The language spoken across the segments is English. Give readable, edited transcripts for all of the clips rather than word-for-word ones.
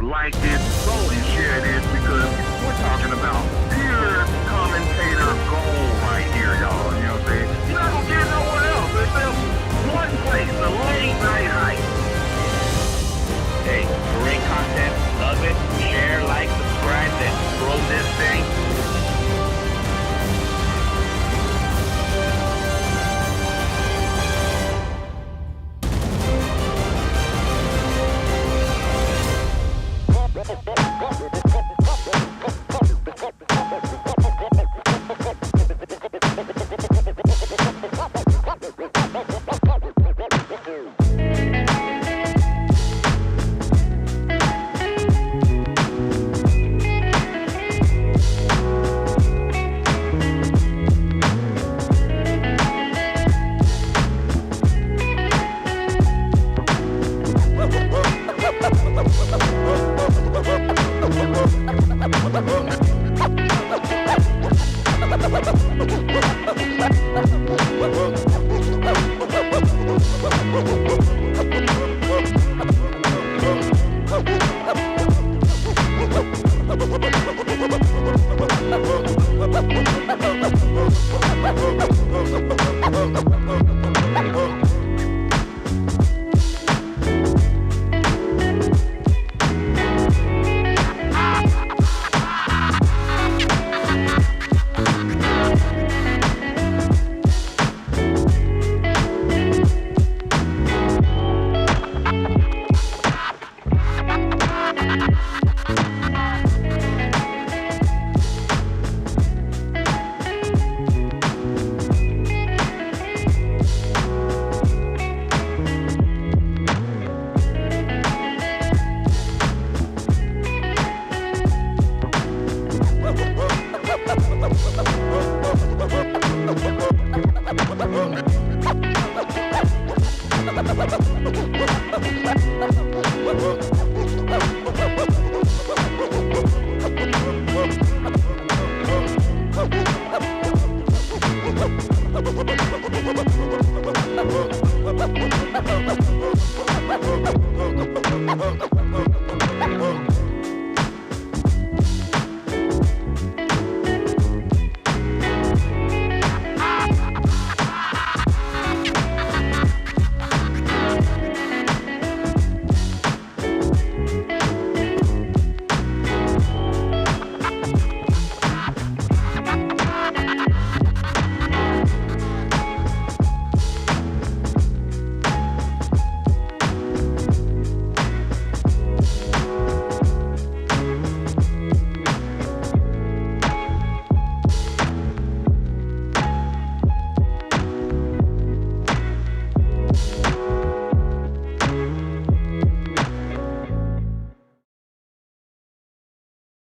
like this, slowly share this, because we're talking about pure commentator gold right here, y'all. You know what I'm saying? You're not gonna get it nowhere else. Except one place, the late night hype. Hey, great content. Love it. Share, like, subscribe, then grow this thing.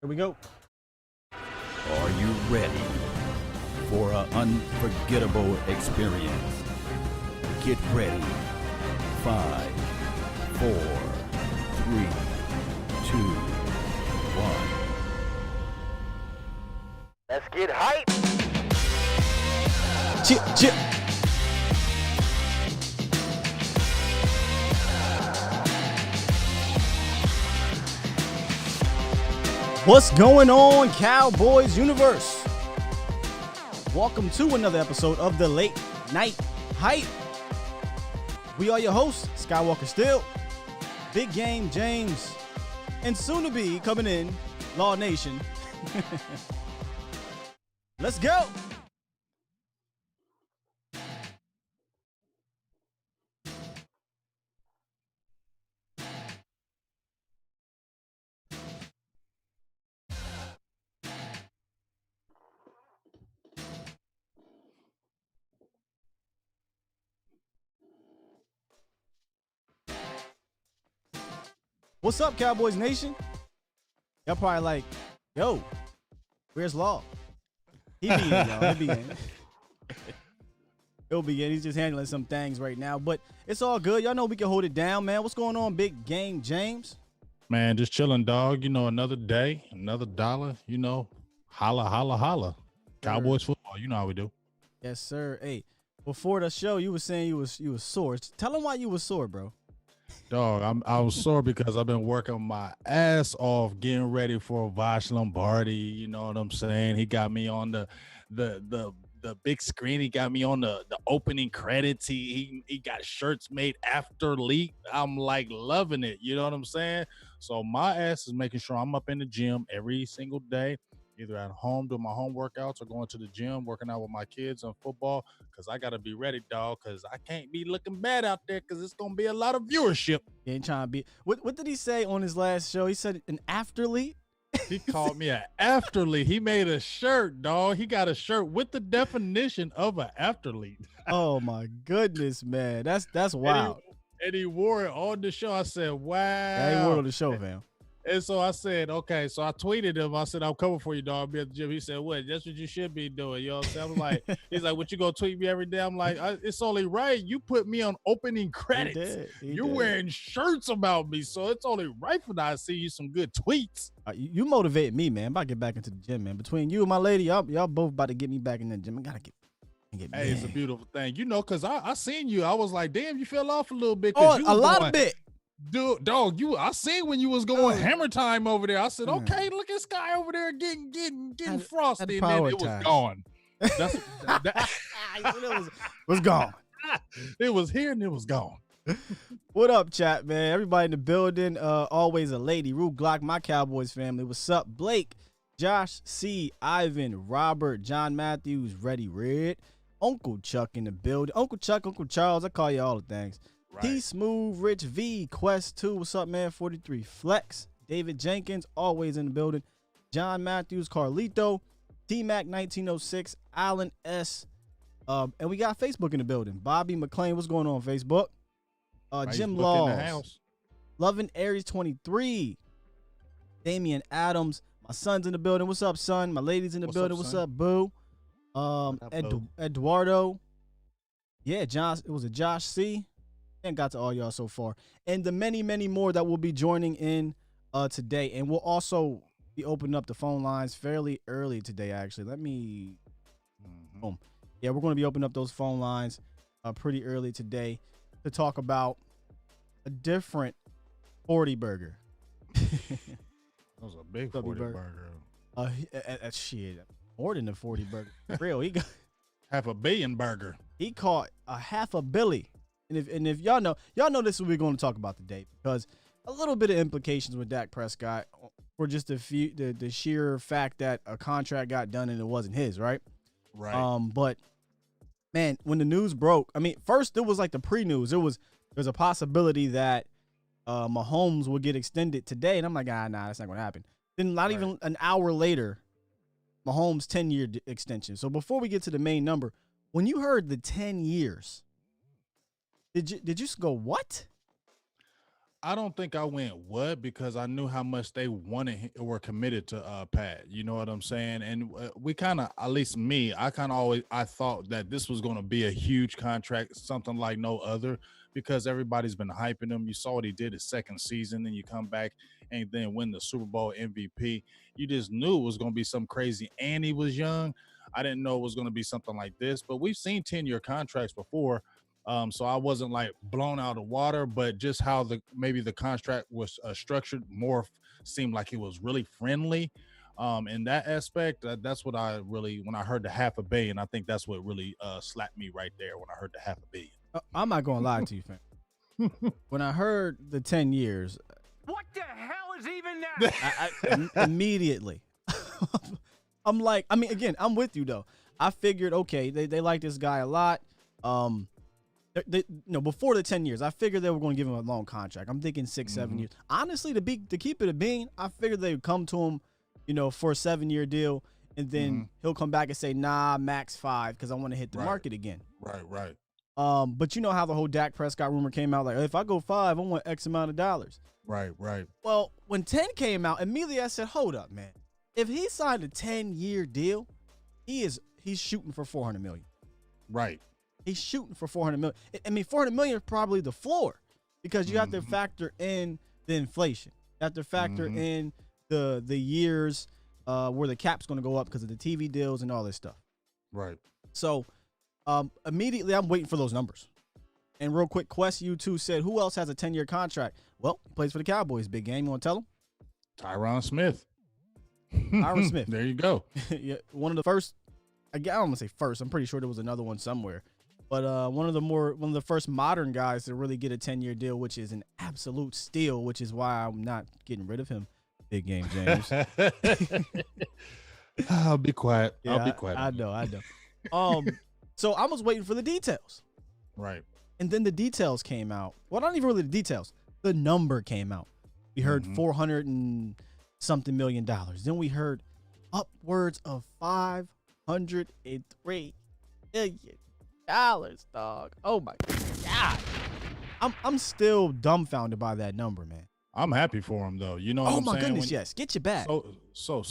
Here we go. Are you ready for an unforgettable experience? Get ready. 5, 4, 3, 2, 1. Let's get hype. Chip, chip. What's going on, Cowboys universe? Welcome to another episode of the Late Night Hype. We are your hosts, Skywalker Still, Big Game James, and soon to be coming in, Law Nation. Let's go. What's up, Cowboys Nation? Y'all probably like, yo, where's Law? He be in, y'all. He'll be in. He'll be in. He's just handling some things right now, but it's all good. Y'all know we can hold it down, man. What's going on, Big Game James? Man, just chilling, dog. You know, another day, another dollar. You know, holla, holla, holla. Cowboys football. You know how we do. Yes, sir. Hey, before the show, you were saying you was sore. Tell them why you was sore, bro. Dog, I was sore because I've been working my ass off getting ready for Vash Lombardi. You know what I'm saying? He got me on the big screen. He got me on the opening credits. He got shirts made after leak. I'm like loving it. You know what I'm saying? So my ass is making sure I'm up in the gym every single day, either at home doing my home workouts or going to the gym, working out with my kids on football, because I got to be ready, dog, because I can't be looking bad out there because it's going to be a lot of viewership. He ain't trying to be. What did he say on his last show? He said an afterlead. He called me an afterlead. He made a shirt, dog. He got a shirt with the definition of an afterlead. Oh my goodness, man. That's wild. And he wore it on the show. I said, wow. Yeah, he wore it on the show, fam. And so I said, okay. So I tweeted him. I said, I'm coming for you, dog. I'll be at the gym. He said, what? That's what you should be doing. You know what I'm saying? I was like, he's like, what, you gonna tweet me every day? I'm like, it's only right. You put me on opening credits. You're wearing shirts about me. So it's only right for that I see you some good tweets. You motivate me, man. I'm about to get back into the gym, man. Between you and my lady, y'all both about to get me back in the gym. I gotta get Hey, it's a beautiful thing. You know, because I seen you. I was like, damn, you fell off a little bit. Oh, you a lot of bit. Dude, dog, I seen when you was going hammer time over there. I said, okay, look at this guy over there getting frosty, and then it was gone. It was gone. It was here and it was gone. What up, chat, man? Everybody in the building. Always a lady. Rue Glock, my Cowboys family. What's up, Blake, Josh, C, Ivan, Robert, John Matthews, Ready Red, Uncle Chuck in the building. Uncle Chuck, Uncle Charles. I call you all the things. Right. T Smooth, Rich V, Quest 2, what's up, man? 43 Flex, David Jenkins, always in the building. John Matthews, Carlito, T Mac 1906, Alan S. And we got Facebook in the building. Bobby McClain, what's going on Facebook? Jim Laws, Loving Aries 23, Damian Adams, my son's in the building. What's up, son? My lady's in the building. What's up, boo? Eduardo. Yeah, John. It was a Josh C. And got to all y'all so far, and the many more that will be joining in today. And we'll also be opening up the phone lines fairly early today, actually. Let me boom. Yeah, we're going to be opening up those phone lines pretty early today to talk about a different 40 burger. That was a big 40 burger. Shit, more than a 40 burger. For real, he got $500 million burger. He caught a $500 million. And if y'all know this is what we're going to talk about today, because a little bit of implications with Dak Prescott for just the sheer fact that a contract got done and it wasn't his, right? Right. But man, when the news broke, I mean, first it was like the pre-news. There's a possibility that Mahomes will get extended today, and I'm like, nah, that's not going to happen. Then not even an hour later, Mahomes 10-year extension. So before we get to the main number, when you heard the 10 years. Did you go, what? I don't think I went what, because I knew how much they wanted or were committed to Pat. You know what I'm saying? And we kind of, at least me, I thought that this was going to be a huge contract, something like no other, because everybody's been hyping him. You saw what he did his second season, then you come back and then win the Super Bowl MVP. You just knew it was going to be something crazy, and he was young. I didn't know it was going to be something like this, but we've seen 10-year contracts before. So I wasn't like blown out of water, but just how maybe the contract was structured more seemed like it was really friendly. In that aspect, that's what I really, when I heard the $500 million, I think that's what really slapped me right there when I heard the $500 million. I'm not going to lie to you, fam. When I heard the 10 years. What the hell is even that? I immediately. I'm like, I mean, again, I'm with you though. I figured, okay, they like this guy a lot. Before the 10 years, I figured they were going to give him a long contract. I'm thinking 6-7 years. Honestly, to keep it a bean, I figured they would come to him, for a 7-year deal, and then he'll come back and say, nah, max 5, because I want to hit the market again. Right. But you know how the whole Dak Prescott rumor came out, like, if I go 5, I want X amount of dollars. Right. Well, when 10 came out, immediately I said, hold up, man. If he signed a 10-year deal, he's shooting for $400 million. Right. He's shooting for $400 million. I mean, $400 million is probably the floor, because you have to factor in the inflation. You have to factor in the years where the cap's going to go up because of the TV deals and all this stuff. Right. So immediately I'm waiting for those numbers. And real quick, Quest U2 said, who else has a 10-year contract? Well, he plays for the Cowboys. Big game. You want to tell him? Tyron Smith. Tyron Smith. There you go. Yeah, one of the first. I don't want to say first. I'm pretty sure there was another one somewhere. But one of the first modern guys to really get a 10-year deal, which is an absolute steal, which is why I'm not getting rid of him. Big game, James. I'll be quiet. Yeah, I'll be quiet. I know. So I was waiting for the details. Right. And then the details came out. Well, not even really the details. The number came out. We heard 400 and something $million. Then we heard upwards of $503 million, dog. Oh my God. I'm still dumbfounded by that number, man. I'm happy for him though. You know what I'm saying? Oh my goodness, yes. Get your back. So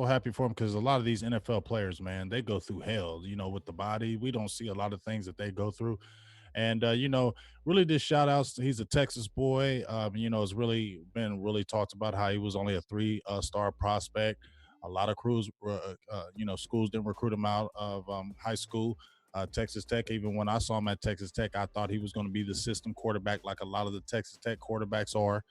happy for him, because a lot of these NFL players, man, they go through hell, with the body. We don't see a lot of things that they go through. And, really just shout outs. He's a Texas boy. It's really been talked about how he was only a 3-star prospect. A lot of schools didn't recruit him out of high school. Texas Tech, even when I saw him at Texas Tech, I thought he was going to be the system quarterback like a lot of the Texas Tech quarterbacks are,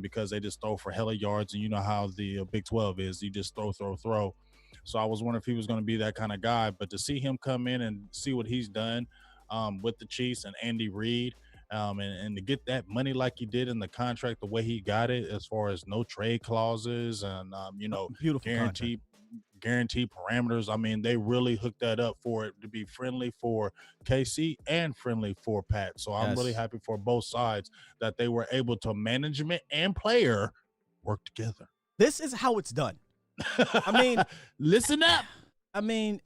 because they just throw for hella yards. And you know how the Big 12 is. You just throw. So I was wondering if he was going to be that kind of guy. But to see him come in and see what he's done with the Chiefs and Andy Reid, and to get that money like he did in the contract, the way he got it, as far as no trade clauses and, Beautiful guaranteed parameters. I mean, they really hooked that up for it to be friendly for KC and friendly for Pat. So I'm really happy for both sides that they were able to management and player work together. This is how it's done. I mean, listen up. I mean,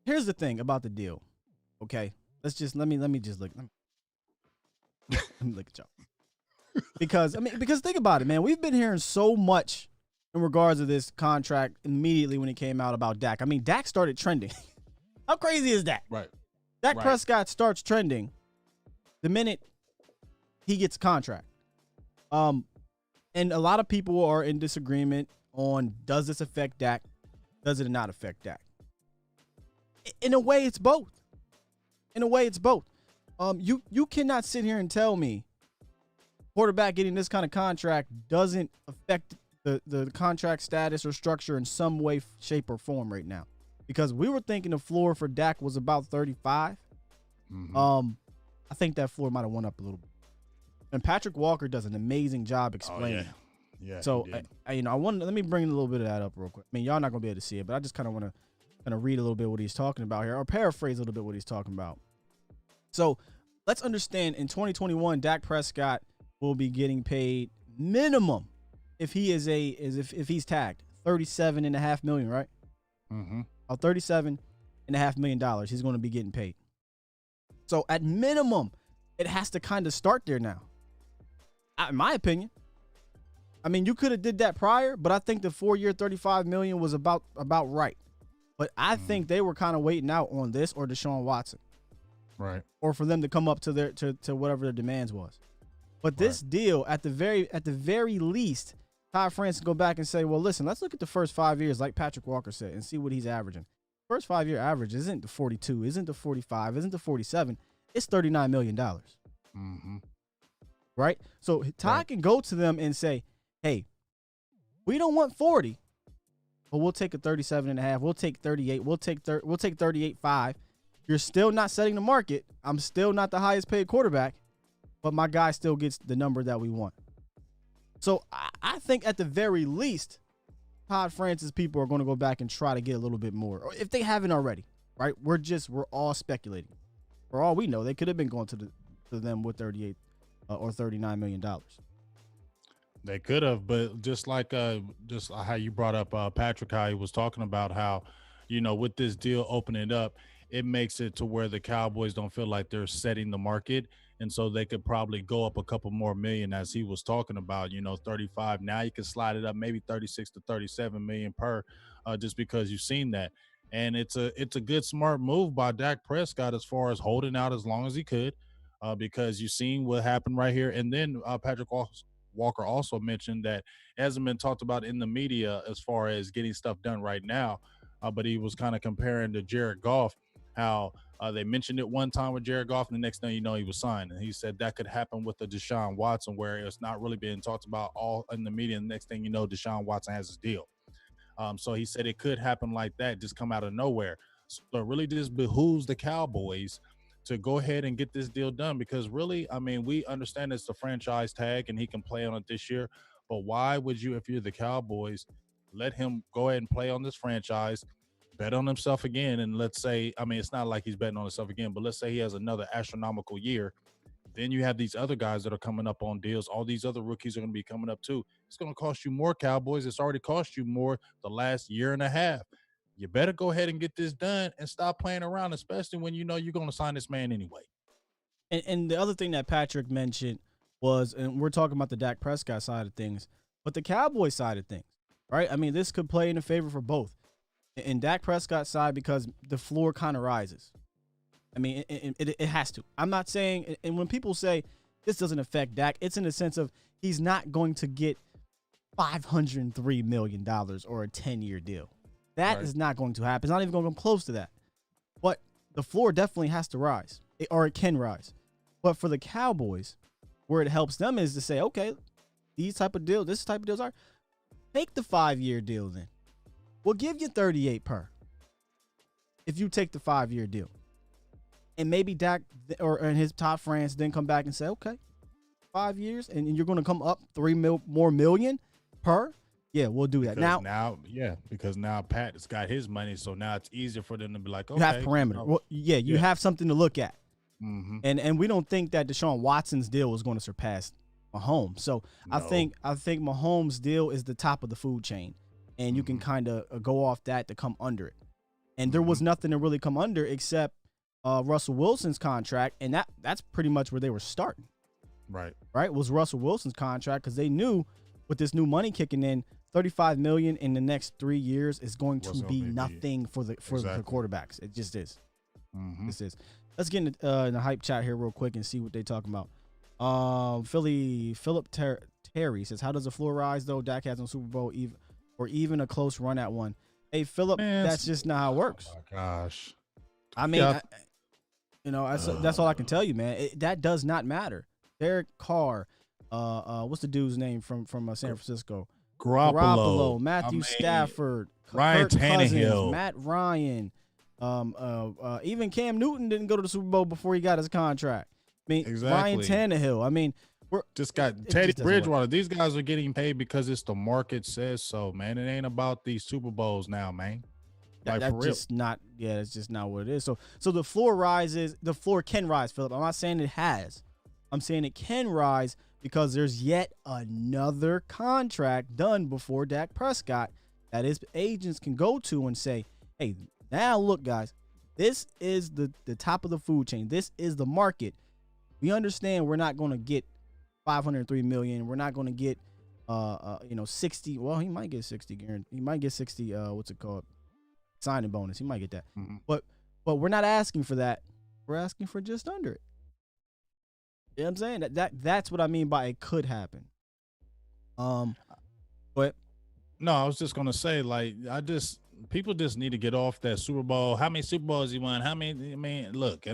here's the thing about the deal. Okay, let me just look. Let me look at y'all. Because think about it, man. We've been hearing so much in regards to this contract immediately when it came out about Dak. I mean, Dak started trending. How crazy is that? Right. Dak Prescott starts trending the minute he gets a contract. And a lot of people are in disagreement on, does this affect Dak? Does it not affect Dak? In a way, it's both. You cannot sit here and tell me quarterback getting this kind of contract doesn't affect the contract status or structure in some way, shape, or form right now. Because we were thinking the floor for Dak was about 35. I think that floor might have went up a little bit. And Patrick Walker does an amazing job explaining. Oh, yeah. So let me bring a little bit of that up real quick. I mean, y'all not gonna be able to see it, but I just kind of want to read a little bit what he's talking about here, or paraphrase a little bit what he's talking about. So let's understand, in 2021, Dak Prescott will be getting paid minimum, if he is if he's tagged, $37.5 million, right? $37.5 million he's going to be getting paid. So at minimum, it has to kind of start there now, in my opinion. I mean, you could have did that prior, but I think the 4-year $35 million was about right. But I think they were kind of waiting out on this or Deshaun Watson, right? Or for them to come up to their to whatever their demands was. But this deal, at the very least, Todd France go back and say, well, listen, let's look at the first 5 years, like Patrick Walker said, and see what he's averaging. First 5-year average isn't the 42, isn't the 45, isn't the 47. It's $39 million. Right? So Todd can go to them and say, hey, we don't want 40, but we'll take a 37.5. We'll take 38. We'll take 38.5. You're still not setting the market. I'm still not the highest paid quarterback, but my guy still gets the number that we want. So I think at the very least, Todd Francis people are going to go back and try to get a little bit more, or if they haven't already, right? We're all speculating. For all we know, they could have been going to them with 38 or $39 million. They could have, but just like just how you brought up Patrick, how he was talking about how, with this deal opening up, it makes it to where the Cowboys don't feel like they're setting the market. And so they could probably go up a couple more million, as he was talking about, 35. Now you can slide it up maybe 36 to 37 million per, just because you've seen that. And it's a good, smart move by Dak Prescott as far as holding out as long as he could, because you've seen what happened right here. And then Patrick Walker also mentioned that it hasn't been talked about in the media as far as getting stuff done right now, but he was kind of comparing to Jared Goff. how they mentioned it one time with Jared Goff, and the next thing you know, he was signed. And he said that could happen with the Deshaun Watson, where it's not really being talked about all in the media. And the next thing you know, Deshaun Watson has his deal. So he said it could happen like that, just come out of nowhere. So it really just behooves the Cowboys to go ahead and get this deal done, because really, I mean, we understand it's the franchise tag and he can play on it this year. But why would you, if you're the Cowboys, let him go ahead and play on this franchise, bet on himself again? And let's say, I mean, it's not like he's betting on himself again, but let's say he has another astronomical year. Then you have these other guys that are coming up on deals. All these other rookies are going to be coming up too. It's going to cost you more, Cowboys. It's already cost you more the last year and a half. You better go ahead and get this done and stop playing around, especially when you know you're going to sign this man anyway. And the other thing that Patrick mentioned was, and we're talking about the Dak Prescott side of things, but the Cowboys side of things, right? I mean, this could play in a favor for both. In Dak Prescott's side, because the floor kind of rises. I mean, it has to. I'm not saying, and when people say this doesn't affect Dak, it's in the sense of he's not going to get $503 million or a 10-year deal. That is not going to happen. It's not even going to come close to that. But the floor definitely has to rise, or it can rise. But for the Cowboys, where it helps them is to say, okay, this type of deals are, take the 5-year deal then. We'll give you 38 per if you take the 5-year deal. And maybe Dak or his top friends then come back and say, okay, 5 years, and you're going to come up $3 more million per. Yeah, we'll do that. Because now Pat has got his money, so now it's easier for them to be like, okay. You have parameter. Well, you have something to look at. Mm-hmm. And we don't think that Deshaun Watson's deal was going to surpass Mahomes. So no. I think Mahomes' deal is the top of the food chain, and you can kind of go off that to come under it. And there was nothing to really come under except Russell Wilson's contract, and that's pretty much where they were starting. Right, was Russell Wilson's contract, because they knew with this new money kicking in, $35 million in the next 3 years is going to be nothing for the quarterbacks. It just is. This is. Let's get in the hype chat here real quick and see what they talking about. Philip Terry says, how does the floor rise though? Dak has no Super Bowl or even a close run at one. Hey Philip, that's just not how it works. Oh my gosh. I mean, that's all I can tell you, man. That does not matter. Derek Carr, what's the dude's name from San Francisco? Garoppolo, Matthew Stafford, Ryan Tannehill, Matt Ryan, even Cam Newton didn't go to the Super Bowl before he got his contract. I mean, Ryan Tannehill. I mean, we're just got Teddy Bridgewater. These guys are getting paid because it's the market says so, man. It ain't about these Super Bowls now, man. That's just not. Yeah, it's just not what it is. So the floor rises. The floor can rise, Philip. I'm not saying it has. I'm saying it can rise, because there's yet another contract done before Dak Prescott that his agents can go to and say, hey, now look, guys, this is the top of the food chain. This is the market. We understand we're not going to get $503 million. We're not going to get 60. Well, he might get 60 guaranteed. He might get 60 what's it called? Signing bonus. He might get that. But we're not asking for that. We're asking for just under it. You know what I'm saying? That's what I mean by it could happen. But no, I was just gonna say, like, people just need to get off that Super Bowl. How many Super Bowls he won? How many? I mean, look,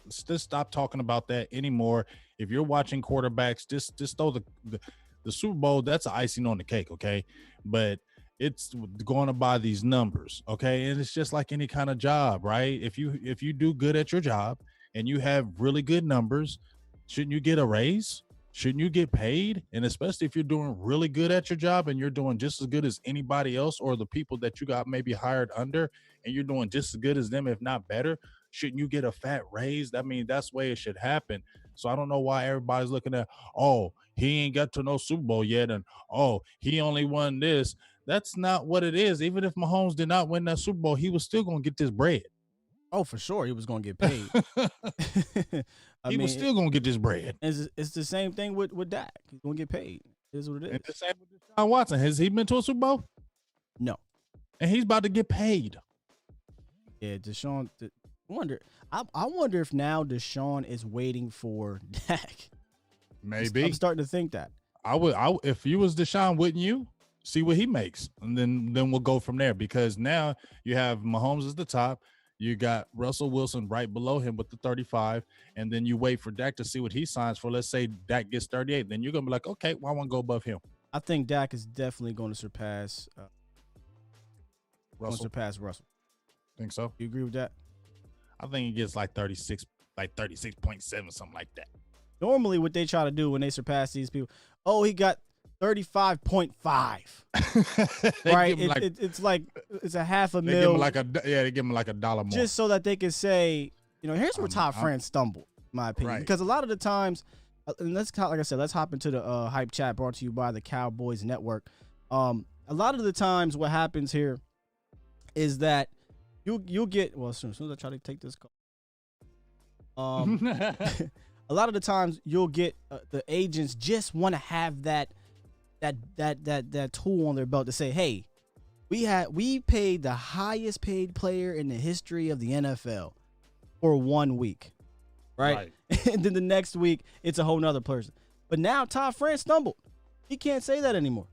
just stop talking about that anymore. If you're watching quarterbacks, just throw the Super Bowl. That's icing on the cake, okay? But it's going to buy these numbers, okay? And it's just like any kind of job, right? If you do good at your job and you have really good numbers, shouldn't you get a raise? Shouldn't you get paid? And especially if you're doing really good at your job and you're doing just as good as anybody else, or the people that you got maybe hired under, and you're doing just as good as them, if not better, shouldn't you get a fat raise? I mean, that's the way it should happen. So I don't know why everybody's looking at, oh, he ain't got to no Super Bowl yet, and oh, he only won this. That's not what it is. Even if Mahomes did not win that Super Bowl, he was still going to get this bread. Oh, for sure, he was going to get paid. He was still going to get this bread. It's the same thing with Dak. He's going to get paid. It is what it is. And the same with Deshaun Watson. Has he been to a Super Bowl? No. And he's about to get paid. Yeah, Deshaun. I wonder if now Deshaun is waiting for Dak. Maybe. I'm starting to think that. I would. If you was Deshaun, wouldn't you? See what he makes, and then we'll go from there. Because now you have Mahomes as the top. You got Russell Wilson right below him with the 35, and then you wait for Dak to see what he signs for. Let's say Dak gets 38, then you're gonna be like, okay, well, I want to go above him. I think Dak is definitely going to surpass Russell. Think so? You agree with that? I think he gets like 36, like 36.7, something like that. Normally, what they try to do when they surpass these people, he got 35.5. Right? It's like it's a half a They mil. they give him like a dollar more. Just so that they can say, here's where Todd France stumbled, in my opinion. Right. Because a lot of the times, and let's hop into the hype chat brought to you by the Cowboys Network. A lot of the times what happens here is that you'll get, well, as soon as I try to take this call. A lot of the times you'll get the agents just want to have that tool on their belt to say, hey, we paid the highest paid player in the history of the NFL for 1 week, right? And then the next week it's a whole nother person. But now Todd France stumbled. He can't say that anymore.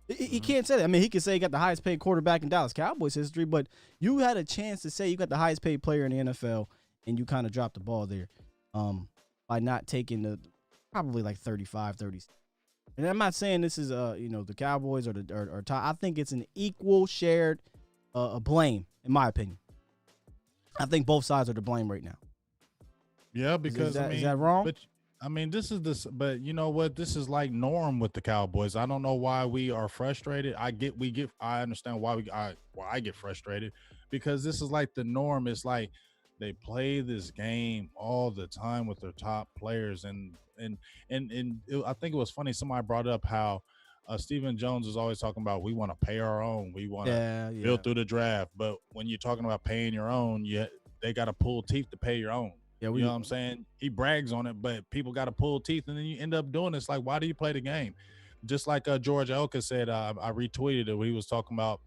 He can't say that. I mean, he can say he got the highest paid quarterback in Dallas Cowboys history, but you had a chance to say you got the highest paid player in the NFL, and you kind of dropped the ball there by not taking the probably like 35, 30. And I'm not saying this is the Cowboys or Todd. I think it's an equal shared blame, in my opinion. I think both sides are to blame right now. Yeah, because is that wrong? But I mean, but you know what? This is like norm with the Cowboys. I don't know why we are frustrated. I understand why I get frustrated, because this is like the norm. It's like they play this game all the time with their top players, and I think it was funny. Somebody brought up how Stephen Jones is always talking about we want to pay our own, we want to build through the draft. But when you're talking about paying your own, they got to pull teeth to pay your own. Yeah, you know what I'm saying? He brags on it, but people got to pull teeth, and then you end up doing this. Like, why do you play the game? Just like George Elka said, I retweeted it. He was talking about,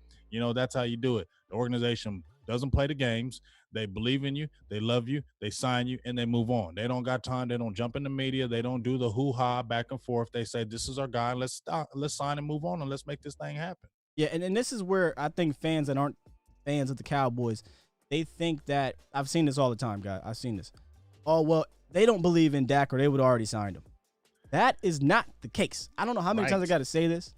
that's how you do it. The organization doesn't play the games. They believe in you. They love you. They sign you, and they move on. They don't got time. They don't jump in the media. They don't do the hoo-ha back and forth. They say, this is our guy. Let's sign and move on, and let's make this thing happen. Yeah, and this is where I think fans that aren't fans of the Cowboys, they think that – I've seen this all the time, guys. I've seen this. Oh, well, they don't believe in Dak, or they would have already signed him. That is not the case. I don't know how many times I got to say this.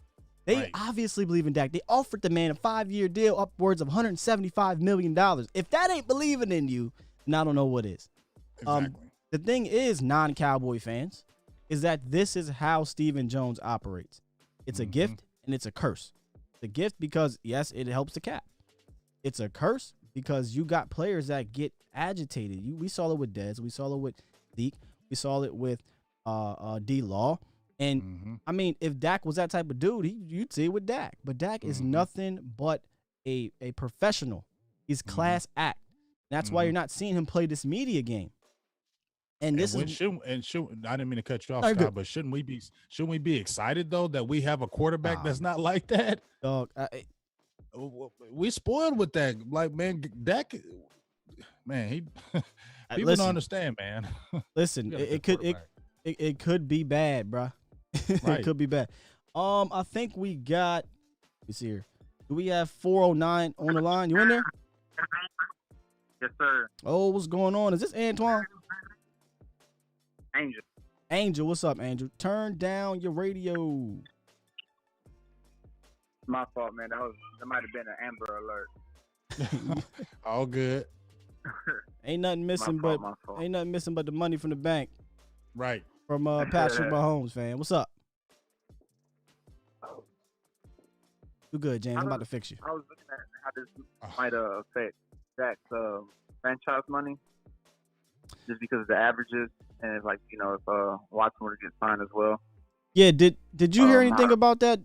They obviously believe in Dak. They offered the man a 5-year deal upwards of $175 million. If that ain't believing in you, then I don't know what is. Exactly. The thing is, non-Cowboy fans, is that this is how Stephen Jones operates. It's a gift and it's a curse. It's a gift because, yes, it helps the cap. It's a curse because you got players that get agitated. We saw it with Dez. We saw it with Zeke. We saw it with D-Law. And, I mean, if Dak was that type of dude, you'd see it with Dak. But Dak is nothing but a professional. He's class act. That's why you're not seeing him play this media game. And this I didn't mean to cut you off, Scott, but shouldn't we be excited though that we have a quarterback that's not like that? Dog, we spoiled with that. Like, man, Dak, man, people don't understand, man. Listen, it could be bad, bro. It could be bad. I think we got. Let's see here. Do we have 409 on the line? You in there? Yes, sir. Oh, what's going on? Is this Antoine? Angel, what's up, Angel? Turn down your radio. My fault, man. That might have been an Amber Alert. All good. Ain't nothing missing but the money from the bank. Right. From Patrick Mahomes, fan. What's up? You good, James? I'm about to fix you. I was looking at how this might affect Dak's franchise money, just because of the averages, and it's like, if Watson were to get signed as well. Yeah. Did you hear anything about that?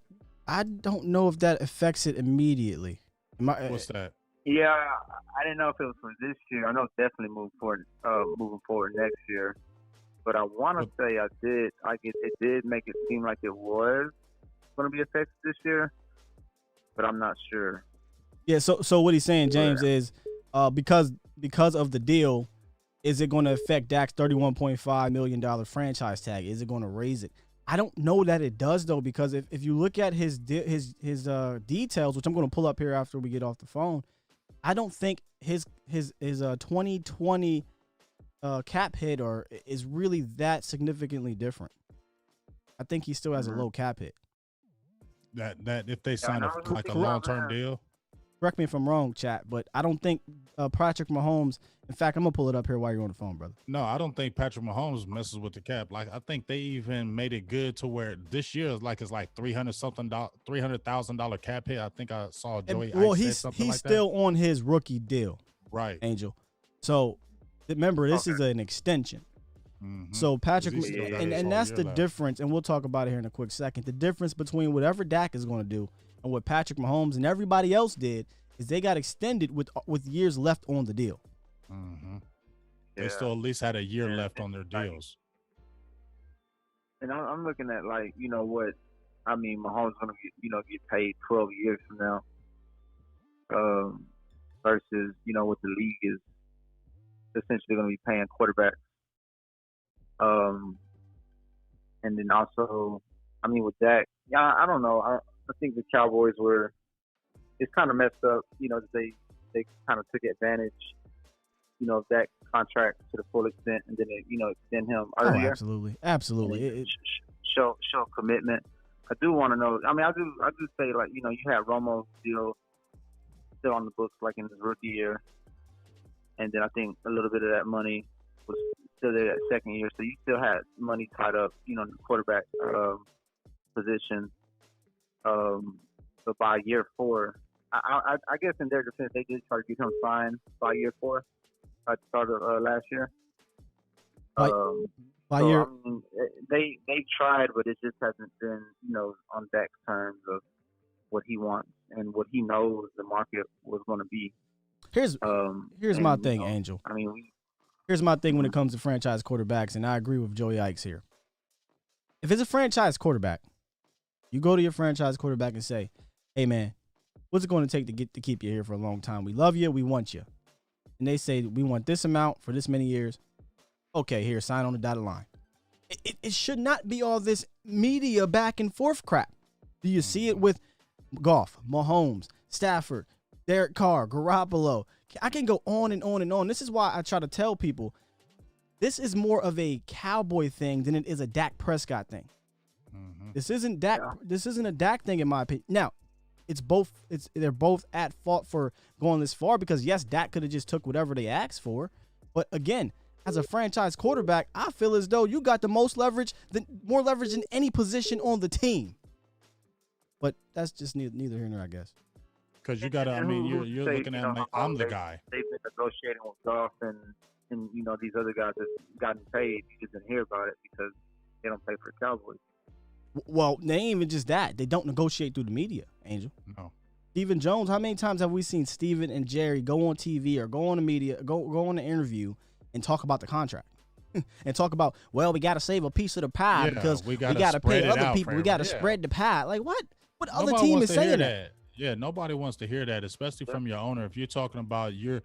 I don't know if that affects it immediately. What's that? Yeah, I didn't know if it was for this year. I know it's definitely moving forward next year. But I want to say it did make it seem like it was going to be affected this year, but I'm not sure. Yeah, so what he's saying, James, is because of the deal, is it going to affect Dak's $31.5 million franchise tag? Is it going to raise it? I don't know that it does, though, because if you look at his details, which I'm going to pull up here after we get off the phone, I don't think his 2020 cap hit is really that significantly different. I think he still has a low cap hit. That if they sign like a correct. long-term deal. Correct me if I'm wrong, chat, but I don't think Patrick Mahomes. In fact, I'm gonna pull it up here while you're on the phone, brother. No, I don't think Patrick Mahomes messes with the cap. Like I think they even made it good to where this year is like $300,000 cap hit. I think I saw Joey. Well, Ike said he's something like still on his rookie deal, right? Angel. So remember, this is an extension. Mm-hmm. So Patrick, Yeah. and that's the difference, and we'll talk about it here in a quick second. The difference between whatever Dak is going to do and what Patrick Mahomes and everybody else did is they got extended with years left on the deal. Mm-hmm. They still at least had a year left on their deals. And I'm looking at like, you know what, I mean, Mahomes going to get paid 12 years from now, versus, you know, what the league is essentially going to be paying quarterbacks. And then also, I mean, with Dak, I don't know. I think the Cowboys it's kind of messed up, you know, that they kind of took advantage, you know, of that contract to the full extent, and then extend him earlier. Oh, absolutely. Show commitment. I do want to know. I mean, I do say, like, you know, you had Romo still on the books, like in his rookie year, and then I think a little bit of that money was still there that second year, so you still had money tied up, you know, in the quarterback position. But by year 4, I guess in their defense, they did try to get him signed by year 4 at the start of last year. By year, I mean, they tried, but it just hasn't been, you know, on Dak's terms of what he wants and what he knows the market was going to be. Here's my thing, you know, Angel. I mean, here's my thing when it comes to franchise quarterbacks, and I agree with Joey Ikes here. If it's a franchise quarterback, you go to your franchise quarterback and say, "Hey, man, what's it going to take to keep you here for a long time? We love you. We want you." And they say, "We want this amount for this many years." Okay, here, sign on the dotted line. It should not be all this media back and forth crap. Do you see it with Goff, Mahomes, Stafford, Derek Carr, Garoppolo? I can go on and on and on. This is why I try to tell people this is more of a Cowboy thing than it is a Dak Prescott thing. Mm-hmm. This isn't Dak. Yeah. This isn't a Dak thing, in my opinion. Now, they're both at fault for going this far because yes, Dak could have just took whatever they asked for, but again, as a franchise quarterback, I feel as though you got the most leverage, more leverage than any position on the team. But that's just neither here nor I guess. Because you got to, I mean, you're looking at like, I'm the guy. They've been negotiating with Goff and you know, these other guys that gotten paid. You just didn't hear about it because they don't pay for the Cowboys. Well, they ain't even just that. They don't negotiate through the media, Angel. No. Stephen Jones, how many times have we seen Stephen and Jerry go on TV or go on the media, go on the interview and talk about the contract and talk about, well, we got to save a piece of the pie because we got to pay other people. We got to spread the pie. Like what? What other team is saying that? Yeah, nobody wants to hear that, especially from your owner. If you're talking about you're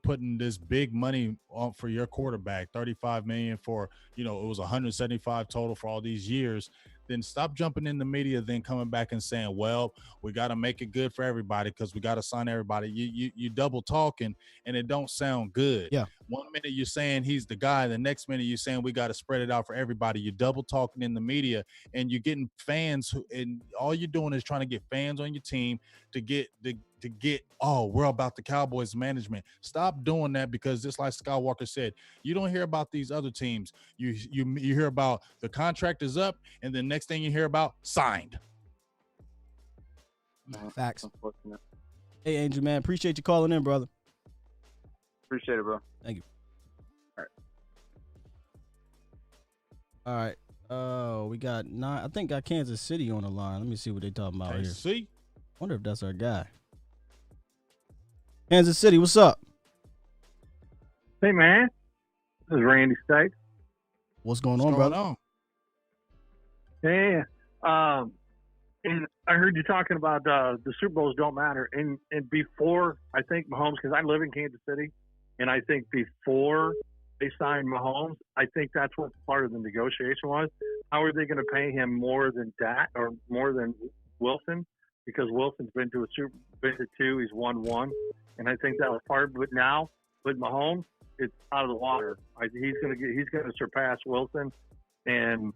putting this big money on for your quarterback, $35 million for, you know, it was $175 total for all these years, then stop jumping in the media, then coming back and saying, well, we got to make it good for everybody because we got to sign everybody. You double talking and it don't sound good. Yeah. 1 minute you're saying he's the guy, the next minute you're saying we got to spread it out for everybody. You're double talking in the media and you're getting fans and all you're doing is trying to get fans on your team to get we're about the Cowboys management. Stop doing that because just like Scott Walker said, you don't hear about these other teams. You hear about the contract is up and the next thing you hear about signed. Facts. Hey, Angel, man, appreciate you calling in, brother. Appreciate it, bro. Thank you. All right. Oh, we got 9. I think got Kansas City on the line. Let me see what they talking about here. See? Wonder if that's our guy. Kansas City, what's up? Hey, man. This is Randy State. What's going on, brother? Yeah. And I heard you talking about the Super Bowls don't matter. And before, I think Mahomes, because I live in Kansas City, and I think before they signed Mahomes, I think that's what part of the negotiation was. How are they going to pay him more than Dak or more than Wilson? because Wilson's been to two, he's won one, and I think that was part of it. But now with Mahomes, it's out of the water. He's gonna surpass Wilson, and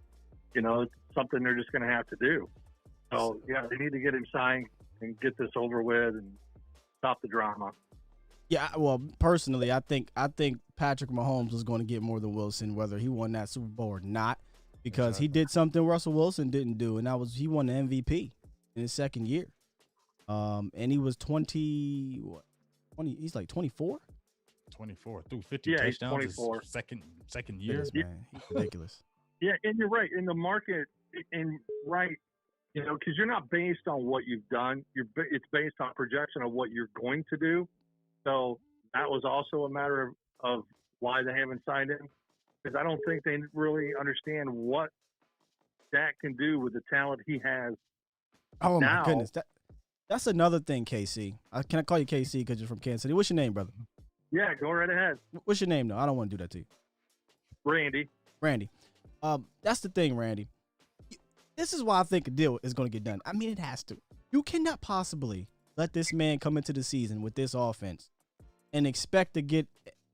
it's something they're just gonna have to do. So yeah, they need to get him signed and get this over with and stop the drama. Yeah, well, personally, I think Patrick Mahomes was going to get more than Wilson, whether he won that Super Bowl or not, because he did something Russell Wilson didn't do, and that was he won the MVP in his second year. And he was 20. He's like 24. 24 through 50 touchdowns. He's 24. Second year. Yes, man. He's ridiculous. Yeah, and you're right in the market, because you're not based on what you've done. It's based on projection of what you're going to do. So that was also a matter of why they haven't signed him, because I don't think they really understand what Dak can do with the talent he has. Oh now. My goodness, that's another thing, KC. Can I call you KC because you're from Kansas City? What's your name, brother? Yeah, go right ahead. What's your name, though? I don't want to do that to you. Randy. That's the thing, Randy. This is why I think a deal is going to get done. I mean, it has to. You cannot possibly let this man come into the season with this offense and expect to get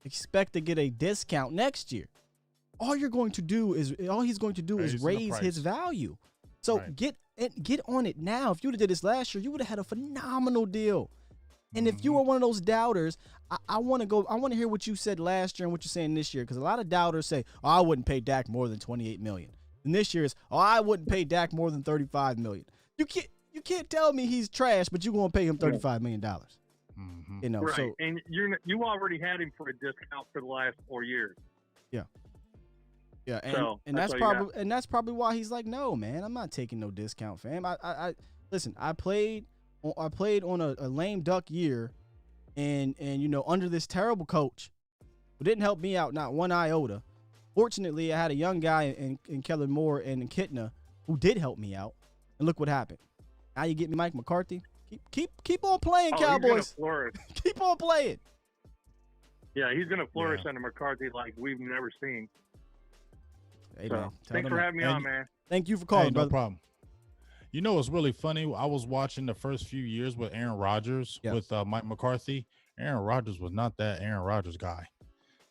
a discount next year. All he's going to do is raise his value. So get on it now. If you would have did this last year, you would have had a phenomenal deal. And if you were one of those doubters, I want to hear what you said last year and what you're saying this year, because a lot of doubters say, "Oh, I wouldn't pay Dak more than $28 million." And this year is, "Oh, I wouldn't pay Dak more than $35 million." You can't tell me he's trash, but you're going to pay him $35 million. Mm-hmm. Right. So and you already had him for a discount for the last 4 years. Yeah. Yeah, and that's probably why he's like, "No, man, I'm not taking no discount, fam." I listen. I played on a lame duck year, and under this terrible coach, who didn't help me out not one iota. Fortunately, I had a young guy in Kellen Moore and in Kitna who did help me out, and look what happened. Now you get me Mike McCarthy. Keep on playing, Cowboys. Keep on playing. Yeah, he's gonna flourish under McCarthy like we've never seen. Hey, so, man, thanks for having me on, man. Thank you for calling, brother. No problem. You know what's really funny? I was watching the first few years with Aaron Rodgers with Mike McCarthy. Aaron Rodgers was not that Aaron Rodgers guy.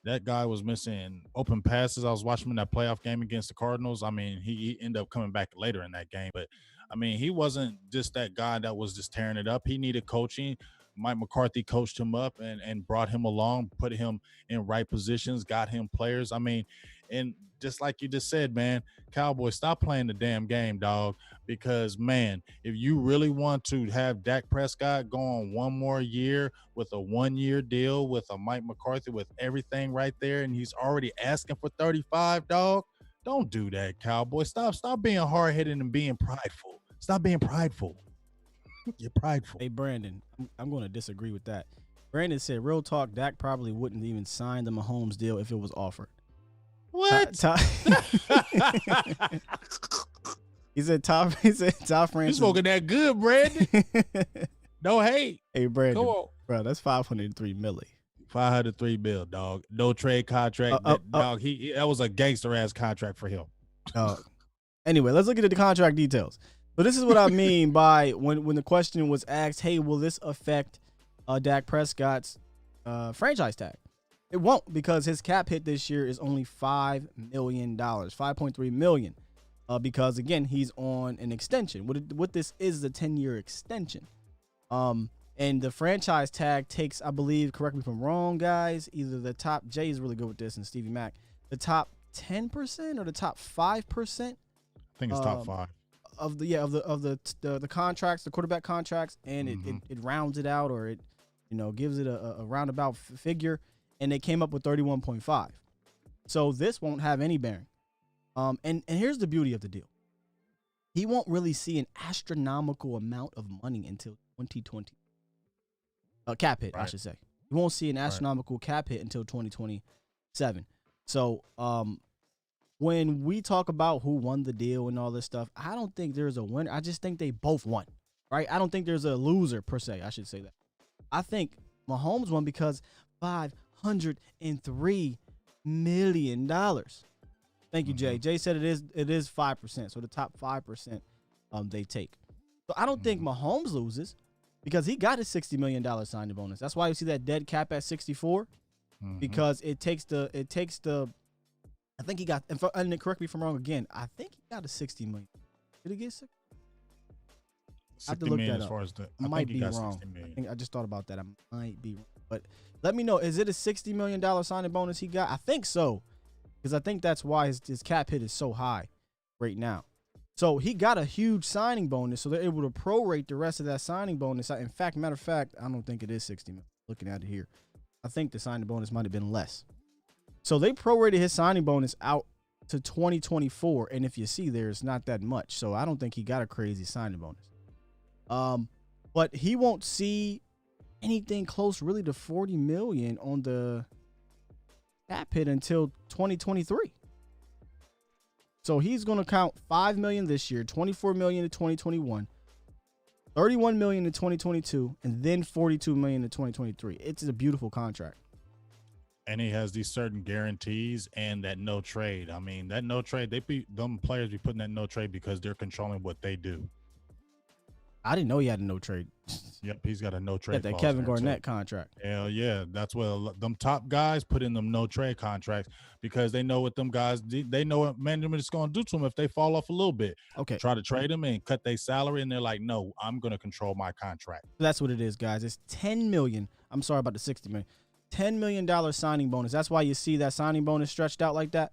That guy was missing open passes. I was watching him in that playoff game against the Cardinals. I mean, he ended up coming back later in that game. But, I mean, he wasn't just that guy that was just tearing it up. He needed coaching. Mike McCarthy coached him up and brought him along, put him in right positions, got him players. I mean, and just like you just said, man, Cowboys, stop playing the damn game, dog. Because, man, if you really want to have Dak Prescott go on one more year with a 1-year deal with a Mike McCarthy with everything right there, and he's already asking for 35, dog, don't do that, Cowboys. Stop being hard-headed and being prideful. Stop being prideful. You're prideful. Hey, Brandon, I'm going to disagree with that. Brandon said, real talk, Dak probably wouldn't even sign the Mahomes deal if it was offered. What? He said Top Francis. You smoking that good, Brandon? No hate. Hey, Brandon. Go on. Bro, that's $503 million. $503 million, dog. No trade contract. Dog, that was a gangster ass contract for him. Anyway, let's look at the contract details. So this is what I mean by when the question was asked, hey, will this affect Dak Prescott's franchise tag? It won't, because his cap hit this year is only $5 million, $5.3 million, because, again, he's on an extension. What this is a 10-year extension. And the franchise tag takes, I believe, correct me if I'm wrong, guys, either the top, Jay is really good with this, and Stevie Mack, the top 10% or the top 5%. I think it's top 5. Of the contracts, the quarterback contracts, and it rounds it out, or it gives it a roundabout figure, and they came up with 31.5. So this won't have any bearing. And here's the beauty of the deal. He won't really see an astronomical amount of money until 2020. Cap hit, right. I should say. You won't see an astronomical cap hit until 2027. So when we talk about who won the deal and all this stuff, I don't think there's a winner. I just think they both won, right? I don't think there's a loser, per se. I should say that. I think Mahomes won because $503 million. Thank you, Jay. Jay said it is 5%. So the top 5% they take. So I don't think Mahomes loses because he got his $60 million signing bonus. That's why you see that dead cap at 64 because it takes the I think he got, and correct me if I'm wrong again, I think he got a $60 million. Did he get 60? I have to look that up. As far as I might be wrong. I just thought about that. I might be wrong. But let me know, is it a $60 million signing bonus he got? I think so, because I think that's why his cap hit is so high right now. So he got a huge signing bonus, so they're able to prorate the rest of that signing bonus. In fact, matter of fact, I don't think it is 60 million. Looking at it here, I think the signing bonus might have been less. So they prorated his signing bonus out to 2024, and if you see there, it's not that much. So I don't think he got a crazy signing bonus. But he won't see anything close really to 40 million on the cap hit until 2023. So he's going to count 5 million this year, 24 million in 2021, 31 million in 2022, and then 42 million in 2023. It's a beautiful contract. And he has these certain guarantees and that no trade. I mean, that no trade, them players be putting that no trade because they're controlling what they do. I didn't know he had a no trade. Yep, he's got a no trade. Got that Kevin Garnett contract. Hell yeah, that's what them top guys put in them no trade contracts because they know what them guys. They know what management is going to do to them if they fall off a little bit. Okay, try to trade them and cut their salary, and they're like, no, I'm going to control my contract. That's what it is, guys. It's 10 million. I'm sorry about the 60 million. $10 million signing bonus. That's why you see that signing bonus stretched out like that.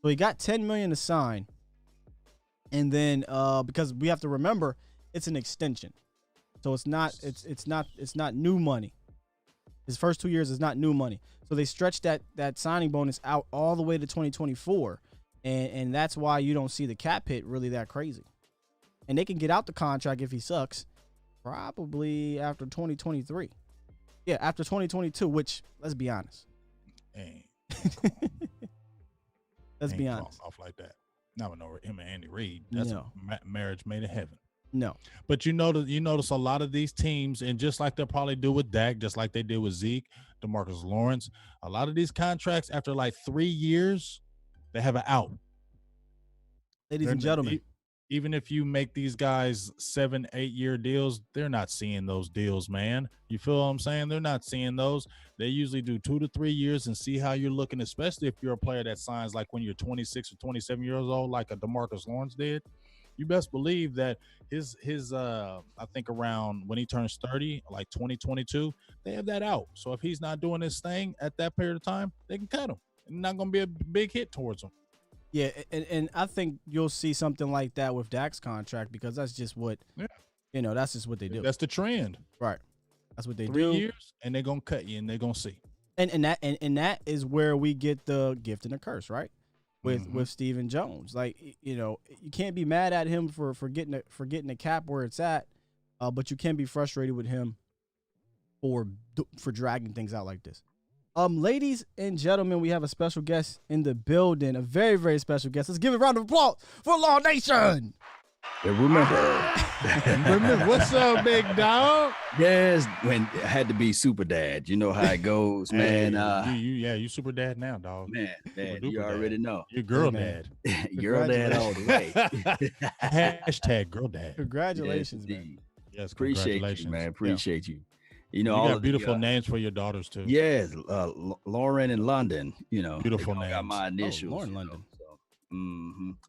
So he got 10 million to sign, and then because we have to remember, it's an extension. So it's not new money. His first 2 years is not new money. So they stretched that signing bonus out all the way to 2024. And that's why you don't see the cap hit really that crazy. And they can get out the contract if he sucks probably after 2023. Yeah, after 2022, which, let's be honest. Let's be honest. Off like that. Not with him and Andy Reid. That's a marriage made in heaven. No. But you notice a lot of these teams, and just like they'll probably do with Dak, just like they did with Zeke, DeMarcus Lawrence, a lot of these contracts after like 3 years, they have an out. Ladies and gentlemen. Even if you make these guys 7-8 year deals, they're not seeing those deals, man. You feel what I'm saying? They're not seeing those. They usually do 2 to 3 years and see how you're looking, especially if you're a player that signs like when you're 26 or 27 years old, like a DeMarcus Lawrence did. You best believe that his I think around when he turns 30, like 2022, they have that out. So if he's not doing his thing at that period of time, they can cut him. It's not going to be a big hit towards him. Yeah, and I think you'll see something like that with Dak's contract because that's just what, that's just what they do. That's the trend. Right. That's what they do. 3 years, and they're going to cut you, and they're going to see. And that is where we get the gift and the curse, right? With Stephen Jones. Like, you can't be mad at him for getting the cap where it's at, but you can be frustrated with him for dragging things out like this. Ladies and gentlemen, we have a special guest in the building, a very, very special guest. Let's give a round of applause for Law Nation. Yeah, remember. What's up, big dog? Yes, when it had to be super dad. You know how it goes, man. You super dad now, dog. Man, you already know. You're girl dad. Girl dad all the way. Hashtag girl dad. Congratulations, man. Yes, appreciate you, man. Appreciate you. You all got beautiful names for your daughters too. Yes, Lauren and London. Beautiful names. Got my initials. Lauren London.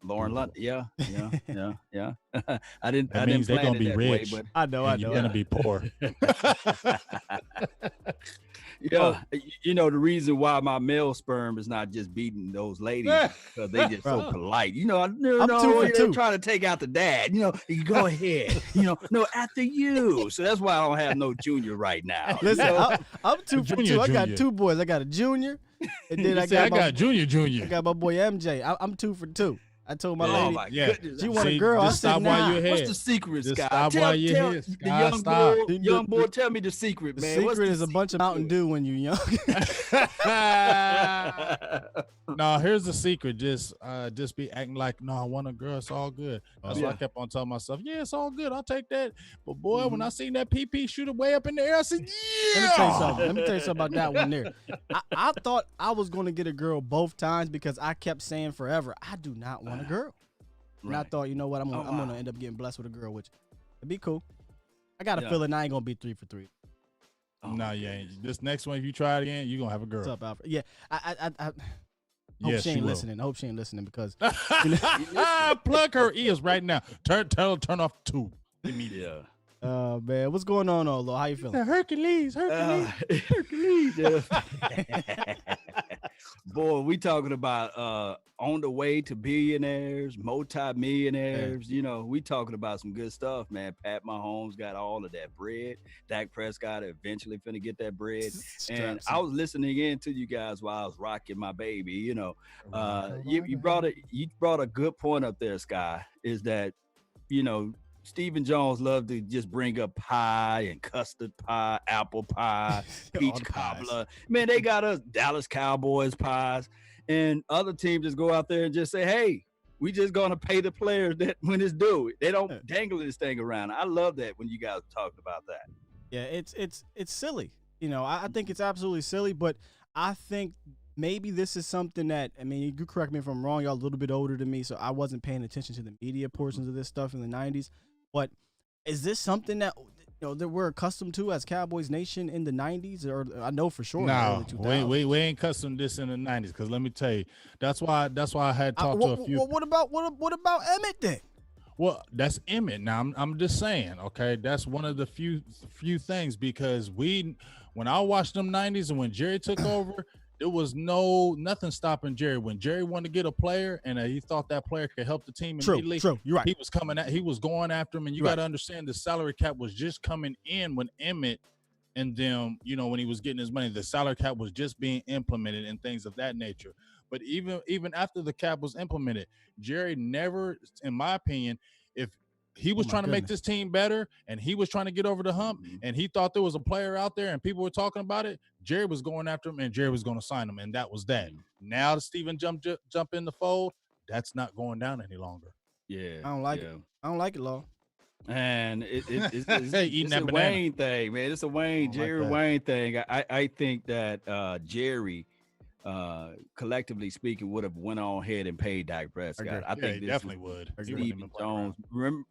Lauren London. Yeah. I didn't That means they're gonna be rich. But I know. You're gonna be poor. Yeah, the reason why my male sperm is not just beating those ladies because they just so polite. I'm 2 for 2. Trying to take out the dad. You go ahead. No, after you. So that's why I don't have no junior right now. Listen, I'm 2 for 2. I got 2 boys. I got a junior, and then I got junior. I got my boy MJ. I'm 2 for 2. I told my lady, my goodness. She want a girl. I said, nah. What's the secret, Scott? Stop while you're here. The young boy, tell me the secret, man. The secret is a bunch of Mountain Dew when you're young. No, here's the secret. Just be acting like, no, I want a girl. It's all good. That's why I kept on telling myself, yeah, it's all good. I'll take that. But boy, when I seen that PP shoot it way up in the air, I said, yeah. Let me tell you something about that one there. I thought I was going to get a girl both times because I kept saying forever, I do not want a girl. And I thought, you know what, I'm gonna end up getting blessed with a girl, which It'd be cool. I got a feeling I ain't gonna be 3 for 3. No, you ain't. This next one, if you try it again, you're gonna have a girl. What's up, Alfred? Yeah, I hope she ain't listening. I hope she ain't listening because plug her ears right now. Tell her turn off 2 immediately. Yeah. Oh man, what's going on, Olo? How you feeling? Hercules. Hercules. Boy, we talking about on the way to billionaires, multi-millionaires. You know, we talking about some good stuff, man. Pat Mahomes got all of that bread. Dak Prescott eventually finna get that bread. And I was listening in to you guys while I was rocking my baby. You know, you brought a good point up there, Sky. Is that, you know, Stephen Jones loved to just bring up pie and custard pie, apple pie, peach cobbler. Man, they got us Dallas Cowboys pies, and other teams just go out there and just say, hey, we just going to pay the players that when it's due. They don't dangle this thing around. I love that when you guys talked about that. Yeah, it's silly. You know, I think it's absolutely silly, but I think maybe this is something that, I mean, you correct me if I'm wrong. Y'all a little bit older than me, so I wasn't paying attention to the media portions of this stuff in the 90s. But is this something that, you know, that we're accustomed to as Cowboys Nation in the 90s? Or I know for sure. No, we ain't accustomed to this in the 90s, because let me tell you, that's why I had talked to a few. Well, what about Emmett then? Well, that's Emmett. Now I'm just saying, okay, that's one of the few things, because when I watched them 90s and when Jerry took over, there was nothing stopping Jerry. When Jerry wanted to get a player and he thought that player could help the team immediately, true. You're right. He was going after him, and you got to understand the salary cap was just coming in when Emmett and them, you know, when he was getting his money, the salary cap was just being implemented and things of that nature. But even after the cap was implemented, Jerry never, in my opinion, if he was trying to make this team better and he was trying to get over the hump and he thought there was a player out there and people were talking about it, Jerry was going after him and Jerry was going to sign him, and that was that. Now that Steven jump in the fold, that's not going down any longer. Yeah. I don't like it. I don't like it, Law. And it's a Wayne thing, man. It's a Jerry Wayne thing. I think that Jerry, collectively speaking, would have went on ahead and paid Dak Prescott. I think he definitely would. Stephen Jones.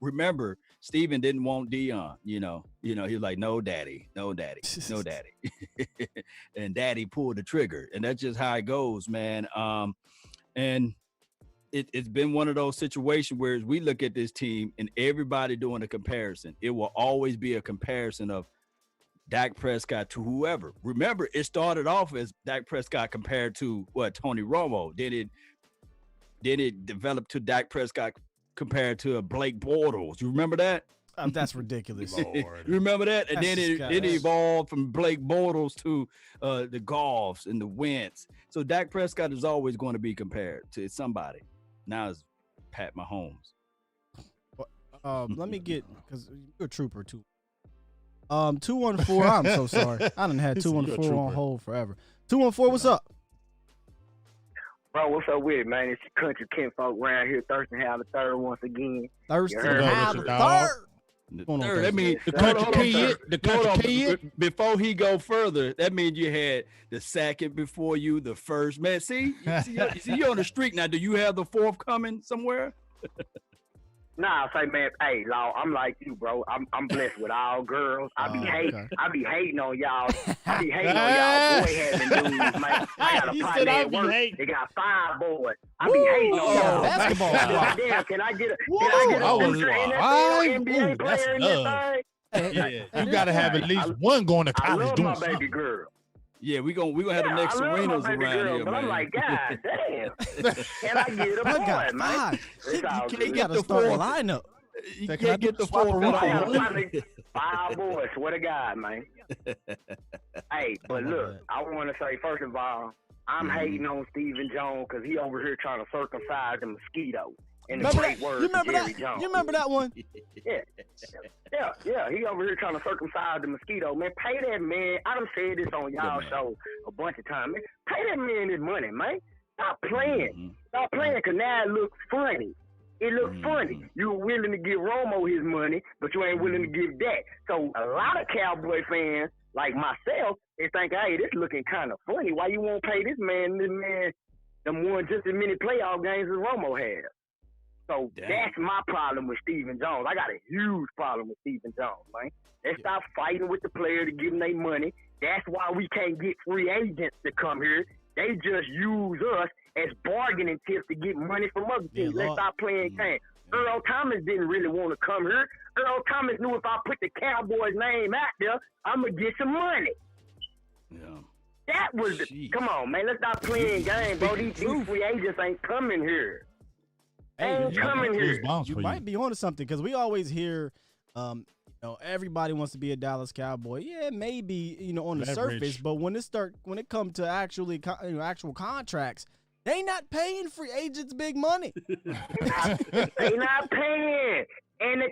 Remember, Stephen didn't want Dion. You know, he was like, no, daddy, no, daddy, no, daddy, and daddy pulled the trigger, and that's just how it goes, man. And it's been one of those situations where we look at this team and everybody doing a comparison. It will always be a comparison of Dak Prescott to whoever. Remember, it started off as Dak Prescott compared to Tony Romo. Then it developed to Dak Prescott compared to a Blake Bortles. You remember that? That's ridiculous. You remember that? And then it evolved from Blake Bortles to the Goffs and the Wentz. So Dak Prescott is always going to be compared to somebody. Now it's Pat Mahomes. Let me get, because you're a trooper too. 214. I'm so sorry. I done had 214 on hold forever. 214, what's up? Bro, what's up with it, man? It's country kinfolk around here thirsting to have a third once again. Thirsty to have a third. Third. That means the country kid. Before he go further, that means you had the second before you, the first. Man, see, you're on the street now. Do you have the fourth coming somewhere? Nah, I say, man, hey, Law, I'm like you, bro. I'm blessed with all girls. I be hating on y'all. I be hating on y'all boy having dudes, man. I got a partner at work. They got 5 boys. I be hating on y'all. Basketball. Damn, can I get a future NBA player in this thing? Yeah, you gotta have at least one going to college. I love my baby girl. Yeah, we gonna have the next Serenas around here, but man. I'm like, God damn, can I get a boy, man? You gotta start a lineup. You can't get the 4 5 boys, swear to God, man. Hey, but look, I want to say, first of all, I'm hating on Stephen Jones because he over here trying to circumcise the mosquito. Remember that? You remember that one? Yeah. He over here trying to circumcise the mosquito. Man, pay that man. I done said this on y'all show a bunch of times. Man, pay that man his money, man. Stop playing. Stop playing, because now it looks funny. It looks funny. You were willing to give Romo his money, but you ain't willing to give that. So a lot of Cowboy fans, like myself, they think, hey, this looking kind of funny. Why you won't pay this man? Them won just as many playoff games as Romo had. So that's my problem with Stephen Jones. I got a huge problem with Stephen Jones, man. Let's stop fighting with the player to give them their money. That's why we can't get free agents to come here. They just use us as bargaining chips to get money from other teams. Let's stop playing games. Earl Thomas didn't really want to come here. Earl Thomas knew if I put the Cowboys' name out there, I'm going to get some money. Yeah. That was come on, man. Let's stop playing games, bro. These free agents ain't coming here. Ain't coming here. You might be onto something because we always hear, everybody wants to be a Dallas Cowboy. Yeah, maybe on the surface, but when it comes to actual contracts, they not paying free agents big money. They not paying. And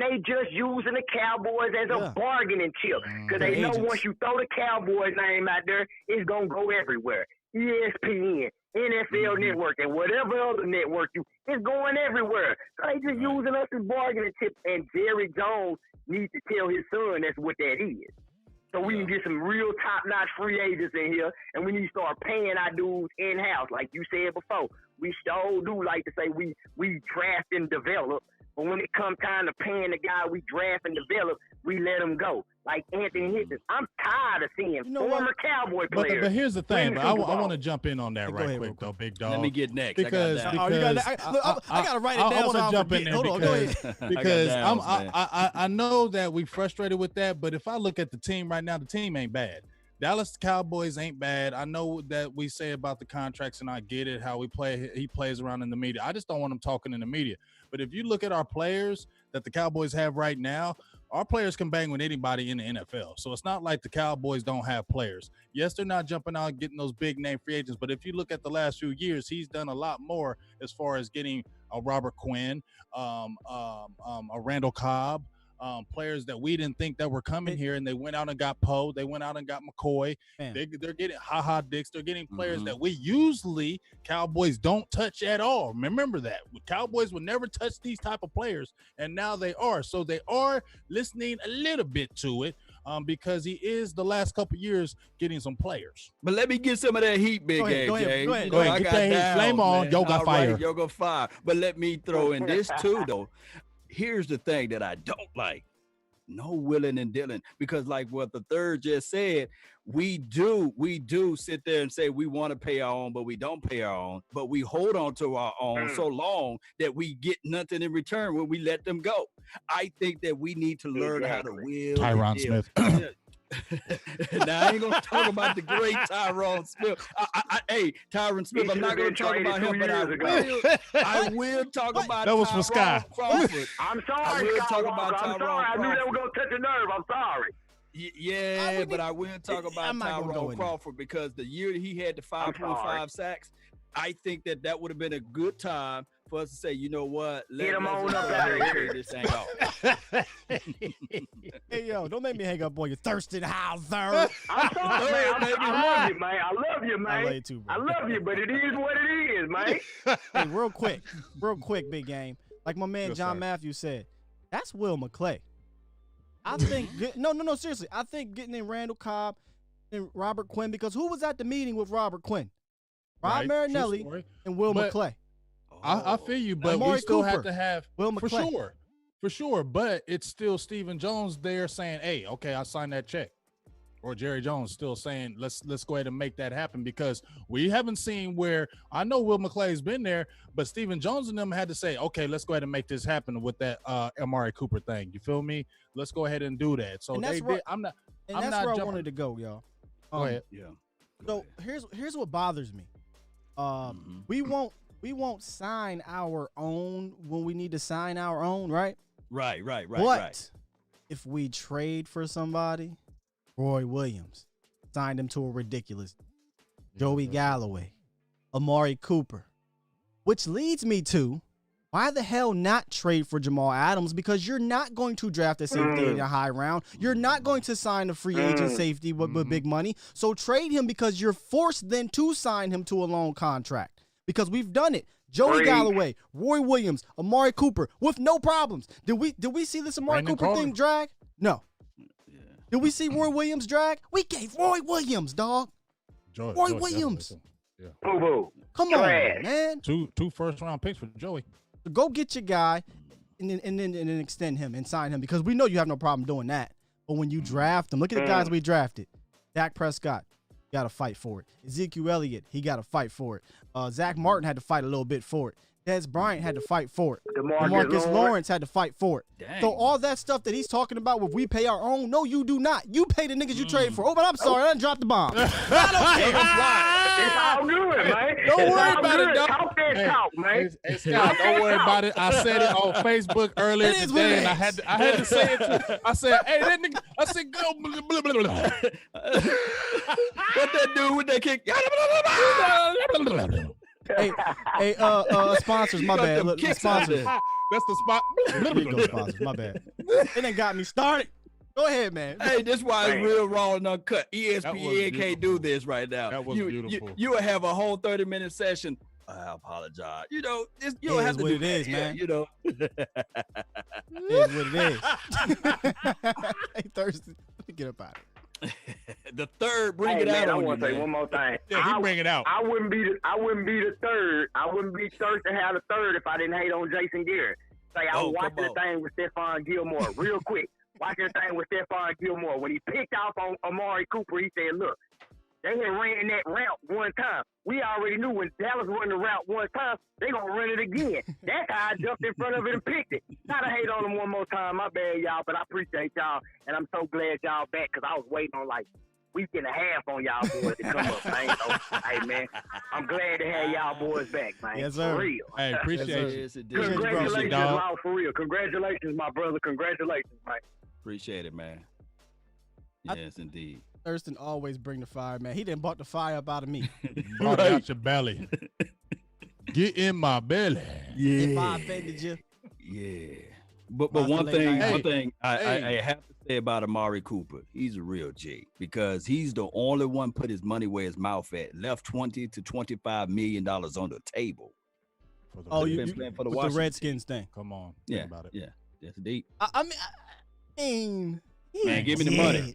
they just using the Cowboys as a bargaining chip because they know once you throw the Cowboys name out there, it's going to go everywhere. ESPN, NFL Network, and whatever other network it's going everywhere. So they just using us as bargaining chips, and Jerry Jones needs to tell his son that's what that is. So we can get some real top-notch free agents in here, and we need to start paying our dudes in-house. Like you said before, we sure do like to say we draft and develop, but when it comes time to paying the guy we draft and develop, we let him go. Like Anthony Hitchens. I'm tired of seeing former Cowboy players. But here's the thing, I want to jump in on that right quick, though, big dog. Let me get next. Because I got to write it down. I want to jump in there go ahead. because I know that we frustrated with that, but if I look at the team right now, the team ain't bad. Dallas Cowboys ain't bad. I know that we say about the contracts, and I get it, how he plays around in the media. I just don't want him talking in the media. But if you look at our players that the Cowboys have right now, our players can bang with anybody in the NFL. So it's not like the Cowboys don't have players. Yes, they're not jumping out and getting those big name free agents, but if you look at the last few years, he's done a lot more as far as getting a Robert Quinn, a Randall Cobb, players that we didn't think that were coming here, and they went out and got Poe. They went out and got McCoy. They're getting Ha Dix. They're getting players that we usually Cowboys don't touch at all. Remember that. Cowboys would never touch these type of players, and now they are. So they are listening a little bit to it because he is the last couple of years getting some players. But let me get some of that heat, Big AJ. Go ahead. Go ahead. Get that heat. Flame on. Yo got fire. Yo got fire. But let me throw in this too, though. Here's the thing that I don't like. No willing and dealing, because like what the third just said, we do sit there and say we want to pay our own, but we don't pay our own, but we hold on to our own so long that we get nothing in return when we let them go. I think that we need to learn how to will. Tyron Smith. Now I ain't gonna talk about the great Tyron Smith. Hey, Tyron Smith, I'm not gonna talk about him, but I will talk about that was for Sky. I'm sorry, I'm sorry. I knew they were gonna touch a nerve. I'm sorry. Yeah, but I will talk about Tyrone Crawford because the year he had the 5.5 sacks, I think that would have been a good time for us to say, you know what, get him on up out of here. This thing off. Hey, yo, don't make me hang up on you, Thurston Hauser. I'm sorry, man. I love you, man. I love you, man. I love you too, bro. I love you, but it is what it is, man. Hey, real quick, big game. Like my man John Matthews said, that's Will McClay. I think no, seriously. I think getting in Randall Cobb and Robert Quinn, because who was at the meeting with Robert Quinn? Rob Marinelli and Will McClay. I feel you, but Amari we still Cooper, have to have Will McClay. for sure. But it's still Stephen Jones there saying, "Hey, okay, I signed that check," or Jerry Jones still saying, "Let's go ahead and make that happen," because we haven't seen where I know Will McClay's been there, but Stephen Jones and them had to say, "Okay, let's go ahead and make this happen with that Amari Cooper thing." You feel me? Let's go ahead and do that. So that's where I wanted to go, y'all. Go ahead. Yeah. So here's what bothers me. We won't sign our own when we need to sign our own, right? Right. But if we trade for somebody, Roy Williams signed him to a ridiculous Joey Galloway, Amari Cooper, which leads me to why the hell not trade for Jamal Adams? Because you're not going to draft a safety in a high round. You're not going to sign a free agent safety with big money. So trade him because you're forced then to sign him to a long contract. Because we've done it. Joey Galloway, Roy Williams, Amari Cooper with no problems. Did we see this Amari Cooper thing drag? No. Yeah. Did we see Roy Williams drag? We gave Roy Williams, dog. Roy Williams. Yeah. Boo-boo. Come on, man. Two first round picks for Joey. So go get your guy and then extend him and sign him because we know you have no problem doing that. But when you draft him, look at the guys we drafted. Dak Prescott, got to fight for it. Ezekiel Elliott, he got to fight for it. Zach Martin had to fight a little bit for it. Dez Bryant had to fight for it. DeMarcus Lawrence had to fight for it. Dang. So all that stuff that he's talking about, if we pay our own, no, you do not. You pay the niggas you trade for. Oh, but I'm sorry, I done dropped the bomb. It's all good, man. Don't worry about it, dog. Talk that talk, man. Hey, Scott, don't worry about it. I said it on Facebook earlier today, and I had to say it too. I said, hey, that nigga, I said, go. Blah, blah, blah, blah. What that dude with that kick? Hey, sponsors, my bad. Look, sponsors. That's the spot. There you go, sponsors, my bad. It done got me started. Go ahead, man. Hey, that's why it's real raw and uncut. ESPN can't do this right now. That was beautiful. You will have a whole 30-minute session. I apologize. You know, you don't have to do what it is, man. You know, it is what it is. Hey, Thursday, let me get up out of it. The third, bring it out. I want to say one more thing. Yeah, he bring it out. I wouldn't be the third. I wouldn't be first to have the third if I didn't hate on Jason Garrett. Say I was watching the thing with Stephon Gilmore real quick. Watching the thing with Stephon Gilmore when he picked off on Amari Cooper. He said, "Look, they had ran that route one time. We already knew when Dallas run the route one time, they gonna run it again. That's how I jumped in front of it and picked it. Not to hate on them one more time. My bad, y'all, but I appreciate y'all, and I'm so glad y'all back because I was waiting on like week and a half on y'all boys to come up, man. So, hey, man, I'm glad to have y'all boys back, man. Yes, sir. For real. Hey, appreciate yes, you. Congratulations, dog. Lau, for real. Congratulations, my brother. Congratulations, man. appreciate it, man. Yes, indeed. Thurston always bring the fire, man. He done bought the fire up out of me. Brought it out your belly. Get in my belly. Yeah. If I offended you. Yeah. But one thing I have to say about Amari Cooper, he's a real G because he's the only one put his money where his mouth at, left $20 to $25 million on the table. You for the Redskins thing. Come on. Yeah. About it. Yeah. That's deep. I mean, man, give me the money.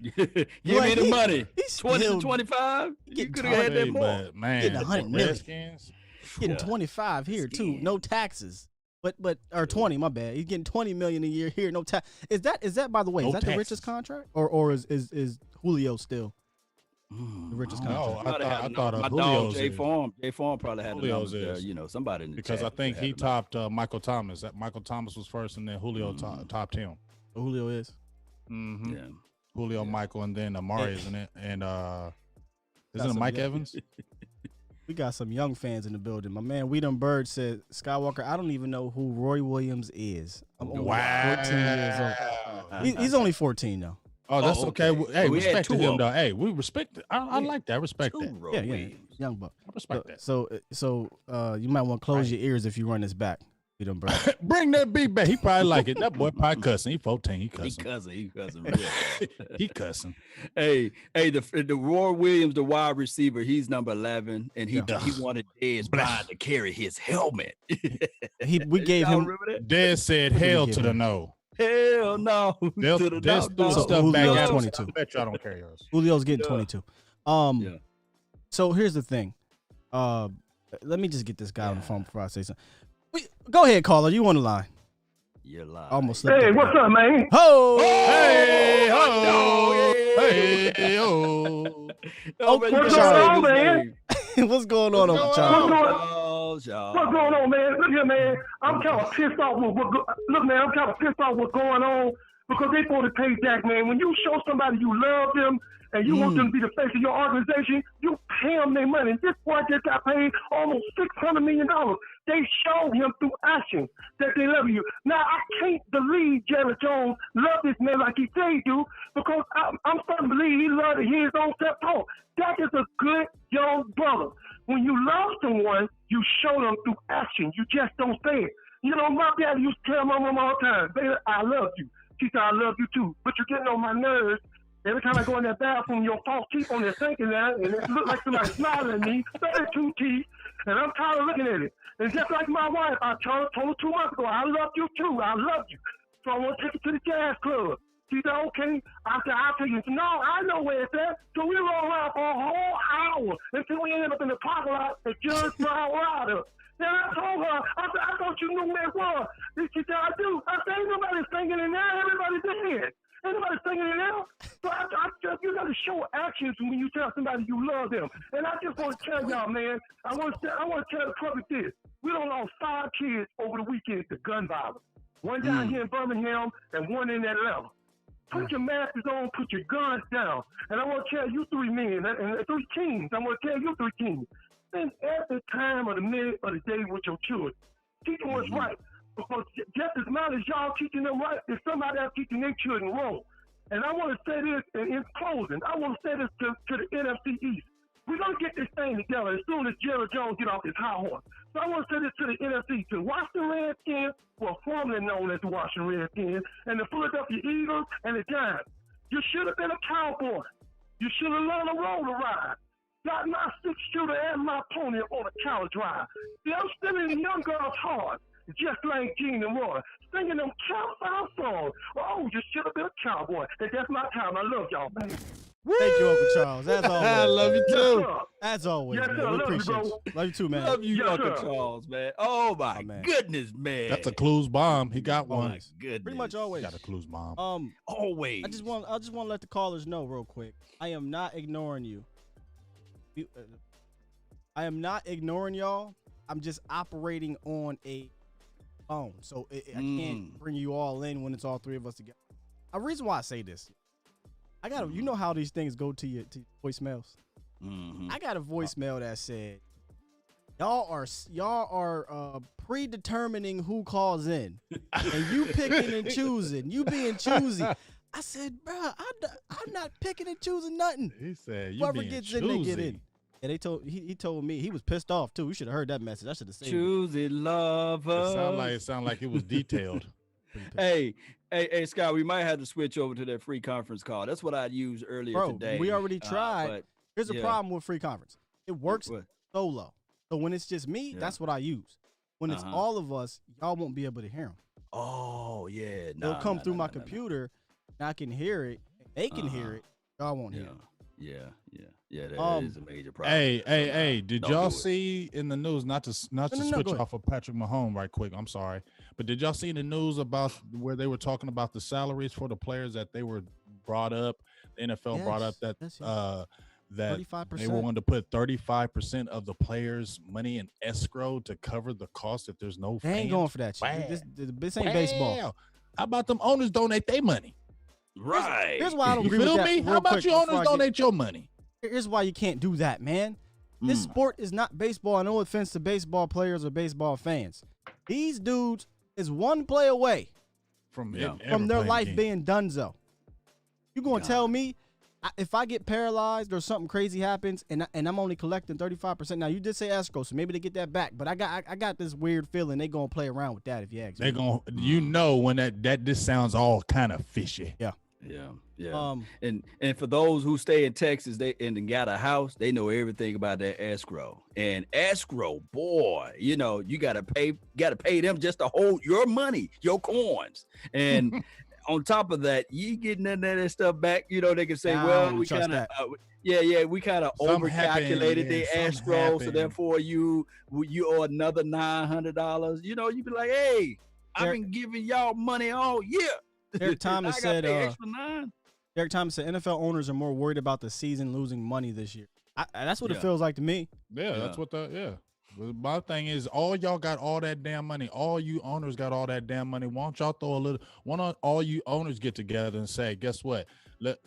Give me the money. 20 to 25. You could have had that more. But, man, getting 100 million. Redskins. Getting 25 here too, no taxes. But or 20, my bad. He's getting 20 million a year here, no tax. Is that by the way, is that the richest contract? Or is Julio still the richest contract? No, I thought my Julio's dog Jay Farm probably had Julio's the numbers there, somebody in the because chat I think he had the topped Michael Thomas. That Michael Thomas was first, and then Julio topped him. Julio is. Mm-hmm. Yeah. Julio, Michael, and then Amari, isn't it? And isn't it Mike Evans? We got some young fans in the building. My man Weedham Bird said, Skywalker, I don't even know who Roy Williams is. I'm only 14 years old. He's only 14 though. Oh, that's okay. Hey, we respect to had him though. Hey, we respect it. I like that. Respect that. Yeah. Young buck. I respect that. So you might want to close your ears if you run this back. Weedham Bird. Bring that beat back. He probably like it. That boy probably cussing. He 14. He cussing. He cussing. Real bad. He cussing. Hey, the Roy Williams, the wide receiver, he's number 11, and he wanted Dez Bryant to carry his helmet. We gave him. Dez said, "Hell to the no." Hell no. They'll To the threw no. stuff back Julio's at 22. I bet y'all don't carry yours. Julio's getting 22. So here's the thing. Let me just get this guy on the phone before I say something. Go ahead, caller. You on the line? You're lying. Almost slipped. Hey, what's up, man? Ho! Hey, ho! Hey, ho! What's going on, man? What's going on, Uncle Charles? What's going on, man? Look here, man. I'm kind of pissed off with what's going on because they supposed to pay Dak, man. When you show somebody you love them and you want them to be the face of your organization, you pay them their money. This boy just got paid almost $600 million. They showed him through action that they love you. Now, I can't believe Jerry Jones love this man like he said he do because I'm starting to believe he loves to hear his own self talk. That is a good young brother. When you love someone, you show them through action. You just don't say it. You know, my dad used to tell my mom all the time, baby, I love you. She said, I love you too. But you're getting on my nerves. Every time I go in that bathroom, your false teeth on there sinking there, and it looks like somebody smiling at me, 32 teeth, and I'm tired of looking at it. And just like my wife, I told her 2 months ago, I love you too. I love you. So I want to take you to the jazz club. She said, okay. I said, I'll take you. No, I know where it's at. So we rolled around for a whole hour until we ended up in the parking lot at Dez Bryant Fiasco. Then I told her, I said, I thought you knew where it was. She said, I do. I said, ain't nobody singing in there. Everybody's dead. Ain't nobody singing in there. So I just, you got to show actions when you tell somebody you love them. And I just want to tell y'all, man, I want to tell the public this. We done lost 5 kids over the weekend to gun violence. One down here in Birmingham and one in Atlanta. Put your masks on, put your guns down. And I want to tell you 3 men and 3 kings. I want to tell you 3 kings. Spend every time of the minute of the day with your children. Teach them what's right. Because just as much as y'all teaching them right, there's somebody else teaching their children wrong. And I want to say this in closing. I want to say this to the NFC East. We're going to get this thing together as soon as Jerry Jones get off his high horse. So I want to say this to the NFC, to the Washington Redskins, well, formerly known as the Washington Redskins, and the Philadelphia Eagles and the Giants. You should have been a cowboy. You should have learned a roller ride. Got my 6-shooter and my pony on a cow drive. See, I'm still in the young girl's heart, just like Gene and Roy, singing them campfire songs. Oh, you should have been a cowboy. And that's my time. I love y'all, man. Thank you, Uncle Charles. As always. I love you too. Yes, As always, yes, man. sir. We Love you, appreciate bro. you. Love you too, man. Love you, Yes, Uncle sir. Charles, man. Oh my Oh, man. goodness, man. That's a clues bomb. He got one. Nice. Goodness. Pretty much always. Got a clues bomb. Always. I just want to let the callers know real quick. I am not ignoring you. I am not ignoring y'all. I'm just operating on a phone, so I can't bring you all in when it's all 3 of us together. A reason why I say this, you know how these things go to your voicemails. I got a voicemail that said, y'all are predetermining who calls in, and you picking and choosing, you being choosy. I said, bro, I'm not picking and choosing nothing. He said, whoever gets in, they get in. And he told me he was pissed off too. We should have heard that message. I should have said Choosy lover. It sound like it was detailed. Hey, Scott, we might have to switch over to that free conference call. That's what I used earlier today. We already tried. But here's a problem with free conference. It works solo. So when it's just me, that's what I use. When it's all of us, y'all won't be able to hear them. Oh, yeah. They'll come through my computer, and I can hear it. They can hear it. Y'all won't hear it. Yeah, that is a major problem. Hey, did y'all see in the news, not to switch off of Patrick Mahomes right quick, I'm sorry, but did y'all see in the news about where they were talking about the salaries for the players that they were brought up, the NFL brought up that 35%. They were wanting to put 35% of the players' money in escrow to cover the cost if there's no fans? They ain't going for that shit. This ain't baseball. How about them owners donate their money? Right. Here's why I don't agree with that. Me? How about you owners donate your money? Here's why you can't do that, man. This sport is not baseball. No offense to baseball players or baseball fans. These dudes is one play away from their life being donezo. You gonna tell me if I get paralyzed or something crazy happens and I'm only collecting 35%? Now you did say escrow, so maybe they get that back. But I got this weird feeling they gonna play around with that if you ask me. They gonna, when this sounds all kind of fishy. Yeah. And for those who stay in Texas, and got a house, they know everything about that escrow. And escrow, boy, you gotta pay them just to hold your money, your coins. And on top of that, you getting none of that stuff back. They can say, well, we kind of we kind of overcalculated the escrow, so therefore you owe another $900. You be like, hey, I've been giving y'all money all year. Derek Thomas said NFL owners are more worried about the season losing money this year. That's what it feels like to me. Yeah, that's what my thing is, all y'all got all that damn money. All you owners got all that damn money. Why don't y'all throw a little? Why don't all you owners get together and say, guess what?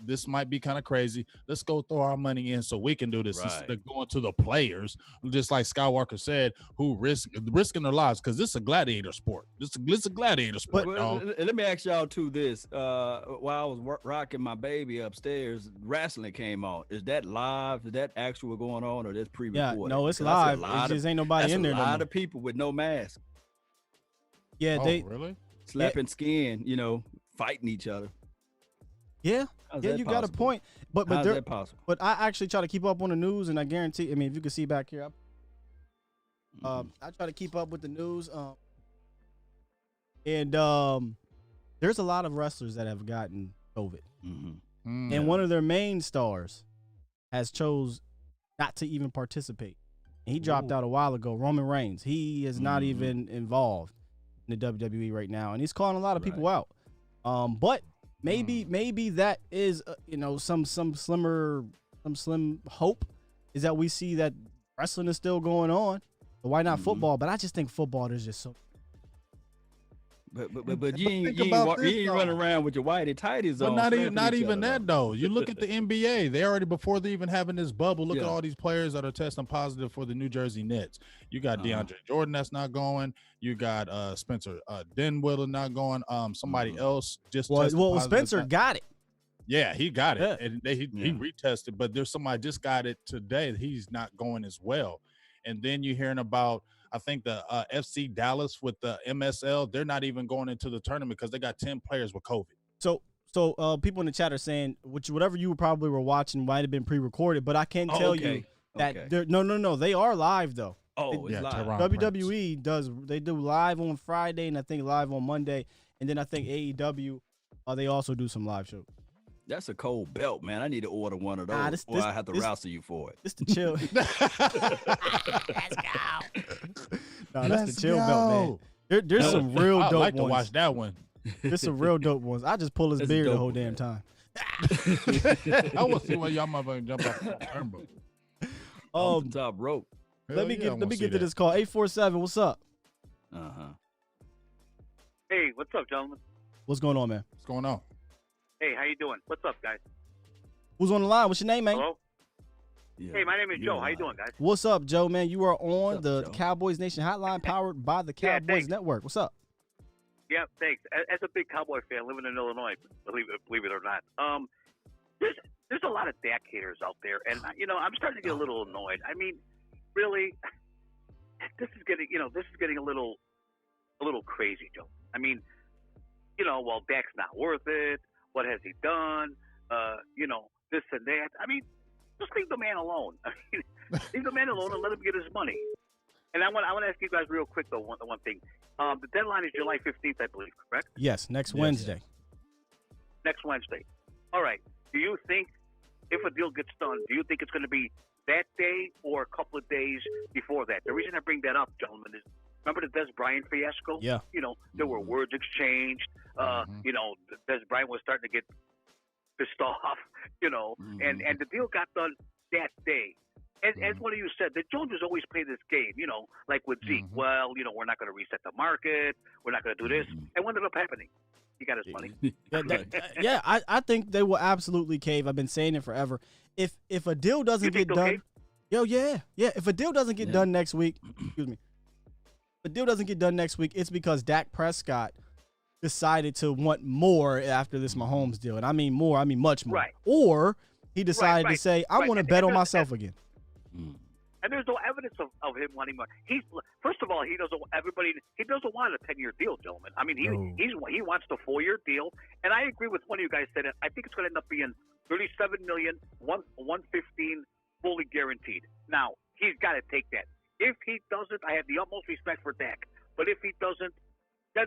This might be kind of crazy. Let's go throw our money in so we can do this instead of going to the players, just like Skywalker said, who risking their lives, because this is a gladiator sport. This is a gladiator sport. Let me ask y'all too this. While I was rocking my baby upstairs, wrestling came on. Is that live? Is that actual going on, or that's pre-recorded? Yeah, no, it's live. It just ain't nobody in there. A lot of people with no mask. Yeah, really slapping skin, fighting each other. Yeah, you got a point. But how's that possible? But I actually try to keep up on the news, and I guarantee. I mean, if you can see back here, I try to keep up with the news. And there's a lot of wrestlers that have gotten COVID. Mm-hmm. And one of their main stars has chose not to even participate. And he dropped out a while ago. Roman Reigns. He is not even involved in the WWE right now, and he's calling a lot of people out. But maybe that is some slim hope is that we see that wrestling is still going on. But why not football? But I just think football is just so. But you ain't running around with your whitey tighties on. Not even that though. You look at the NBA. They already, before they even having this bubble, look at all these players that are testing positive for the New Jersey Nets. You got DeAndre Jordan that's not going. You got Spencer Dinwiddie not going. Somebody else just well Spencer got it. Yeah, he got it, and he retested. But there's somebody just got it today. He's not going as well. And then you're hearing about, I think the FC Dallas with the MSL, they're not even going into the tournament because they got 10 players with COVID. So people in the chat are saying whatever you probably were watching might have been pre-recorded, but I can tell you that no, they are live though. Oh, it's live. WWE they do live on Friday and I think live on Monday, and then I think AEW they also do some live shows. That's a cold belt, man. I need to order one of those, or I have to wrestle you for it. This the chill. Let's go. No, that's the chill belt, man. There's some real dope ones. I'd like to watch that one. There's some real dope ones. I just pull his beard the whole damn time. I want to see why y'all motherfucking jump off the turnbuckle. Off the top rope. Let me get to this call. 847. What's up? Hey, what's up, gentlemen? What's going on, man? What's going on? Hey, how you doing? What's up, guys? Who's on the line? What's your name, man? Hello? Yeah. Hey, my name is Joe. How you doing, guys? What's up, Joe, man? You are on the Cowboys Nation Hotline powered by the Cowboys Network. What's up? Yeah, thanks. As a big Cowboy fan living in Illinois, believe it or not, there's a lot of Dak haters out there, and I'm starting to get a little annoyed. I mean, really, this is getting a little crazy, Joe. I mean, well, Dak's not worth it. What has he done? This and that. I mean, just leave the man alone. I mean, leave the man alone and let him get his money. And I want to ask you guys real quick though. One thing. The deadline is July 15th, I believe. Correct? Yes, next Wednesday. Next Wednesday. All right. Do you think if a deal gets done, do you think it's going to be that day or a couple of days before that? The reason I bring that up, gentlemen, is remember the Dez Bryant fiasco? Yeah. There were words exchanged. Dez Bryant was starting to get pissed off, and the deal got done that day. As one of you said, the Joneses always play this game, like with Zeke. Well, we're not going to reset the market. We're not going to do this. And what ended up happening? He got his money. I think they will absolutely cave. I've been saying it forever. If a deal doesn't get done, if a deal doesn't get done next week, excuse me. If a deal doesn't get done next week, it's because Dak Prescott decided to want more after this Mahomes deal. And I mean more, I mean much more. Right. Or he decided to say, I want to bet on myself again. And there's no evidence of him wanting more. First of all, he doesn't want a 10-year deal, gentlemen. I mean, he wants the 4-year deal. And I agree with one of you guys said it. I think it's going to end up being $37 million, $115 fully guaranteed. Now, he's got to take that. If he doesn't, I have the utmost respect for Dak. But if he doesn't, then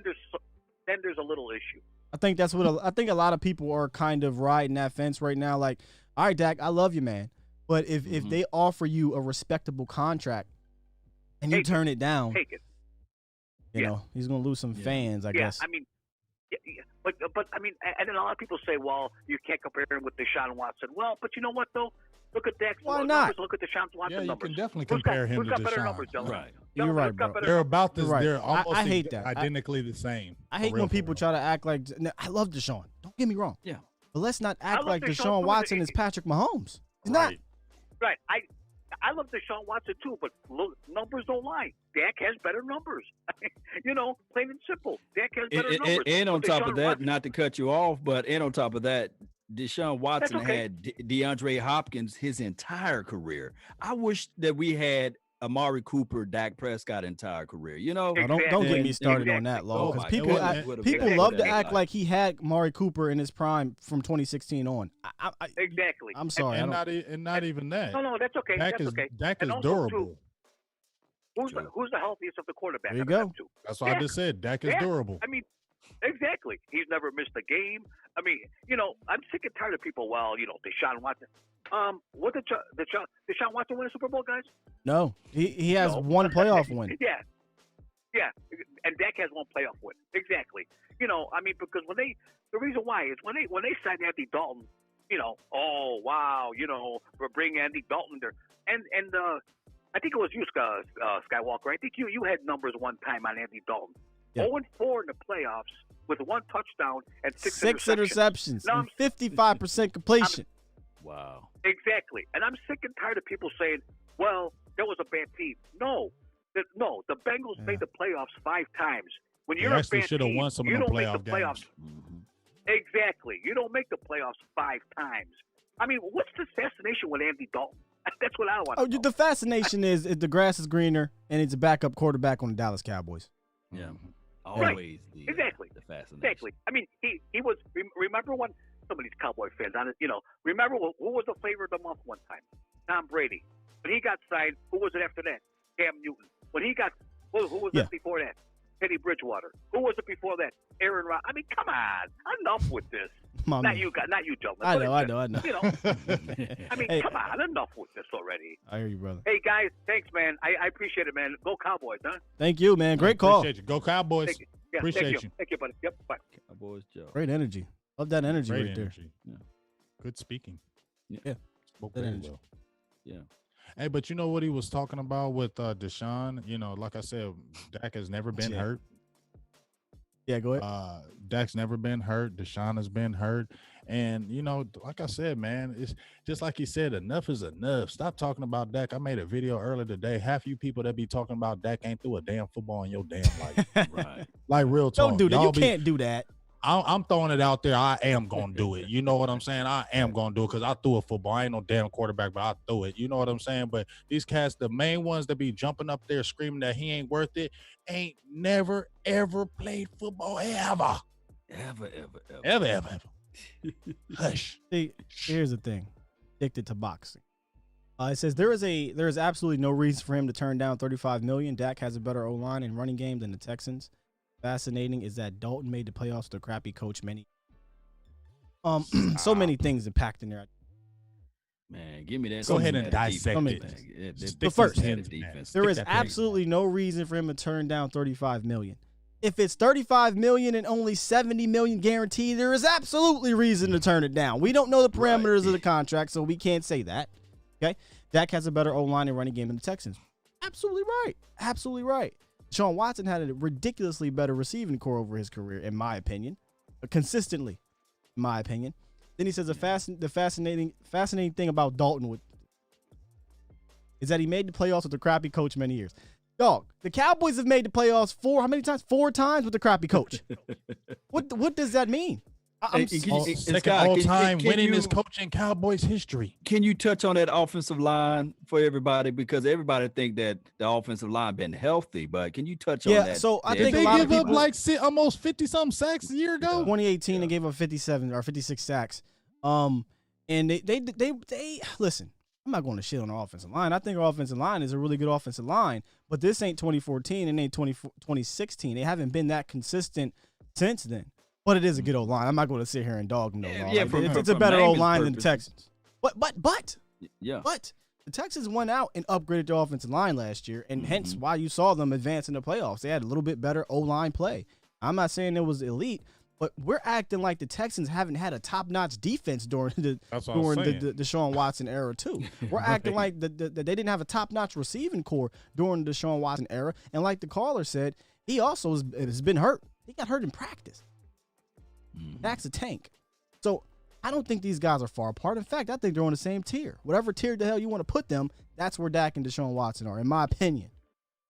there's a little issue. I think that's what I think a lot of people are kind of riding that fence right now. Like, all right, Dak, I love you, man. But if they offer you a respectable contract and you turn it down, take it. He's going to lose some fans, I guess. I mean, but I mean, and then a lot of people say, well, you can't compare him with Deshaun Watson. Well, but you know what though? Look at Dak's numbers. Look at Deshaun Watson numbers. You can definitely compare him to better Deshaun. Numbers, right. You're right, bro. They're about this. Right. They're almost I hate that. identically the same. I hate when people try to act like I love Deshaun. Don't get me wrong. Yeah. But let's not act like Deshaun Watson is Patrick Mahomes. He's not. Right. I love Deshaun Watson too, but look, numbers don't lie. Dak has better numbers. Plain and simple. Dak has better numbers. And on top of that, not to cut you off, but on top of that, Deshaun Watson had DeAndre Hopkins his entire career. I wish that we had Amari Cooper, Dak Prescott entire career. Don't get me started on that, Law, because people love to act like he had Amari Cooper in his prime from 2016 on. Exactly. I'm sorry, and not even that. No, that's okay. Dak is durable. Who's the healthiest of the quarterbacks? There you go. That's what I just said. Dak is durable. I mean, Exactly. He's never missed a game. I mean, I'm sick and tired of people. Well, Deshaun Watson. What did Deshaun Watson win a Super Bowl, guys? No, he has one playoff win. Yeah, and Dak has one playoff win. Exactly. Because the reason why is when they signed Andy Dalton, oh wow, we're bringing Andy Dalton there, and I think it was you, Skywalker. I think you had numbers one time on Andy Dalton. 0-4 in the playoffs with 1 touchdown and six interceptions, now, and 55% completion. Wow. Exactly. And I'm sick and tired of people saying, well, that was a bad team. No, the Bengals made the playoffs 5 times. When you're a bad team, won some you of the don't make the playoffs. Mm-hmm. Exactly. You don't make the playoffs 5 times. I mean, what's the fascination with Andy Dalton? That's what I want to know. The fascination is the grass is greener, and it's a backup quarterback on the Dallas Cowboys. Yeah. Right. Always Exactly. The fascination. Exactly. I mean, he was. Remember when some of these Cowboy fans, remember who was the flavor of the month one time? Tom Brady. When he got signed, who was it after that? Cam Newton. When he got, who was it before that? Teddy Bridgewater. Who was it before that? Aaron Rodgers. I mean, come on, enough with this. Not you, Joe. I know. I mean, Hey. Come on, enough with this already. I hear you, brother. Hey guys, thanks, man. I appreciate it, man. Go Cowboys, huh? Thank you, man. Great call. Appreciate you. Go Cowboys. Thank you. Yeah, Appreciate you. Thank you, buddy. Yep, bye. Cowboys, Joe. Great energy. Love that energy Great right energy. Yeah. Good speaking. Yeah. Spoke Good very energy. well. Yeah. Hey, but you know what he was talking about with Deshaun? Like I said, Dak has never been hurt. Yeah, go ahead. Dak's never been hurt. Deshaun has been hurt. And, like I said, man, it's just like he said, enough is enough. Stop talking about Dak. I made a video earlier today. Half you people that be talking about Dak ain't threw a damn football in your damn life. Right. Like, real talk. Don't do that. Y'all You can't do that. I'm throwing it out there. I am going to do it. You know what I'm saying? I am going to do it because I threw a football. I ain't no damn quarterback, but I threw it. You know what I'm saying? But these cats, the main ones that be jumping up there screaming that he ain't worth it, ain't never, ever played football ever. Ever. Hush. See, here's the thing. Addicted to boxing. It says there is absolutely no reason for him to turn down $35 million. Dak has a better O-line and running game than the Texans. Fascinating is that Dalton made the playoffs with a crappy coach. So many things impacting there. Man, give me that. Go ahead and dissect it. But first, defense. there is absolutely no reason for him to turn down $35 million. If it's $35 million and only $70 million guaranteed, there is absolutely reason to turn it down. We don't know the parameters of the contract, so we can't say that. Okay, Dak has a better O-line and running game than the Texans. Absolutely right. Absolutely right. Deshaun Watson had a ridiculously better receiving core over his career, in my opinion, consistently, in my opinion. Then he says the fascinating thing about Dalton is that he made the playoffs with a crappy coach many years. Dog, the Cowboys have made the playoffs how many times? 4 times with a crappy coach. What does that mean? Second all-time winningest coach in Cowboys history. Can you touch on that offensive line for everybody? Because everybody think that the offensive line been healthy, but can you touch on that? Yeah, so I Did think they a lot give of people, up like almost 50-something sacks a year ago? 2018, they gave up 57 or 56 sacks. And they listen. I'm not going to shit on our offensive line. I think our offensive line is a really good offensive line, but this ain't 2014 and ain't 2016. They haven't been that consistent since then. But it is a good old line. I'm not going to sit here and dog them. It's a better old line than the Texans. But the Texans went out and upgraded their offensive line last year, and hence why you saw them advance in the playoffs. They had a little bit better O-line play. I'm not saying it was elite, but we're acting like the Texans haven't had a top-notch defense during the Deshaun Watson era too. We're acting like they didn't have a top-notch receiving core during the Deshaun Watson era, and like the caller said, he also has been hurt. He got hurt in practice. Dak's a tank. So I don't think these guys are far apart. In fact, I think they're on the same tier. Whatever tier the hell you want to put them, that's where Dak and Deshaun Watson are, in my opinion.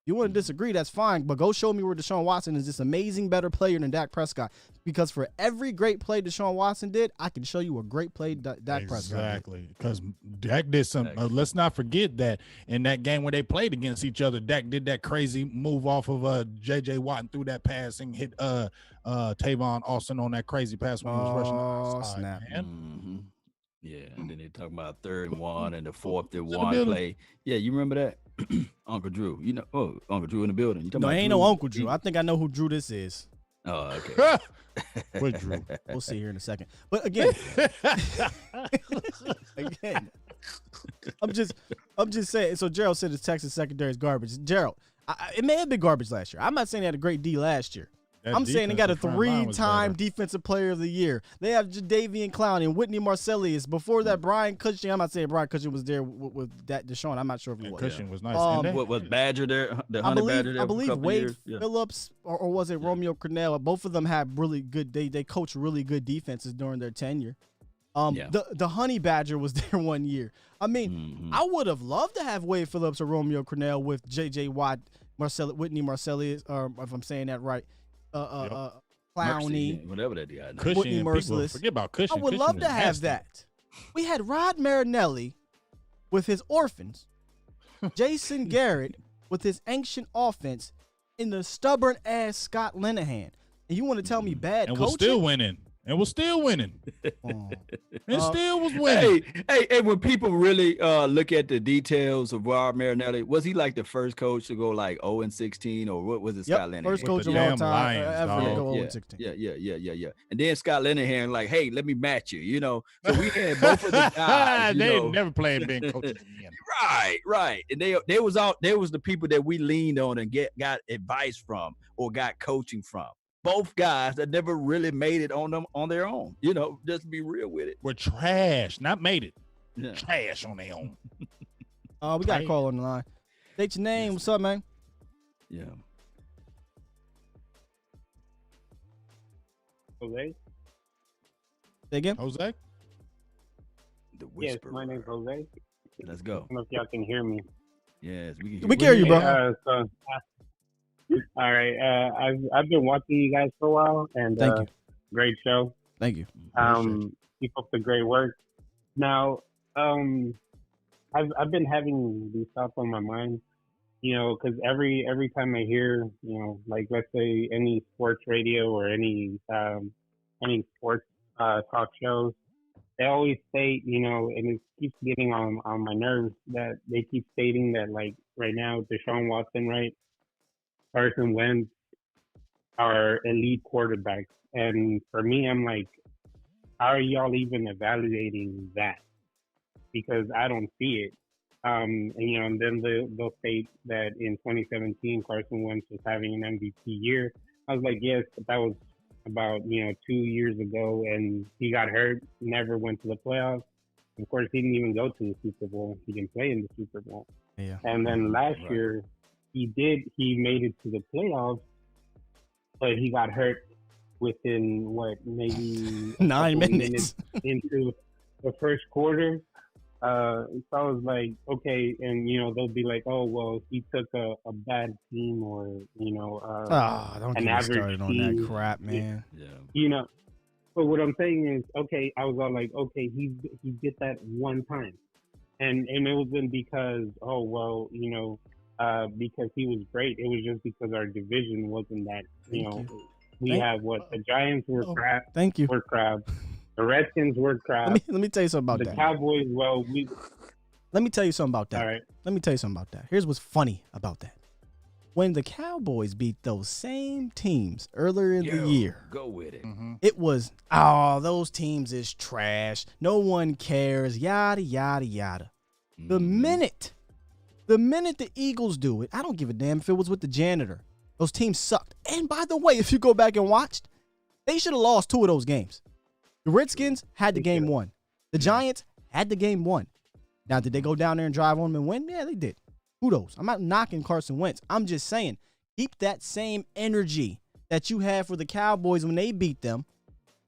If you want to disagree, that's fine, but go show me where Deshaun Watson is this amazing better player than Dak Prescott. Because for every great play Deshaun Watson did, I can show you a great play Dak Prescott did. Exactly, because Dak did some. Let's not forget that in that game where they played against each other, Dak did that crazy move off of J.J. Watt and threw that pass and hit Tavon Austin on that crazy pass when he was rushing the outside, snap. Man. Yeah, and then they talk about 3rd and 1 and the 4th and 1 play. Yeah, you remember that? Uncle Drew. Uncle Drew in the building. You No, ain't no Uncle Drew. I think I know who Drew this is. Oh, okay. With Drew. We'll see here in a second. But again, I'm just saying. So Gerald said the Texas secondary is garbage. Gerald, it may have been garbage last year. I'm not saying they had a great D last year. I'm saying they got a 3-time defensive player of the year. They have Jadeveon Clowney and Whitney Marcellus. Before that, Brian Cushing. I'm not saying Brian Cushing was there with that Deshaun. I'm not sure if he was. Cushing was nice. What was Badger there? The Honey Badger there. I believe Wade Phillips or was it Romeo Cornell? Both of them had really good. They coached really good defenses during their tenure. The Honey Badger was there one year. I mean, I would have loved to have Wade Phillips or Romeo Cornell with J.J. Watt, Whitney Marcellus, or if I'm saying that right. Clowney, whatever that guy. Whitney Merciless. Forget about Cushing. I would love to have that. We had Rod Marinelli with his orphans, Jason Garrett with his ancient offense, and the stubborn ass Scott Linehan. And you want to tell me bad coaching? We're still winning. And still was winning. Hey, when people really look at the details of Rod Marinelli, was he like the first coach to go like 0-16, or what was it, Scott Linehan? First coach of all time ever to go 0-16. Yeah. And then Scott Linehan, like, hey, let me match you, you know. So we had both of the guys. They never played being coaches again. Right. And they was the people that we leaned on and got advice from or got coaching from. Both guys that never really made it on their own, you know, just to be real with it. We're trash, not made it. Yeah. Trash on their own. We got a call on the line. State your name. What's up, man? Yeah. Jose? Say again? Jose? The whisperer. Yes, my name's Jose. Let's go. I don't know if y'all can hear me. Yes, we can hear you, bro. All right. I've been watching you guys for a while, and Thank you. Great show. Thank you. Keep up the great work. Now, I've been having these thoughts on my mind, you know, because every time I hear, you know, like let's say any sports radio or any sports talk shows, they always state, you know, and it keeps getting on my nerves that they keep stating that, like, right now, Deshaun Watson, right? Carson Wentz are elite quarterbacks. And for me, I'm like, how are y'all even evaluating that? Because I don't see it. And, you know, and then they'll state that in 2017, Carson Wentz was having an MVP year. I was like, yes, but that was about, you know, 2 years ago, and he got hurt, never went to the playoffs. Of course, he didn't even go to the Super Bowl. He didn't play in the Super Bowl. Yeah. And then last year, he made it to the playoffs, but he got hurt within, maybe 9 minutes into the first quarter. So I was like, okay, and, you know, they'll be like, oh, well, he took a bad team or, you know, don't an get me average started on team. that crap, man. Yeah. You know, but what I'm saying is, okay, I was all like, okay, he did that one time. And it wasn't because, oh, well, you know, because he was great. It was just because our division wasn't that, the Giants were crap. Thank you. Were crap. The Redskins were crap. Let me tell you something about that. The Cowboys, let me tell you something about that. All right. Let me tell you something about that. Here's what's funny about that. When the Cowboys beat those same teams earlier in the year, go with it. It was, those teams is trash. No one cares. Yada, yada, yada. The minute the Eagles do it, I don't give a damn if it was with the janitor. Those teams sucked. And by the way, if you go back and watched, they should have lost 2 of those games. The Redskins had the game won. The Giants had the game won. Now, did they go down there and drive on them and win? Yeah, they did. Kudos. I'm not knocking Carson Wentz. I'm just saying, keep that same energy that you had for the Cowboys when they beat them,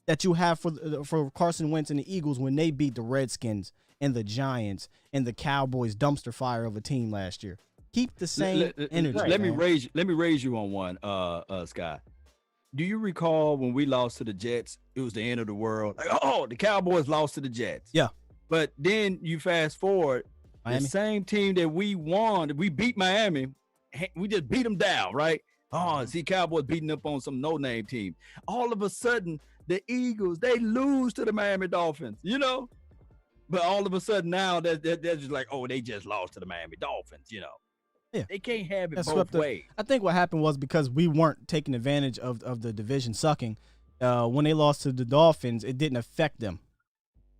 that you have for Carson Wentz and the Eagles when they beat the Redskins and the Giants and the Cowboys dumpster fire of a team last year. Keep the same energy. Let me raise you on one, Sky. Do you recall when we lost to the Jets? It was the end of the world. Like, oh, the Cowboys lost to the Jets. Yeah. But then you fast forward, Miami. The same team that we won, we beat Miami. We just beat them down, right? Oh, see Cowboys beating up on some no-name team. All of a sudden, the Eagles, they lose to the Miami Dolphins, you know? But all of a sudden now, they're just like, oh, they just lost to the Miami Dolphins, you know? Yeah. They can't have it That both swept ways. I think what happened was because we weren't taking advantage of the division sucking. When they lost to the Dolphins, it didn't affect them.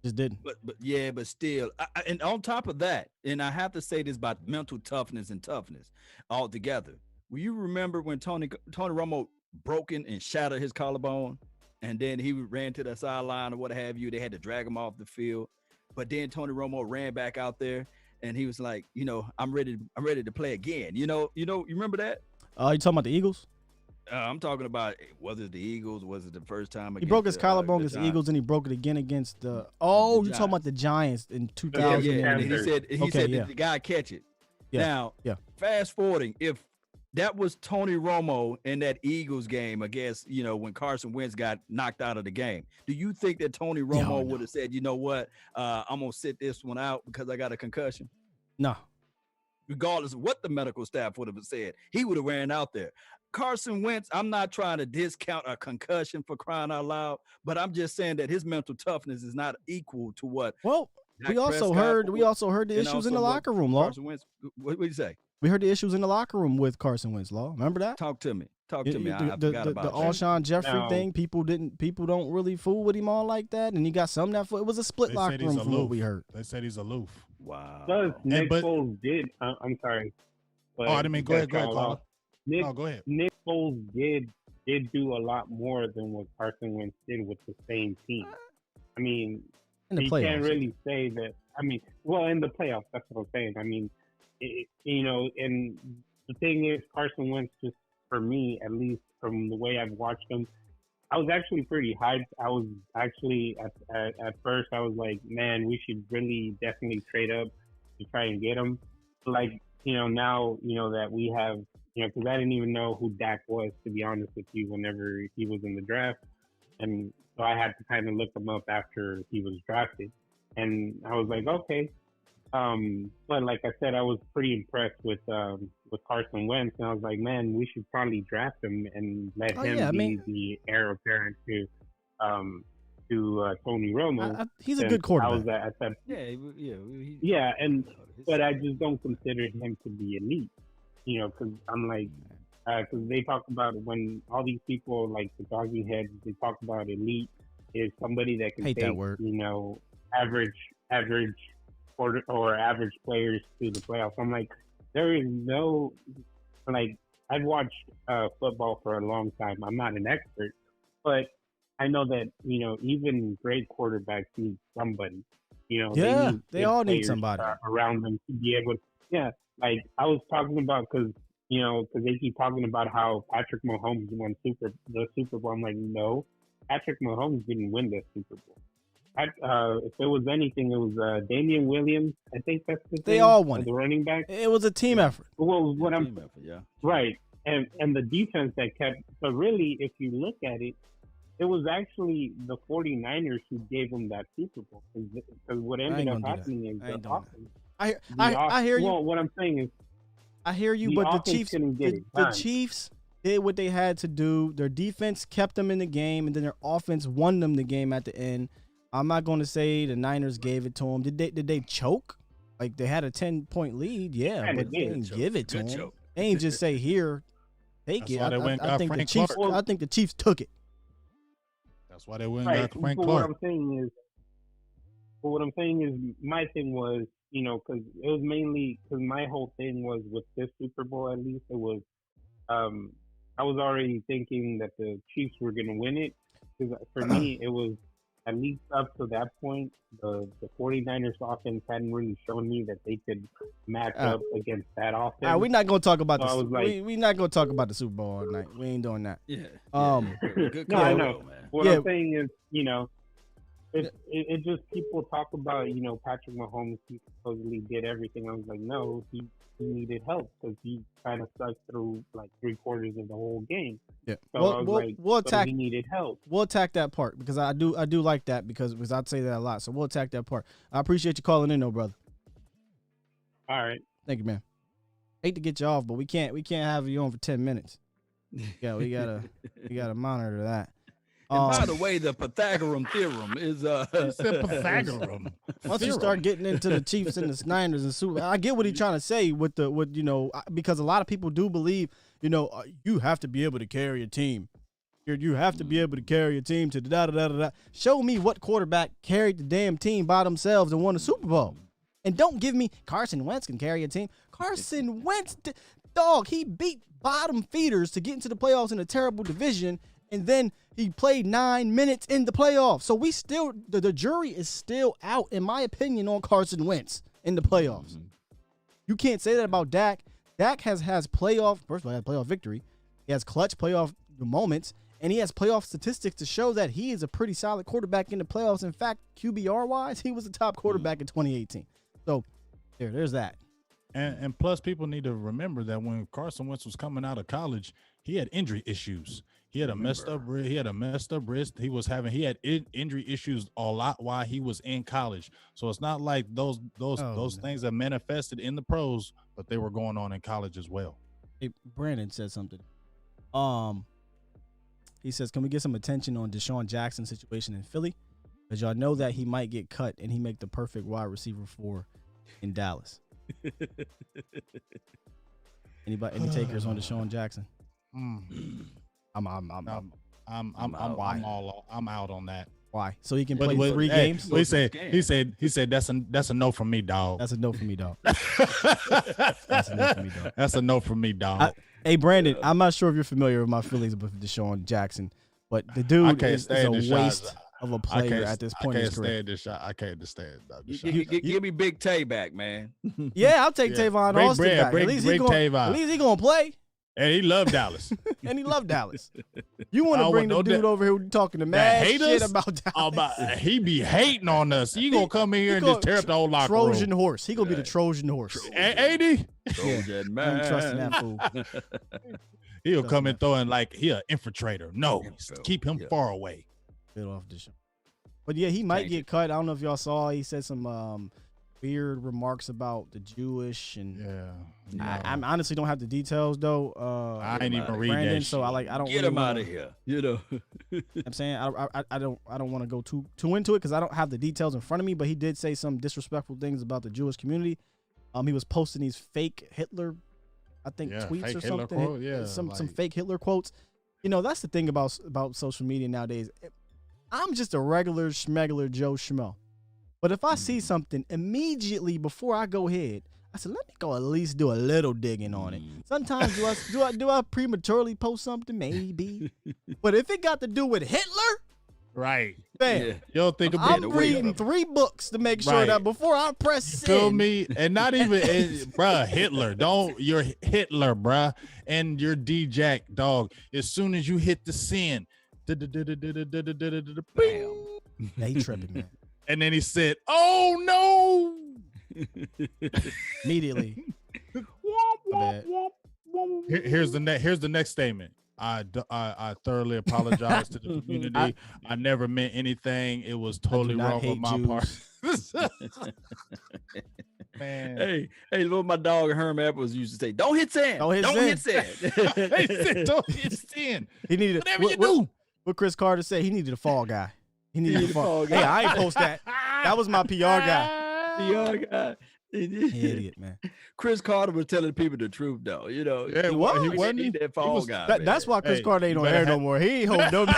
Just didn't. But still, and on top of that, and I have to say this about mental toughness and toughness altogether. Will you remember when Tony Romo broken and shattered his collarbone, and then he ran to the sideline or what have you? They had to drag him off the field, but then Tony Romo ran back out there, and he was like, I'm ready to play again. You remember that? You talking about the Eagles? I'm talking about, was it the Eagles? Was it the first time? He broke his collarbone against the Eagles, and he broke it again against the. Oh, you're talking about the Giants in 2000. Yeah. And he said the guy catch it. Yeah. Now, fast forwarding, if that was Tony Romo in that Eagles game, I guess, when Carson Wentz got knocked out of the game, do you think that Tony Romo would have said, you know what, I'm going to sit this one out because I got a concussion? No. Regardless of what the medical staff would have said, he would have ran out there. Carson Wentz, I'm not trying to discount a concussion for crying out loud, but I'm just saying that his mental toughness is not equal to what. Well, we also heard the issues in the locker room, Law. Carson Wentz, what did you say? We heard the issues in the locker room with Carson Wentz, Law. Remember that? Talk to me. I forgot about the Alshon Jeffrey thing. People don't really fool with him all like that, and he got some that it was a split locker room from what we heard. They said he's aloof. Wow. Plus, Nick Foles did. I'm sorry. But I didn't mean. Go ahead, Carl. Go ahead. Nick Foles did do a lot more than what Carson Wentz did with the same team. I mean, you can't really say that. I mean, well, in the playoffs, that's what I'm saying. I mean, and the thing is, Carson Wentz, just for me, at least from the way I've watched him, I was actually pretty hyped. I was actually, at first, I was like, man, we should really definitely trade up to try and get him. Like, now, that we have, because I didn't even know who Dak was, to be honest with you, whenever he was in the draft. And so I had to kind of look him up after he was drafted. And I was like, okay. But like I said, I was pretty impressed with Carson Wentz. And I was like, man, we should probably draft him and let him be the heir apparent to Tony Romo. He's a good quarterback. But I just don't consider him to be elite. Because I'm like, because they talk about when all these people, like the talking heads, they talk about elite is somebody that can take, average or average players to the playoffs. I'm like, there is no, like, I've watched football for a long time. I'm not an expert, but I know that, even great quarterbacks need somebody. They all need somebody around them to be able to, like I was talking about, because they keep talking about how Patrick Mahomes won the Super Bowl. I'm like, no, Patrick Mahomes didn't win the Super Bowl. If there was anything, it was Damian Williams. I think that's the thing. They all won the running back. It was a team effort. Well, right, and the defense that kept. But really, if you look at it, it was actually the 49ers who gave them that Super Bowl. Because what ended up happening is the offense. I hear you. Well, what I'm saying is, I hear you, but the Chiefs did what they had to do. Their defense kept them in the game, and then their offense won them the game at the end. I'm not going to say the Niners gave it to them. Did they choke? Like, they had a 10-point lead, but they didn't give it to them. They ain't just say, here, take it. I think the Chiefs took it. That's why they went and got Frank Clark. What I'm saying is, my thing was, because it was mainly, because my whole thing was with this Super Bowl, at least, it was, I was already thinking that the Chiefs were going to win it. Because for me, it was, at least up to that point, the 49ers offense hadn't really shown me that they could match up against that offense. We're not going to talk about we're not going to talk about the Super Bowl all night. We ain't doing that. Yeah. Good call, I know. Man. What I'm saying is, it just, people talk about, Patrick Mahomes, he supposedly did everything. I was like, no, he needed help because he kind of stuck through like 3/4 of the whole game. Yeah. So we'll attack. He needed help. We'll attack that part because I do like that because I'd say that a lot. So we'll attack that part. I appreciate you calling in, though, brother. All right. Thank you, man. Hate to get you off, but we can't have you on for 10 minutes. Yeah, we gotta monitor that. And by the way, the Pythagorean theorem is He said Pythagorean. Once you start getting into the Chiefs and the Niners and Super, I get what he's trying to say with because a lot of people do believe, you have to be able to carry a team. You have to be able to carry a team to da-da-da-da-da. Show me what quarterback carried the damn team by themselves and won a Super Bowl. And don't give me Carson Wentz can carry a team. Carson Wentz, dog, he beat bottom feeders to get into the playoffs in a terrible division, and then he played 9 minutes in the playoffs. So we still, the jury is still out, in my opinion, on Carson Wentz in the playoffs. You can't say that about Dak. Dak has playoff, first of all, he had playoff victory. He has clutch playoff moments, and he has playoff statistics to show that he is a pretty solid quarterback in the playoffs. In fact, QBR-wise, he was the top quarterback in 2018. So there's that. And plus, people need to remember that when Carson Wentz was coming out of college, he had injury issues. He had a messed up wrist. He had injury issues a lot while he was in college. So it's not like those things that manifested in the pros, but they were going on in college as well. Hey, Brandon said something. He says, can we get some attention on Deshaun Jackson's situation in Philly? Because y'all know that he might get cut and he make the perfect wide receiver for in Dallas. Any takers on Deshaun Jackson? I'm out on that. Why? So he can play 3 games? He said that's a no from me, dog. That's a no from me, dog. That's a no from me, dog. That's a no from me, dog. Hey, Brandon, I'm not sure if you're familiar with my feelings about Deshaun Jackson, but the dude is a waste of a player at this point in his career. I can't stand this. Give me Big Tay back, man. Yeah, I'll take Tavon Austin back. At least he gonna play. And he loved Dallas. And he loved Dallas. You want to bring the dude over here talking to mad shit about Dallas. He be hating on us. He gonna come in here and just tear up the whole locker room. Trojan horse. He gonna be the Trojan horse. Ain't he? Trojan man. I ain't trusting that fool. He'll come and throw in like he an infiltrator. No, keep him far away. Get off the show. But yeah, he might get cut. I don't know if y'all saw. He said some weird remarks about the Jewish and I honestly don't have the details though. I ain't even reading that. So I don't get him out of here. I'm saying I don't want to go too into it because I don't have the details in front of me. But he did say some disrespectful things about the Jewish community. He was posting these fake Hitler, tweets or something. Some fake Hitler quotes. That's the thing about social media nowadays. I'm just a regular schmegular Joe Schmo. But if I see something immediately before I go ahead, I said, let me go at least do a little digging on it. Sometimes do I prematurely post something? Maybe. But if it got to do with Hitler, right? Man, you don't think I'm reading 3 books to make sure that before I press send. Feel me? And not even, bruh, Hitler. You're Hitler, bruh. And you're D-Jack, dog. As soon as you hit the send, bam. Yeah, he tripping, man. And then he said, "Oh no!" Immediately. Here's the next statement. I thoroughly apologize to the community. I never meant anything. It was totally wrong on my part. Man. Hey, what my dog Herm Apples used to say: "Don't hit sand. Don't hit sand." He said, "Don't hit sand." He needed whatever you do. What Chris Carter said, he needed a fall guy. He needed a fall guy. Hey, I ain't post that. That was my PR guy. PR guy. Idiot, man. Chris Carter was telling people the truth, though. Yeah, he wasn't that fall guy. That's why Chris Carter ain't on air no more. He ain't holding no. He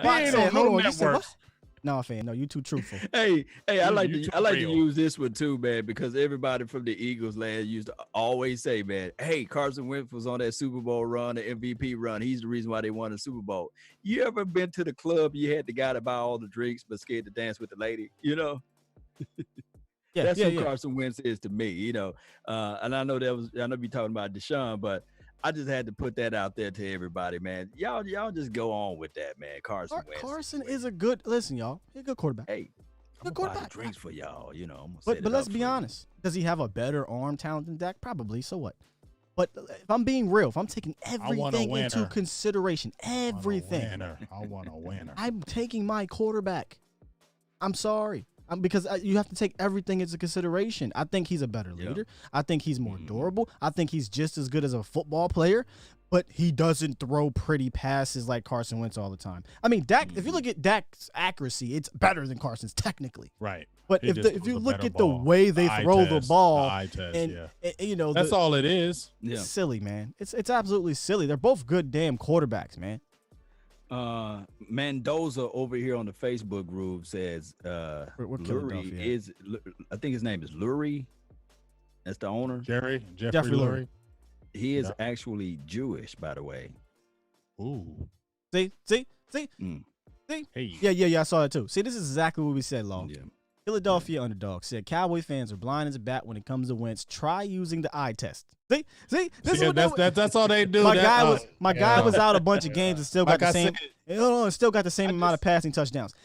ain't on no networks. No, fan. No, you too truthful. Hey, I like to use this one too, man, because everybody from the Eagles land used to always say, man, hey, Carson Wentz was on that Super Bowl run, the MVP run. He's the reason why they won the Super Bowl. You ever been to the club? You had the guy to buy all the drinks, but scared to dance with the lady. That's who Carson Wentz is to me. And I know we talking about Deshaun, but I just had to put that out there to everybody, man. Y'all just go on with that, man. Carson Wentz. Carson is a good, listen, y'all. He's a good quarterback. Hey, good quarterback. Drinks for y'all, But let's be honest. Does he have a better arm talent than Dak? Probably. So what? But if I'm being real, if I'm taking everything into consideration, everything. I want a winner. I'm taking my quarterback. I'm sorry. because you have to take everything into consideration. I think he's a better leader. I think he's more durable. I think he's just as good as a football player, but he doesn't throw pretty passes like Carson Wentz all the time. I mean, Dak. If you look at Dak's accuracy, it's better than Carson's technically. Right. But if you look at the way they throw the ball, that's all it is. It's silly, man. It's absolutely silly. They're both good damn quarterbacks, man. Mendoza over here on the Facebook group says Lurie is, I think his name is Lurie. That's the owner. Jeffrey Lurie. He is actually Jewish, by the way. Ooh. See? See? Hey. Yeah, I saw that too. See, this is exactly what we said, Law. Yeah. Philadelphia underdog said Cowboy fans are blind as a bat when it comes to Wentz. Try using the eye test. See, this is that's all they do. My guy was out a bunch of games and still got the same. Still got the same amount of passing touchdowns.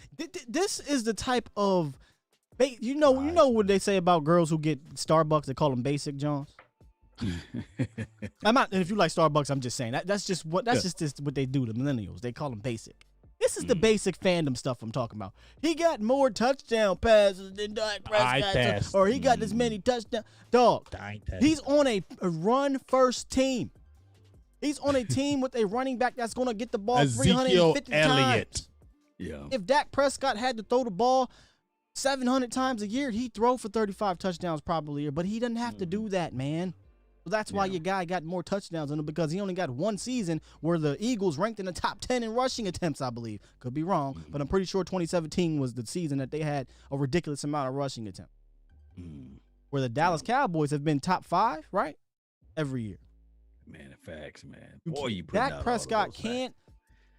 This is the type of, you know what they say about girls who get Starbucks? They call them basic Johns. I'm not. And if you like Starbucks, I'm just saying that's just what they do to millennials. They call them basic. This is the basic fandom stuff I'm talking about. He got more touchdown passes than Dak Prescott, or he got as many touchdowns. Dog, he's on a run-first team. He's on a team with a running back that's going to get the ball 350 times. Yeah. If Dak Prescott had to throw the ball 700 times a year, he'd throw for 35 touchdowns probably a year, but he doesn't have to do that, man. So that's why your guy got more touchdowns than him, because he only got one season where the Eagles ranked in the top 10 in rushing attempts, I believe. Could be wrong, but I'm pretty sure 2017 was the season that they had a ridiculous amount of rushing attempts. Where the Dallas Cowboys have been top 5, right? Every year. Man, facts, man. Boy, you put Dak Prescott can't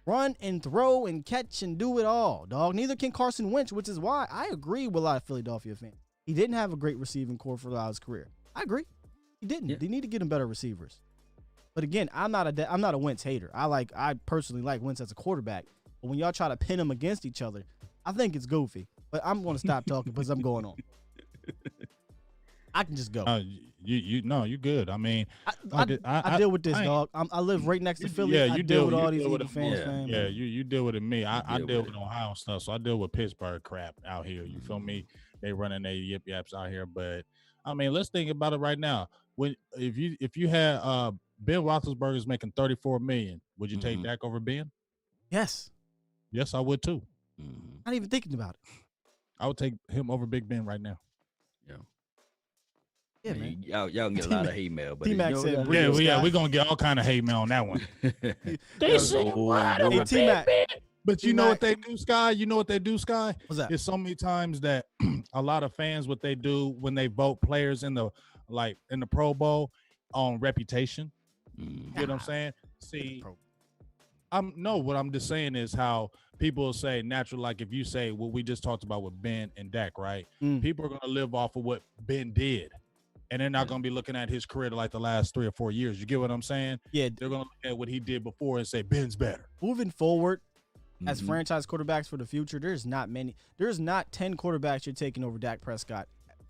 run and throw and catch and do it all, dog. Neither can Carson Wentz, which is why I agree with a lot of Philadelphia fans. He didn't have a great receiving core for his career. I agree. He didn't. Yeah. They need to get him better receivers. But again, I'm not a Wentz hater. I personally like Wentz as a quarterback. But when y'all try to pin them against each other, I think it's goofy. But I'm going to stop talking because I'm going on. I can just go. You good. I mean, I deal with this, dog. I live right next to Philly. Yeah, I deal with all these Eagle fans. Yeah, you deal with it. Me, I deal with Ohio stuff. So I deal with Pittsburgh crap out here. You feel me? They running their yip yaps out here. But I mean, let's think about it right now. If you had Ben Roethlisberger's making $34 million, would you take Dak over Ben? Yes. Yes, I would too. Not even thinking about it. I would take him over Big Ben right now. Yeah, man. Y'all can get a lot of hate mail, but T-Mac said, we're gonna get all kind of hate mail on that one. But you know what they do, Sky? What's that? It's so many times that a lot of fans, what they do when they vote players in the Pro Bowl on reputation. You know what I'm saying? See, what I'm just saying is how people say natural, like if you say what we just talked about with Ben and Dak, right? People are gonna live off of what Ben did. And they're not going to be looking at his career like the last 3 or 4 years. You get what I'm saying? Yeah. They're going to look at what he did before and say, Ben's better. Moving forward, as franchise quarterbacks for the future, there's not 10 quarterbacks you're taking over Dak Prescott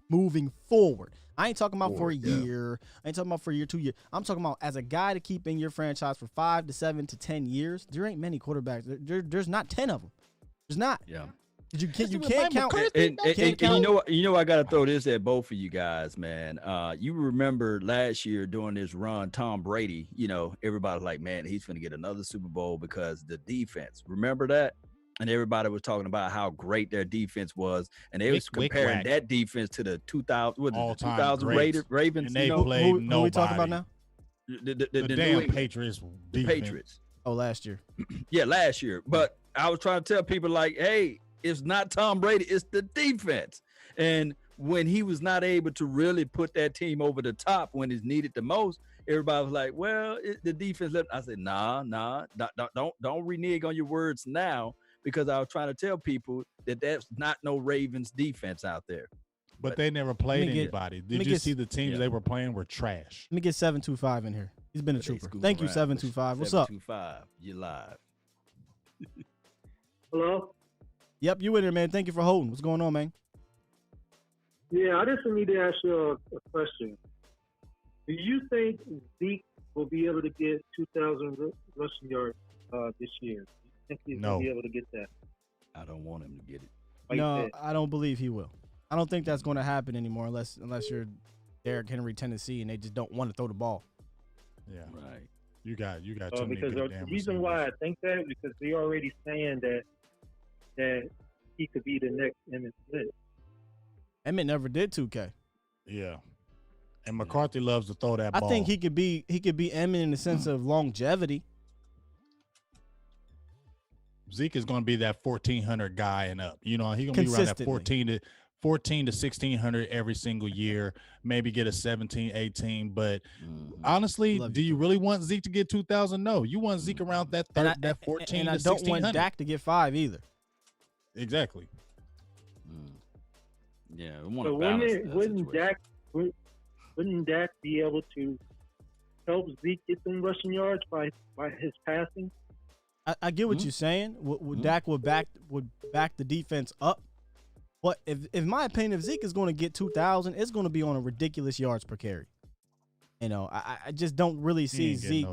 moving forward. I ain't talking about for a year. I ain't talking about for a year, 2 years. I'm talking about as a guy to keep in your franchise for 5 to 7 to 10 years. There ain't many quarterbacks. There's not 10 of them. There's not. Yeah. You can't count. And you know, I got to throw this at both of you guys, man. You remember last year during this run, Tom Brady, everybody's like, man, he's going to get another Super Bowl because the defense. Remember that? And everybody was talking about how great their defense was. And they was comparing that defense to the 2000 Ravens. And they played nobody. Who are we talking about now? The damn Patriots. The Patriots. Oh, last year. Yeah, last year. But I was trying to tell people like, hey, it's not Tom Brady, it's the defense. And when he was not able to really put that team over the top when it's needed the most, everybody was like, well, the defense left. I said, nah, don't renege on your words now, because I was trying to tell people that that's not no Ravens defense out there. But they never played anybody. Did you see the teams they were playing were trash? Let me get 725 in here. He's been a trooper. Thank you, 725. What's up? 725, you're live. Hello? Yep, you in there, man. Thank you for holding. What's going on, man? Yeah, I just need to ask you a question. Do you think Zeke will be able to get 2,000 rushing yards this year? Do you think he's going to be able to get that? I don't want him to get it. Like no, that. I don't believe he will. I don't think that's going to happen anymore unless you're Derrick Henry, Tennessee, and they just don't want to throw the ball. Yeah, Right. you got too many Because good the damn reason why I receivers. think that because they're already saying that he could be the next Emmitt Smith. Emmett never did 2K. Yeah, and McCarthy loves to throw that ball. I think he could be Emmett in the sense of longevity. Zeke is going to be that 1,400 guy and up. You know, he's going to be around that 14 to 1,600 every single year, maybe get a 17, 18. But honestly, do you really want Zeke to get 2,000? No, you want Zeke around that 14 and to 1,600. I don't want Dak to get 5 either. Exactly. Yeah, we want So to balance that wouldn't situation. wouldn't Dak be able to help Zeke get them rushing yards by his passing? I get what you're saying. Dak would back the defense up. But if my opinion, if Zeke is going to get 2,000, it's going to be on a ridiculous yards per carry. You know, I just don't really see Zeke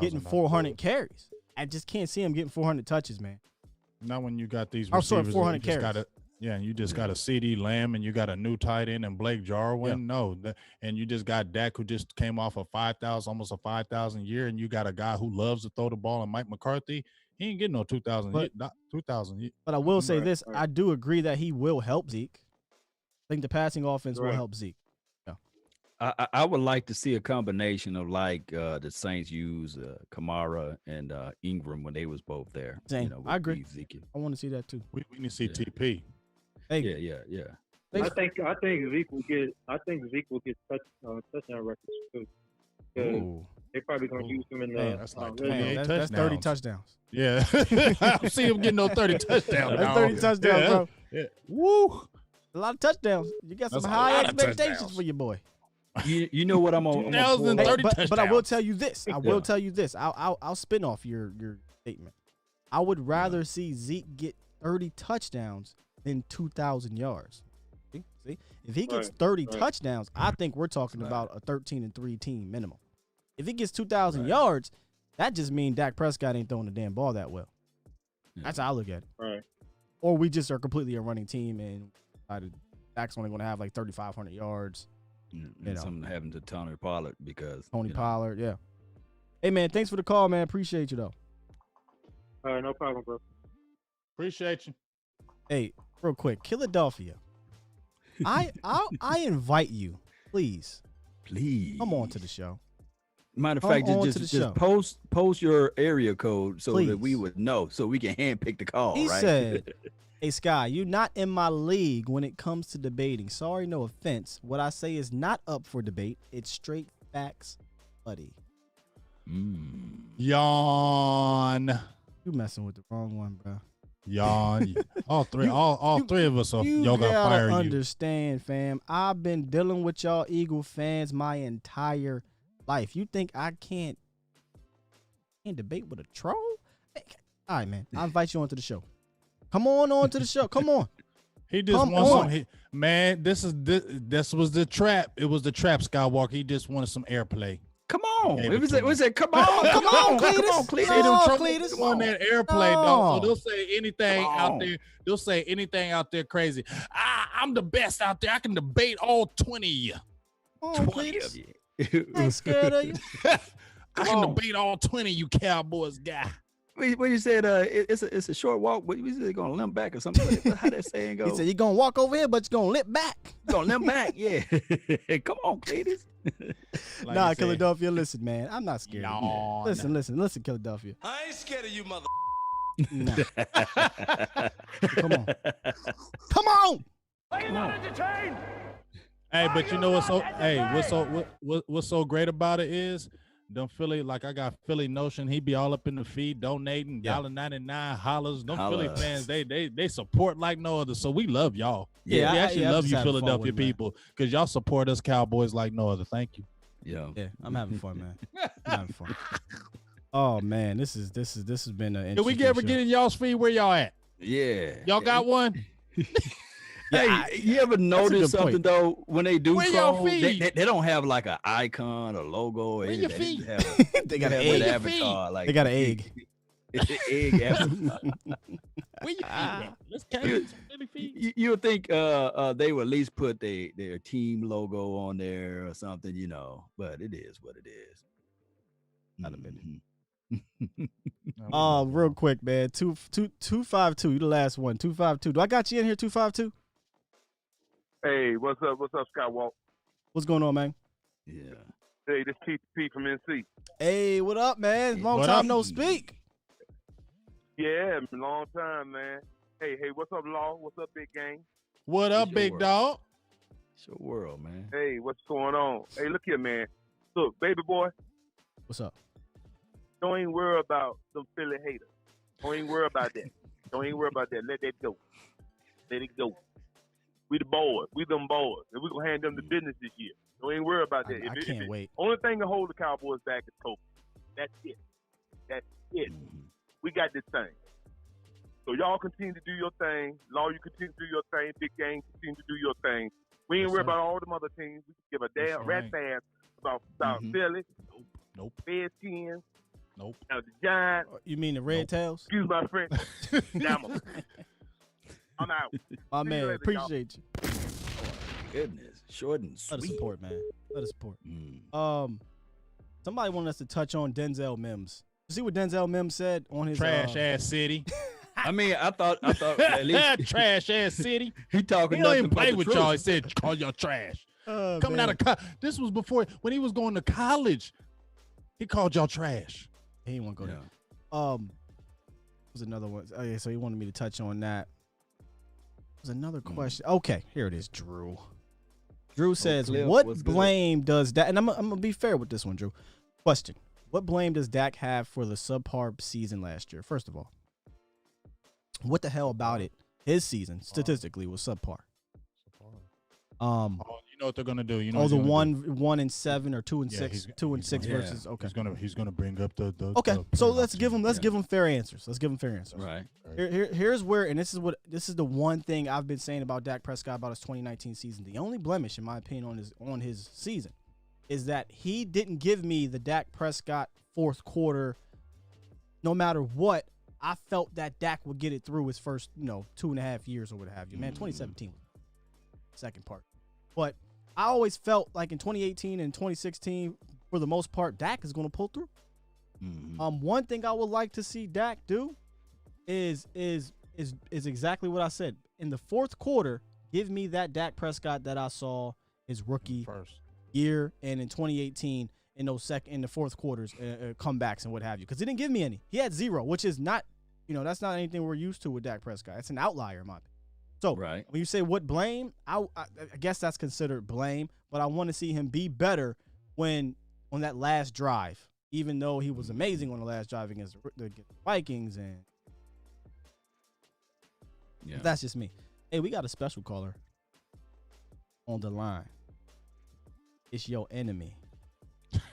getting 400 carries. I just can't see him getting 400 touches, man. Not when you got these Oh, sorry, receivers. 400 carries. And you just got a CD Lamb and you got a new tight end and Blake Jarwin. Yeah. No, and you just got Dak who just came off a 5,000, almost a 5,000 year, and you got a guy who loves to throw the ball, and Mike McCarthy. He ain't getting no 2,000. But- 2,000. But I will say Right, this: right. I do agree that he will help Zeke. I think the passing offense will Right. help Zeke. I would like to see a combination of like the Saints use Kamara and Ingram when they was both there. Same. with I agree. Ezekiel. I want to see that too. We need to see Yeah. TP. Hey, Yeah. I think Zeke will get touchdown records too. 'Cause Ooh. they're probably gonna use him in the Man, that's like red 28 zone. Man, that's 30 touchdowns. touchdowns. Yeah. I don't see him getting no 30 touchdowns. That's 30 touchdowns, bro. Yeah. Woo. A lot of touchdowns. You got some That's a high lot of expectations touchdowns. for your boy. You know what I'm on? 2,030 But I will touchdowns. tell you this. I'll spin off your statement. I would rather see Zeke get 30 touchdowns than 2,000 yards. See? If he gets 30 touchdowns, I think we're talking about a 13-3 team minimum. If he gets 2,000 yards, that just means Dak Prescott ain't throwing the damn ball that well. That's how I look at it. Right. Or we just are completely a running team and Dak's only going to have like 3,500 yards. And something happened to Tony Pollard because Tony Pollard, yeah. Hey, man, thanks for the call, man. Appreciate you, though. All right, no problem, bro. Appreciate you. Hey, real quick, Philadelphia. I invite you, please, come on to the show. Matter of Come fact, on to the just show. post your area code so that we Please. would know, so we can handpick the call. He right? said, hey, Sky, you're not in my league when it comes to debating. Sorry, no offense. What I say is not up for debate. It's straight facts, buddy. Yawn. You messing with the wrong one, bro. Yawn. All three of us are You y'all got gotta fire you. understand, fam. I've been dealing with y'all Eagle fans my entire life. You think I can't debate with a troll? All right, man. I invite you onto the show. Come on to the show. Come on. He just Come wants on. some. Man, this was the trap. It was the trap, Skywalker. He just wanted some airplay. Come on. Gave It was to him. it. Come on. Come on, Cletus. Come on, Cletus. No, Them trolls Cletus. want that airplay, No. dog. So they'll say anything Come out on. there. They'll say anything out there crazy. I'm the best out there. I can debate all 20 of you. Come on, 20 Cletus. of you. I ain't scared of you. I can debate all 20 of you Cowboys guy. When you said it's a short walk, what you said gonna limp back or something? How that saying He go? said, you're going to walk over here, but you're going to limp back. Gonna limp back, yeah. Come on, Cletus. Like nah, I said, Philadelphia, listen, man. I'm not scared of you. yawn. Listen, Philadelphia. I ain't scared of you, mother. Nah. Come on. Come on. Are you not entertained? Hey, but you know what's so great about it is them Philly, like I got Philly Notion. He be all up in the feed donating $1.99 hollers. Them Philly Hollers. fans, they support like no other. So we love y'all. Yeah, we I- actually I'm love just you having fun Philadelphia with it, man. people because y'all support us Cowboys like no other. Thank you. Yeah. Yeah, I'm having fun, man. I'm having fun. Oh man, this has been an Did we interesting ever show. get in y'all's feed? Where y'all at? Yeah. Y'all got one? Hey, you ever notice good point. something though? When they do Where y'all troll, they feed? don't have like an icon or logo or Where your anything. feed? They just have They got an a egg. your avatar, like They got an egg. Egg apple. Where you at? Let's carry some Philly feet. You would think they would at least put their team logo on there or something, you know. But it is what it is. Not a minute. No, Real quick, man. 252. You the last one. 252. Do I got you in here? 252. Hey, what's up? What's up, Skywalk? What's going on, man? Yeah. Hey, this TP from NC. Hey, what up, man? Long What time up? no speak. Yeah, long time, man. Hey, what's up, Law? What's up, Big Gang? What up, It's your big world. dog? It's your world, man. Hey, what's going on? Hey, look here, man. Look, baby boy, What's up? don't even worry about them Philly haters. Don't even worry about that. Don't even worry about that. Let that go. Let it go. We the boys. We them boys. And we gonna hand them the business this year. Don't even worry about that. I can't wait. Only thing to hold the Cowboys back is Kobe. That's it. That's it. We got this thing. So y'all continue to do your thing. Law, you continue to do your thing. Big Game, continue to do your thing. We ain't Yes, worried sir. about all them other teams. We can give a damn That's rat right. ass about Philly, Nope. Redskins, Nope. the Giants. You mean the Red Tails? Excuse my French. Yammer. I'm out. My See you man, later, appreciate you. Goodness. Short and Let us sweet. support, man. Let us support. Mm. Somebody wanted us to touch on Denzel Mims. You see what Denzel Mims said on his Trash ass city. I mean, I thought at least Trash ass city. he talking He don't nothing even but play the with truth. y'all. He said, call y'all trash. Coming out of this was before when he was going to college. He called y'all trash. He didn't want to go Yeah. there. Was another one. Oh yeah, so he wanted me to touch on that. Was another question. Okay, here it is, Drew. Drew says, Cliff, "What what's good? blame does Dak?" And I'm gonna be fair with this one, Drew. Question: What blame does Dak have for the subpar season last year? First of all, what the hell about it? His season statistically was subpar. Oh, you know what they're gonna do. You know. Oh, what the he's gonna do? 1-7 or 2-6, he's 2-6 gonna- versus. Okay, He's gonna bring up the okay. So let's paradox. give him fair answers. Let's give him fair answers. Right. Here's where, and this is the one thing I've been saying about Dak Prescott about his 2019 season. The only blemish, in my opinion, on his season is that he didn't give me the Dak Prescott fourth quarter. No matter what, I felt that Dak would get it through his first, 2.5 years or what have you. Man, 2017 was the second part, but I always felt like in 2018 and 2016, for the most part, Dak is going to pull through. One thing I would like to see Dak do is exactly what I said. In the fourth quarter, give me that Dak Prescott that I saw his rookie First. year and in 2018 in the fourth quarters, comebacks and what have you. Because he didn't give me any. He had 0, which is not, that's not anything we're used to with Dak Prescott. It's an outlier, in my opinion. So Right. when you say what blame, I guess that's considered blame, but I want to see him be better on that last drive, even though he was amazing on the last drive against the Vikings. And Yeah. that's just me. Hey, we got a special caller on the line. It's your enemy,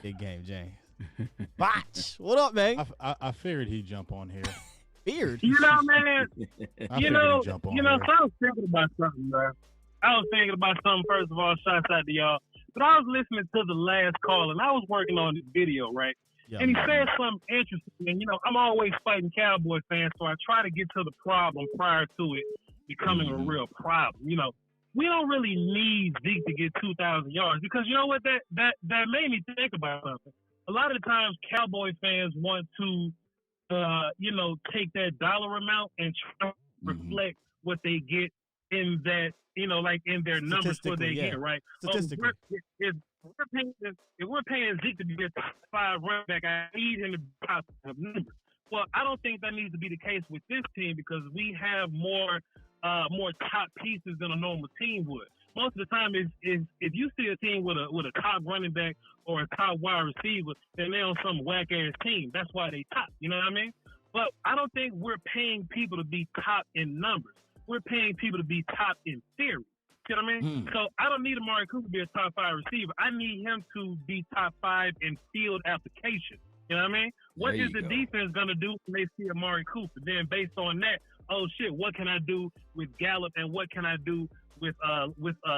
Big Game James. Botch. What up, man? I figured he'd jump on here. Beard. You know, man. I You figured know, he'd jump on so I here. was thinking about something, bro. First of all, shouts out to y'all. But I was listening to the last call, and I was working on this video, right? Yeah. And he said something interesting. And, I'm always fighting Cowboy fans, so I try to get to the problem prior to it becoming a real problem. We don't really need Zeke to get 2,000 yards because you know what? That made me think about something. A lot of the times, Cowboy fans want to take that dollar amount and try to reflect what they get in that, like in their numbers what they Statistically, get, right? Statistically. If we're paying Zeke to be a top 5 running back, I need him to be top of numbers. Well, I don't think that needs to be the case with this team because we have more top pieces than a normal team would. Most of the time, is if you see a team with a top running back or a top wide receiver, then they're on some whack ass team. That's why they top. You know what I mean? But I don't think we're paying people to be top in numbers. We're paying people to be top in theory. You know what I mean? So I don't need Amari Cooper to be a top 5 receiver. I need him to be top 5 in field application. You know what I mean? What There is you the go. defense going to do when they see Amari Cooper? Then based on that, oh shit, what can I do with Gallup and what can I do with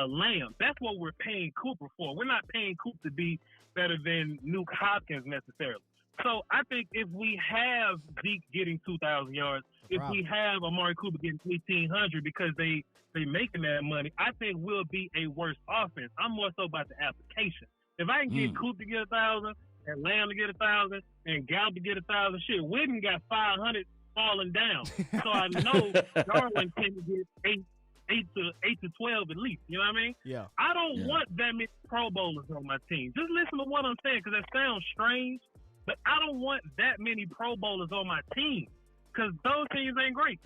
Lamb? That's what we're paying Cooper for. We're not paying Cooper to be better than Nuke Hopkins necessarily. So I think if we have Zeke getting 2,000 yards, if we have Amari Cooper getting 1,800 because they making that money, I think we'll be a worse offense. I'm more so about the application. If I can get Cooper to get 1,000, and Lamb to get 1,000, and Gallup to get 1,000, shit, Witten got 500 falling down. So I know Darwin can get 8 to 12 at least. You know what I mean? Yeah. I don't want that many Pro Bowlers on my team. Just listen to what I'm saying, because that sounds strange, but I don't want that many Pro Bowlers on my team, because those teams ain't great.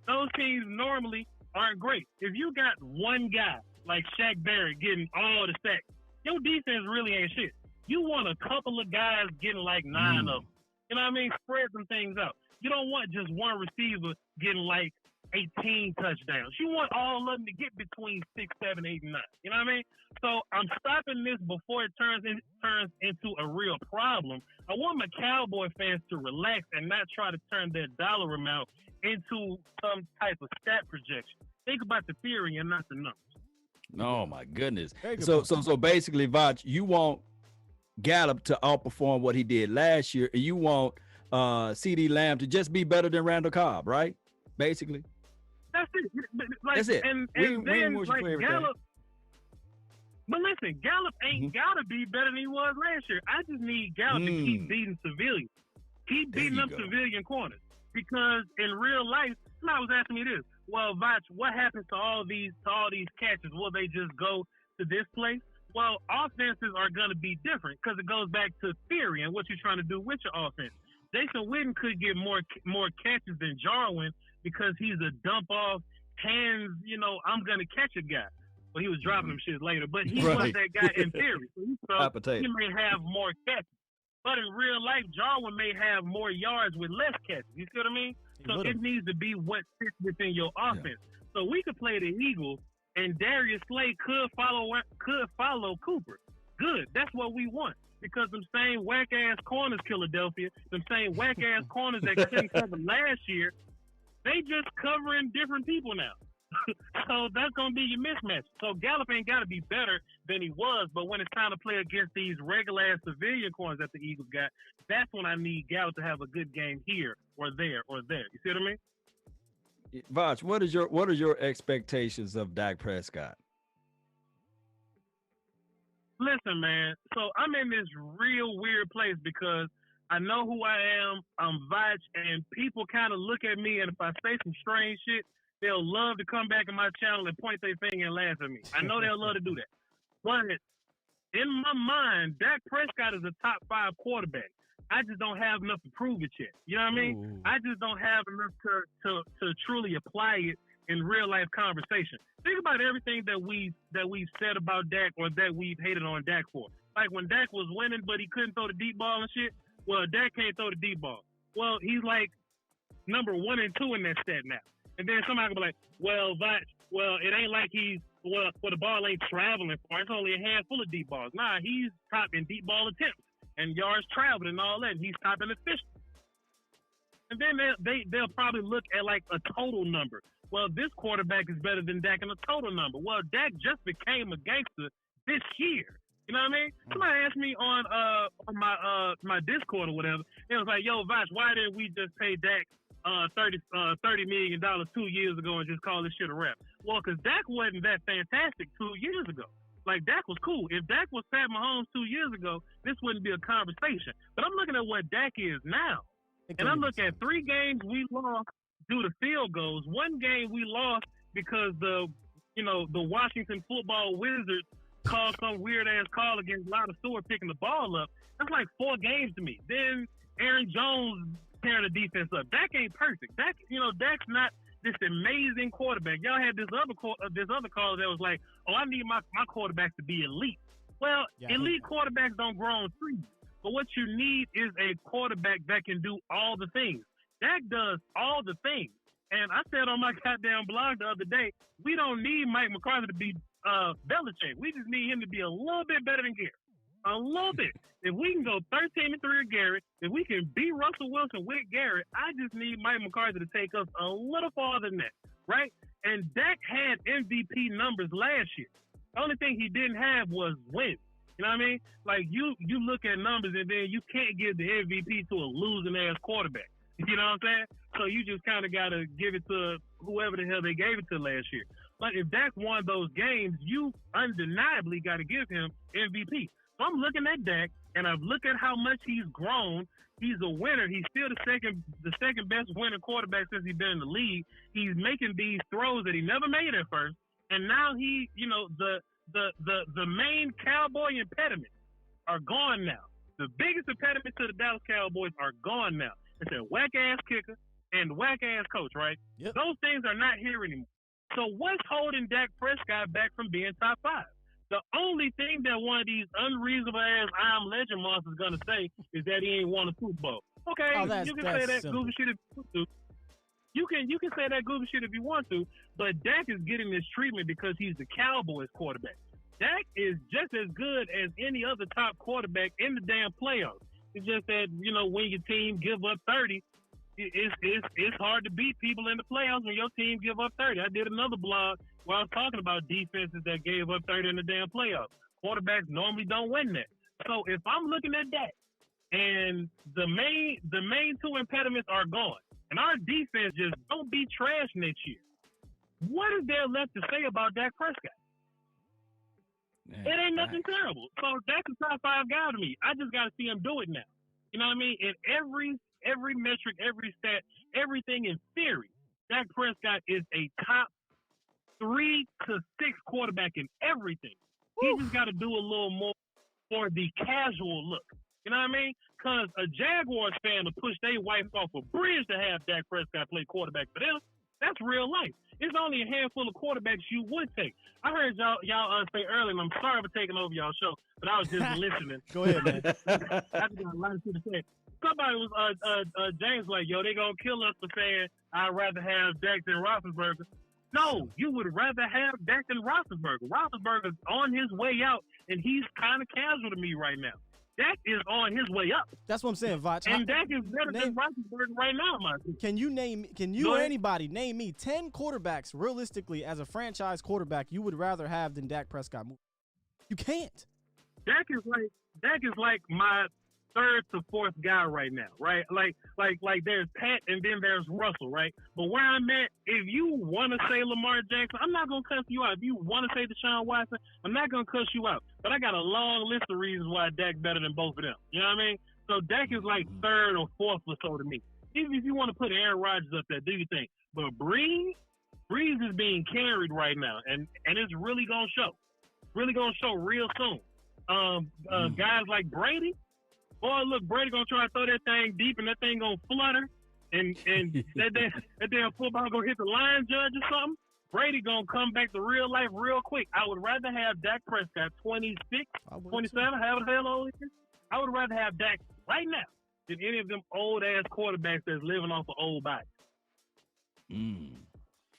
Those teams normally aren't great. If you got one guy like Shaq Barrett getting all the sacks, your defense really ain't shit. You want a couple of guys getting like 9 of them. You know what I mean? Spread some things out. You don't want just one receiver getting like 18 touchdowns. You want all of them to get between 6, 7, 8, and 9. You know what I mean? So I'm stopping this before it turns into a real problem. I want my Cowboy fans to relax and not try to turn their dollar amount into some type of stat projection. Think about the theory and not the numbers. Oh my goodness. So basically, Vach, you want Gallup to outperform what he did last year, and you want CD Lamb to just be better than Randall Cobb, right? Basically. That's it. Like, that's it. And then like Gallup. But listen, Gallup ain't gotta be better than he was last year. I just need Gallup to keep beating civilians. Keep beating up civilian corners. Because in real life, somebody was asking me this. Well, Vach, what happens to all these catches? Will they just go to this place? Well, offenses are going to be different because it goes back to theory and what you're trying to do with your offense. Jason Witten could get more catches than Jarwin because he's a dump-off, hands, I'm going to catch a guy. Well, he was dropping them shit later, but he was that guy in theory. So he may have more catches. But in real life, Jarwin may have more yards with less catches. You see what I mean? So it needs to be what fits within your offense. So we could play the Eagles, and Darius Slay could follow Cooper. Good. That's what we want. Because them same whack-ass corners, Philadelphia, them same whack-ass corners that couldn't cover last year, they just covering different people now. So that's going to be your mismatch. So Gallup ain't got to be better than he was, but when it's time to play against these regular-ass civilian corners that the Eagles got, that's when I need Gallup to have a good game here or there or there. You see what I mean? Vach, what are your expectations of Dak Prescott? Listen, man. So I'm in this real weird place because I know who I am. I'm Vach, and people kind of look at me, and if I say some strange shit, they'll love to come back in my channel and point their finger and laugh at me. I know they'll love to do that. But in my mind, Dak Prescott is a top 5 quarterback. I just don't have enough to prove it yet. You know what I mean? Ooh. I just don't have enough to truly apply it in real life conversation. Think about everything that we've said about Dak or that we've hated on Dak for. Like when Dak was winning, but he couldn't throw the deep ball and shit. Well, Dak can't throw the deep ball. Well, he's like number 1 and 2 in that stat now. And then somebody will be like, well, it ain't like the ball ain't traveling far. It's only a handful of deep balls. Nah, he's top in deep ball attempts and yards traveled and all that. And he's top in efficiency. And then they'll probably look at like a total number. Well, this quarterback is better than Dak in a total number. Well, Dak just became a gangster this year. You know what I mean? Somebody asked me on my Discord or whatever. It was like, yo, Vach, why didn't we just pay Dak $30 million 2 years ago and just call this shit a wrap? Well, because Dak wasn't that fantastic 2 years ago. Like, Dak was cool. If Dak was Pat Mahomes 2 years ago, this wouldn't be a conversation. But I'm looking at what Dak is now. And I'm looking at 3 games we lost due to field goals. 1 game we lost because the Washington football Wizards called some weird-ass call against Lana Stewart picking the ball up. That's like 4 games to me. Then Aaron Jones tearing the defense up. Dak ain't perfect. Dak's not this amazing quarterback. Y'all had this other call that was like, oh, I need my quarterback to be elite. Well, elite quarterbacks don't grow on trees. But what you need is a quarterback that can do all the things. Dak does all the things. And I said on my goddamn blog the other day, we don't need Mike McCarthy to be Belichick. We just need him to be a little bit better than Garrett. A little bit. If we can go 13-3 with Garrett, if we can beat Russell Wilson with Garrett, I just need Mike McCarthy to take us a little farther than that, right? And Dak had MVP numbers last year. The only thing he didn't have was wins. You know what I mean? Like you look at numbers and then you can't give the MVP to a losing ass quarterback. You know what I'm saying? So you just kind of got to give it to whoever the hell they gave it to last year. But if Dak won those games, you undeniably got to give him MVP. So I'm looking at Dak, and I've looked at how much he's grown. He's a winner. He's still the second best winning quarterback since he's been in the league. He's making these throws that he never made at first, and now he, the main Cowboy impediments are gone now. The biggest impediment to the Dallas Cowboys are gone now. It's a whack-ass kicker and whack-ass coach, right? Yep. Those things are not here anymore. So what's holding Dak Prescott back from being top 5? The only thing that one of these unreasonable-ass I Am Legend monsters is going to say is that he ain't won a Super Bowl. Okay, you can say that simple. goofy shit if you want to. You can say that goofy shit if you want to, but Dak is getting this treatment because he's the Cowboys quarterback. Dak is just as good as any other top quarterback in the damn playoffs. It's just that, when your team give up 30, it's hard to beat people in the playoffs when your team give up 30. I did another blog where I was talking about defenses that gave up 30 in the damn playoffs. Quarterbacks normally don't win that. So if I'm looking at that and the main two impediments are gone and our defense just don't be trash next year, what is there left to say about Dak Prescott? Man, it ain't nothing terrible. So that's a top 5 guy to me. I just got to see him do it now. You know what I mean? In every metric, every stat, everything in theory, Dak Prescott is a top 3 to 6 quarterback in everything. He just got to do a little more for the casual look. You know what I mean? Because a Jaguars fan will push their wife off a bridge to have Dak Prescott play quarterback for them. That's real life. It's only a handful of quarterbacks you would take. I heard y'all say earlier, and I'm sorry for taking over y'all's show, but I was just listening. Go ahead, man. I just got a lot of shit to say. Somebody was James like, yo, they gonna kill us for saying I'd rather have Dak than Roethlisberger. No, you would rather have Dak than Roethlisberger. Roethlisberger's on his way out, and he's kind of casual to me right now. Dak is on his way up. That's what I'm saying, Vach. And Dak is better than Roethlisberger right now, my dude. Can you or anybody name me 10 quarterbacks realistically as a franchise quarterback you would rather have than Dak Prescott? You can't. Dak is like my 3rd to 4th guy right now, right? Like there's Pat and then there's Russell, right? But where I'm at, if you want to say Lamar Jackson, I'm not going to cuss you out. If you want to say Deshaun Watson, I'm not going to cuss you out. But I got a long list of reasons why Dak's better than both of them. You know what I mean? So Dak is like 3rd or 4th or so to me. Even if you want to put Aaron Rodgers up there, do you think? But Breeze is being carried right now, and it's really going to show. Really going to show real soon. Guys like Brady, boy, look, Brady gonna try to throw that thing deep, and that thing gonna flutter, and that damn football gonna hit the line judge or something. Brady gonna come back to real life real quick. I would rather have Dak Prescott 26, 27, however the hell old he is. I would rather have Dak right now than any of them old ass quarterbacks that's living off of old bodies.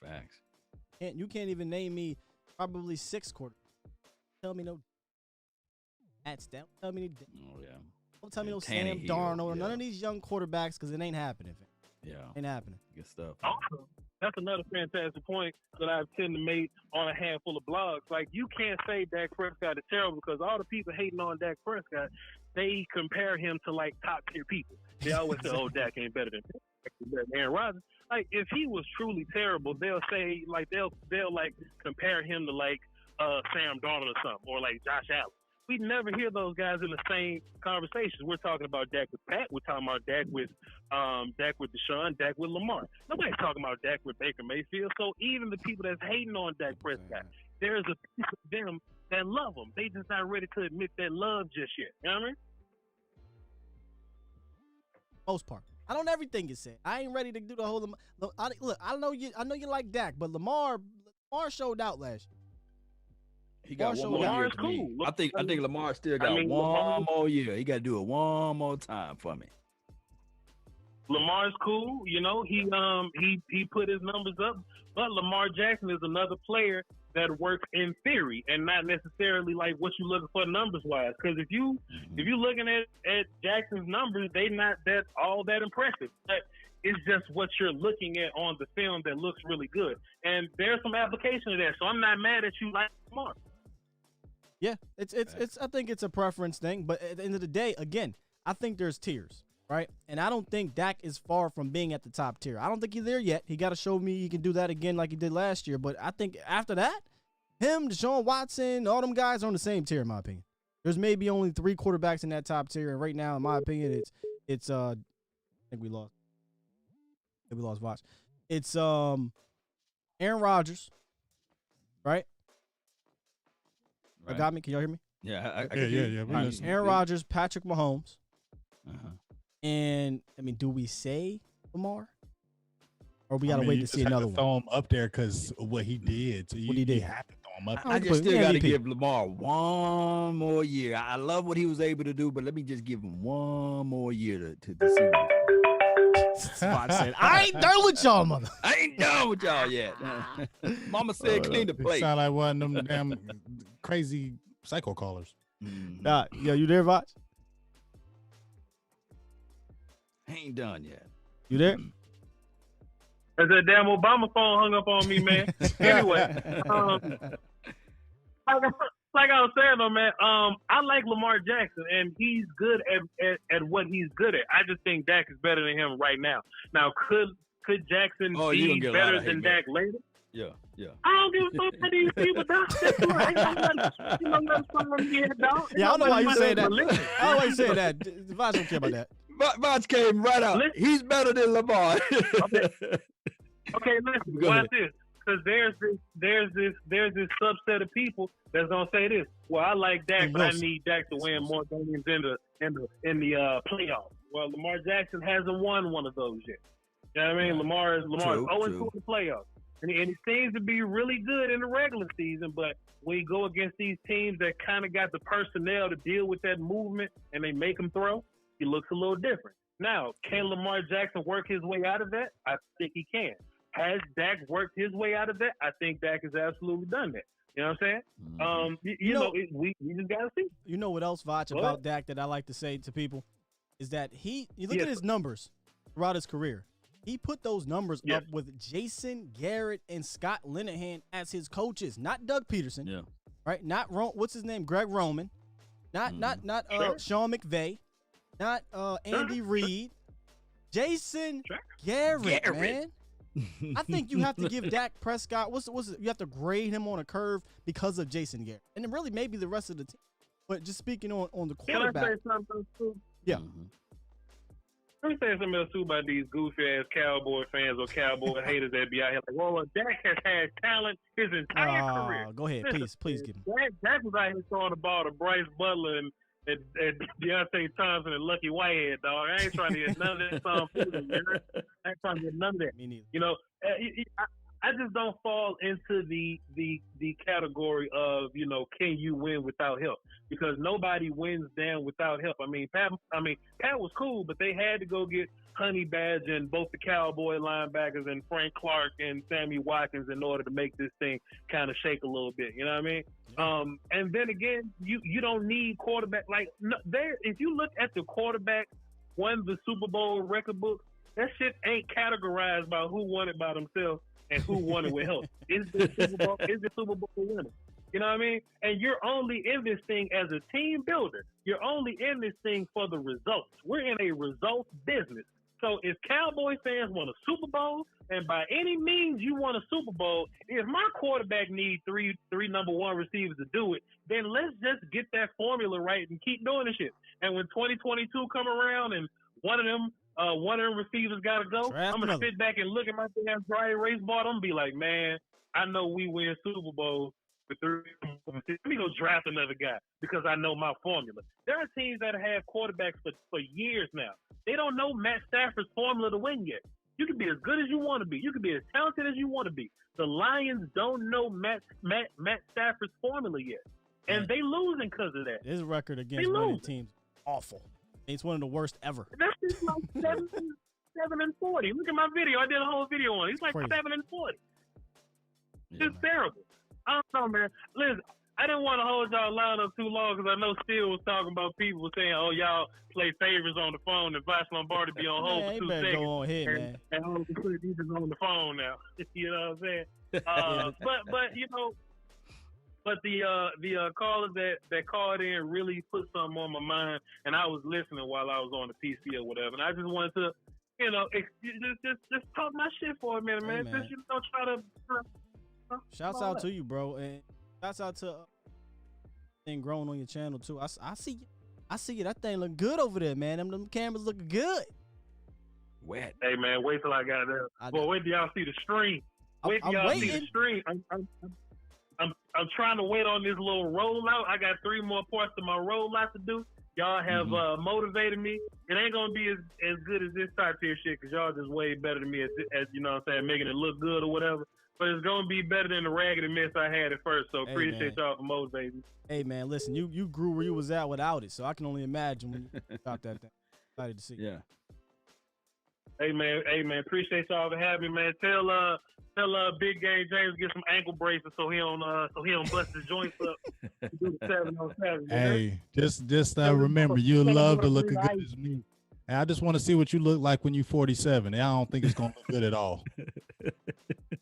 Facts. You can't even name me probably 6 quarterbacks. Tell me no. That's down. Tell me. Oh yeah. Don't tell me no Sam Darnold or none of these young quarterbacks because it ain't happening. Yeah. Ain't happening. Good stuff. Also, that's another fantastic point that I've tended to make on a handful of blogs. Like, you can't say Dak Prescott is terrible because all the people hating on Dak Prescott, they compare him to, like, top-tier people. They always say, oh, Dak ain't better than Aaron Rodgers. Like, if he was truly terrible, they'll say, like, they'll like, compare him to, like, Sam Darnold or something, or, like, Josh Allen. We never hear those guys in the same conversations. We're talking about Dak with Pat. We're talking about Dak with Deshaun, Dak with Lamar. Nobody's talking about Dak with Baker Mayfield. So even the people that's hating on Dak Prescott, there's a piece of them that love him. They just not ready to admit that love just yet. You know what I mean? Most part. I don't everything you said. I ain't ready to do the whole. Look, I know you like Dak, but Lamar showed out last year. He got one more year. Cool. I think Lamar still got one more year. He got to do it one more time for me. Lamar's cool, you know. He put his numbers up, but Lamar Jackson is another player that works in theory and not necessarily like what you're looking for numbers wise. Because if you're looking at Jackson's numbers, they not that all that impressive. But it's just what you're looking at on the film that looks really good, and there's some application of that. So I'm not mad at you like Lamar. Yeah, it's I think it's a preference thing, but at the end of the day, again, I think there's tiers, right? And I don't think Dak is far from being at the top tier. I don't think he's there yet. He got to show me he can do that again like he did last year. But I think after that, him, Deshaun Watson, all them guys are on the same tier, in my opinion. There's maybe only 3 quarterbacks in that top tier, and right now, in my opinion, it's I think we lost. We lost Watch. It's Aaron Rodgers, right? Right. Got me? Can y'all hear me? Yeah, Yeah. Aaron Rodgers, Patrick Mahomes, and I mean, do we say Lamar, or we gotta wait to see another one? Throw him up there because of what he did. So What he did. You have to throw him up. I just still got to give Lamar one more year. I love what he was able to do, but let me just give him one more year to see what said, I ain't done with y'all, mother. I ain't done with y'all yet. Mama said clean the plate. Sound like one of them damn crazy psycho callers. Yo, you there, Voch? I ain't done yet. You there? As that damn Obama phone hung up on me, man. Anyway, like I was saying though, man, I like Lamar Jackson, and he's good at what he's good at. I just think Dak is better than him right now. Now, could Jackson be better than Dak later? Yeah. I don't give a fuck about these people, dog. Yeah, I don't know why you say that. I don't know why you say that. Voch don't care about that. Voch came right out. He's better than Lamar. Okay, listen. Watch this. Because there's this subset of people that's gonna say this. Well, I like Dak, but I need Dak to win more games in the playoffs. Well, Lamar Jackson hasn't won one of those yet. You know what I mean? Lamar is 0-2 in the playoffs, and he seems to be really good in the regular season. But when you go against these teams that kind of got the personnel to deal with that movement and they make him throw, he looks a little different. Now, can Lamar Jackson work his way out of that? I think he can. Has Dak worked his way out of that? I think Dak has absolutely done that. You know what I'm saying? You know, we just got to see. You know what else, Voch, about Dak that I like to say to people is that you look at his numbers throughout his career. He put those numbers up with Jason Garrett and Scott Linehan as his coaches, not Doug Peterson. Yeah. Right? Not what's his name? Greg Roman. Not Sean McVay. Not Andy Reid. Jason Garrett, man. I think you have to give Dak Prescott. You have to grade him on a curve because of Jason Garrett, and then really maybe the rest of the team. But just speaking on the quarterback. Can I say something too? Yeah. Let me say something else too about these goofy ass Cowboy fans or Cowboy haters that be out here like, well, Dak has had talent his entire career. Go ahead, please give him. Dak was out here throwing the ball to Bryce Butler and Deontay Thompson and Lucky Whitehead, dog. I ain't trying to get none of that song. I ain't trying to get none of that. Me neither. You know, I just don't fall into the category of, you know, can you win without help? Because nobody wins down without help. I mean, Pat was cool, but they had to go get Honey Badger and both the Cowboy linebackers and Frank Clark and Sammy Watkins in order to make this thing kind of shake a little bit. You know what I mean? And then again, you don't need quarterback. Like, if you look at the quarterback won the Super Bowl record book, that shit ain't categorized by who won it by themselves and who won it with help. Is the Super Bowl winner? You know what I mean? And you're only in this thing as a team builder. You're only in this thing for the results. We're in a results business. So if Cowboy fans want a Super Bowl, and by any means you want a Super Bowl, if my quarterback needs three number one receivers to do it, then let's just get that formula right and keep doing the shit. And when 2022 come around and one of them receivers got to go, I'm going to sit back and look at my damn dry erase board. I'm going to be like, man, I know we win Super Bowl with 3. Let me go draft another guy because I know my formula. There are teams that have quarterbacks for years now. They don't know Matt Stafford's formula to win yet. You can be as good as you want to be. You can be as talented as you want to be. The Lions don't know Matt Stafford's formula yet. And they losing because of that. His record against winning teams awful. It's one of the worst ever. That's just like 7-40. Look at my video. I did a whole video on it. He's like 7-40. It's terrible. I don't know, man. Listen, I didn't want to hold y'all line up too long because I know Steele was talking about people saying, oh, y'all play favorites on the phone and Vice Lombardi be on hold for 2 seconds. Go on ahead, man. And hold the he's on the phone now. You know what I'm saying? But you know, But the caller that called in really put something on my mind, and I was listening while I was on the PC or whatever, and I just wanted to, just talk my shit for a minute, man. Man. Just try to. Shouts out to you, bro, and shouts out to thing growing on your channel too. I see you. That thing look good over there, man. Them cameras looking good. Wet. Hey man, wait till I got there. Well, wait till y'all see the stream. Wait till y'all see the stream. I'm trying to wait on this little rollout. I got 3 more parts of my rollout to do. Y'all have motivated me. It ain't gonna be as good as this type tier shit because y'all just way better than me as you know what I'm saying, making it look good or whatever. But it's gonna be better than the raggedy mess I had at first. So appreciate y'all for motivating me. Hey man, listen, you grew where you was at without it, so I can only imagine when you got that thing. Excited to see. Yeah. Hey man, appreciate y'all for having me, man. Tell Big Game James get some ankle braces so he don't bust his joints up. Do the 7-on-7. Hey, just remember, you love to look as good as me. And I just want to see what you look like when you're 47. I don't think it's gonna look good at all.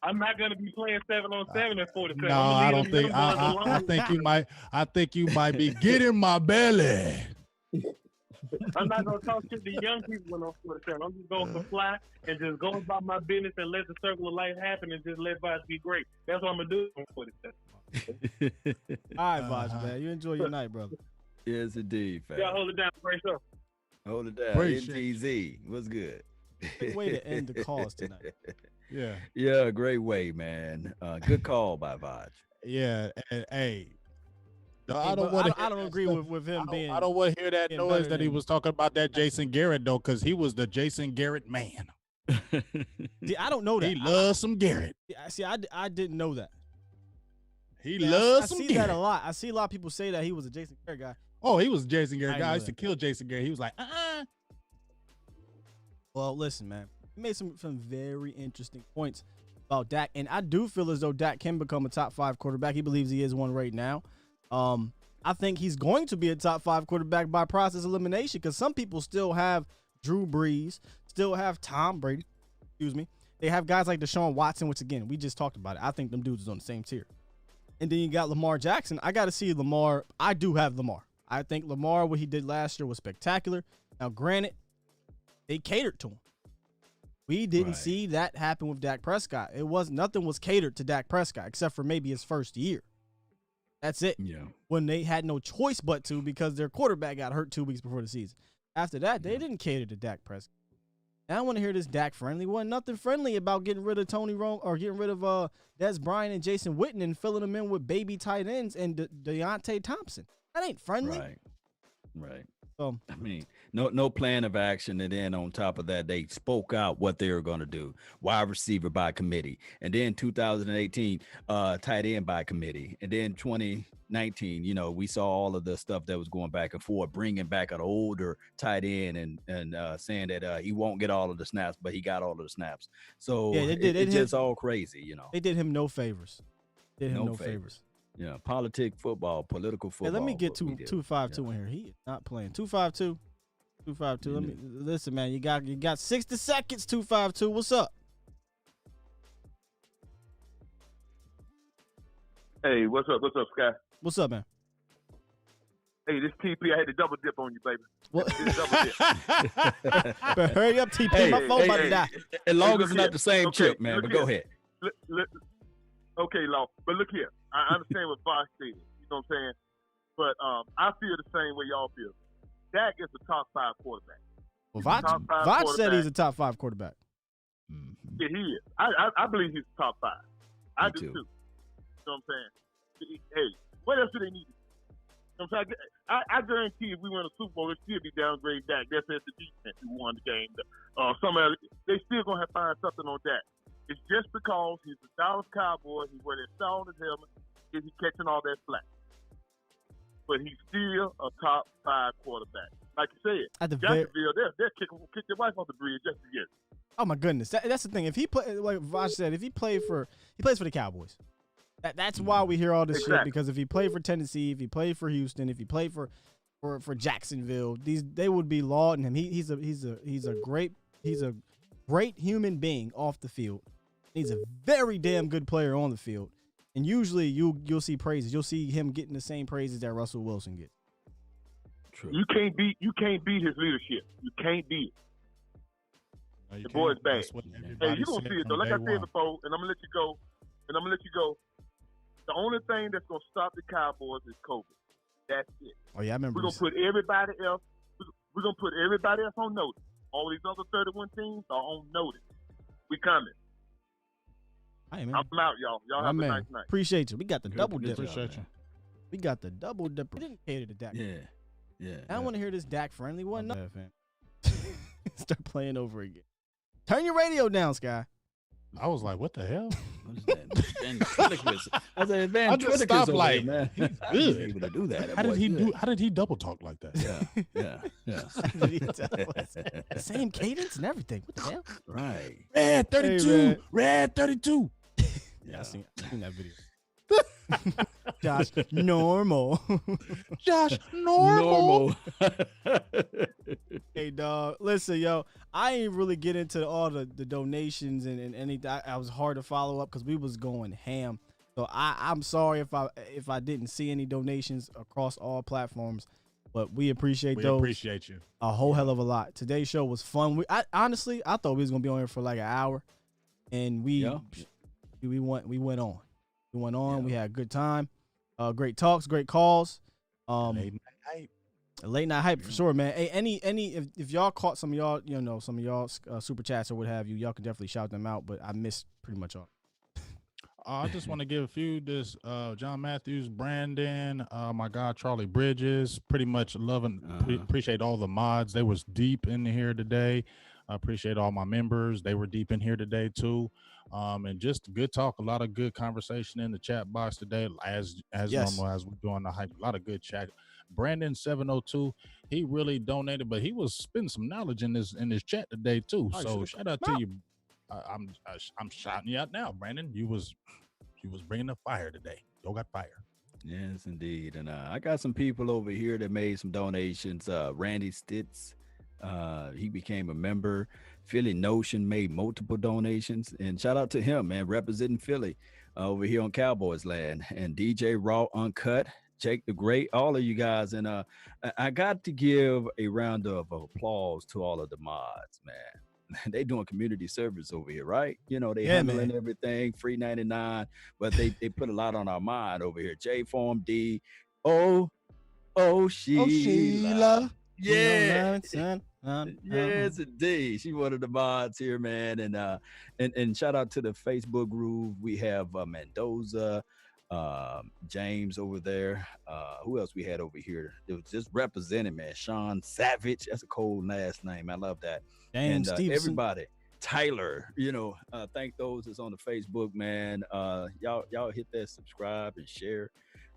I'm not gonna be playing 7-on-7 at 47. No, I don't think. I think you might. I think you might be getting my belly. I'm not gonna talk shit to young people when I'm 47. I'm just going to fly and just go about my business and let the circle of life happen and just let vibes be great. That's what I'm gonna do when I'm 47. All right, Vaj, man. You enjoy your night, brother. Yes, indeed, fam. Y'all hold it down. Great show. Hold it down. NTZ. What's good? Great way to end the calls tonight. Yeah. Yeah, great way, man. Good call by Vaj. Yeah, and hey. No, I don't agree with him being. I don't want to hear that noise that he was talking about that Jason Garrett though, because he was the Jason Garrett man. See, I don't know that. He loves some Garrett. See, I didn't know that. He loves some Garrett. I see Garrett. that a lot. I see a lot of people say that he was a Jason Garrett guy. Oh, he was a Jason Garrett guy. I used that. to kill Jason Garrett. He was like, Well, listen, man. He made some very interesting points about Dak, and I do feel as though Dak can become a top 5 quarterback. He believes he is one right now. I think he's going to be a top 5 quarterback by process elimination because some people still have Drew Brees, still have Tom Brady. Excuse me. They have guys like Deshaun Watson, which, again, we just talked about it. I think them dudes is on the same tier. And then you got Lamar Jackson. I got to see Lamar. I do have Lamar. I think Lamar, what he did last year was spectacular. Now, granted, they catered to him. We didn't see that happen with Dak Prescott. Nothing was catered to Dak Prescott except for maybe his first year. That's it. Yeah. When they had no choice but to because their quarterback got hurt 2 weeks before the season. After that, they didn't cater to Dak Prescott. Now I want to hear this Dak friendly. Wasn't nothing friendly about getting rid of Tony Romo or getting rid of Dez Bryant and Jason Witten and filling them in with baby tight ends and Deontay Thompson. That ain't friendly. Right. So, I mean, no plan of action, and then on top of that, they spoke out what they were going to do. Wide receiver by committee, and then 2018, tight end by committee, and then 2019, we saw all of the stuff that was going back and forth, bringing back an older tight end and saying that he won't get all of the snaps, but he got all of the snaps. So yeah, it's just all crazy, They did him no favors. No favors. Yeah, political football. Hey, let me get 252 in here. He is not playing. 252. Let me listen, man. You got 60 seconds. 252. What's up? Hey, what's up, Sky? What's up, man? Hey, this TP, I had to double dip on you, baby. What? Double dip. But hurry up, TP. My phone about to die. As long as it's not the same chip, man. But go ahead. Okay, Law. But look here. I understand what Vosh said. You know what I'm saying? But I feel the same way y'all feel. Dak is a top 5 quarterback. Well, Vosh said he's a top 5 quarterback. Yeah, he is. I believe he's top 5. I do too. You know what I'm saying? Hey, what else do they need? You know what I'm saying? I guarantee if we win a Super Bowl, they still be downgrading Dak. That's the defense who won the game. They still gonna have to find something on Dak. It's just because he's the Dallas Cowboys. He wear that star on his helmet. Is he catching all that slack? But he's still a top 5 quarterback. Like you said, Jacksonville, they'll kick their wife off the bridge just to get it. Oh my goodness, that's the thing. If he play, like Vosh said, if he plays for the Cowboys, that's why we hear all this shit. Because if he played for Tennessee, if he played for Houston, if he played for Jacksonville, they would be lauding him. He's a great human being off the field. He's a very damn good player on the field. And usually you'll see praises. You'll see him getting the same praises that Russell Wilson gets. True. You can't beat his leadership. You can't beat it. No, The boy's bad. Hey, you gonna gonna see it though. Like I said before, and I'm gonna let you go. The only thing that's gonna stop the Cowboys is COVID. That's it. Oh yeah, I remember. We're gonna put everybody else. We're gonna put everybody else on notice. All these other 31 teams are on notice. We coming. Hey, man. I'm out, y'all. Y'all have a nice night. Appreciate you. We got the double dip. Appreciate you. We got the double dip. We didn't cater to Dak. Yeah. I don't want to hear this Dak friendly one. No, fam. Start playing over again. Turn your radio down, Sky. I was like, what the hell? What is that? I said, man, I just stopped like, man. He's He's good. able to do that. How did he double talk like that? Yeah. Same cadence and everything. What the hell? Right. Red 32. Hey, Red 32. Yeah, I seen that video. Josh, normal. Josh, normal. Hey, dog. Listen, yo, I ain't really get into all the donations and anything. I was hard to follow up because we was going ham. So I'm sorry if I didn't see any donations across all platforms, but we appreciate those. We appreciate you. A whole hell of a lot. Today's show was fun. Honestly, I thought we was gonna be on here for like an hour, and we went on. We went on. Yeah. We had a good time. Great talks, great calls. Late night hype for sure, man. Hey, if y'all caught some of y'all, super chats or what have you, y'all can definitely shout them out. But I missed pretty much all. I just want to give a few. This John Matthews, Brandon, my guy Charlie Bridges. Pretty much loving. Appreciate all the mods. They was deep in here today. I appreciate all my members. They were deep in here today too. And just good talk, a lot of good conversation in the chat box today, as normal as we're doing the hype. A lot of good chat. Brandon 702, he really donated, but he was spending some knowledge in this chat today too. So shout out to you. I'm shouting you out now, Brandon. You was bringing the fire today. You got fire. Yes, indeed. And I got some people over here that made some donations. Randy Stitz, he became a member. Philly Notion made multiple donations, and shout out to him, man, representing Philly over here on Cowboys land. And DJ Raw Uncut, Jake the Great, all of you guys. And I got to give a round of applause to all of the mods, man. They doing community service over here, right? You know, they handling everything, free 99, but they put a lot on our mind over here. J Form D, Sheila. Yeah. Yes, indeed. She one of the mods here, man. And shout out to the Facebook group. We have Mendoza, James over there. Who else we had over here? It was just represented, man. Sean Savage. That's a cold last name. I love that. James Stevenson. Everybody. Tyler, thank those that's on the Facebook, man. Y'all hit that subscribe and share.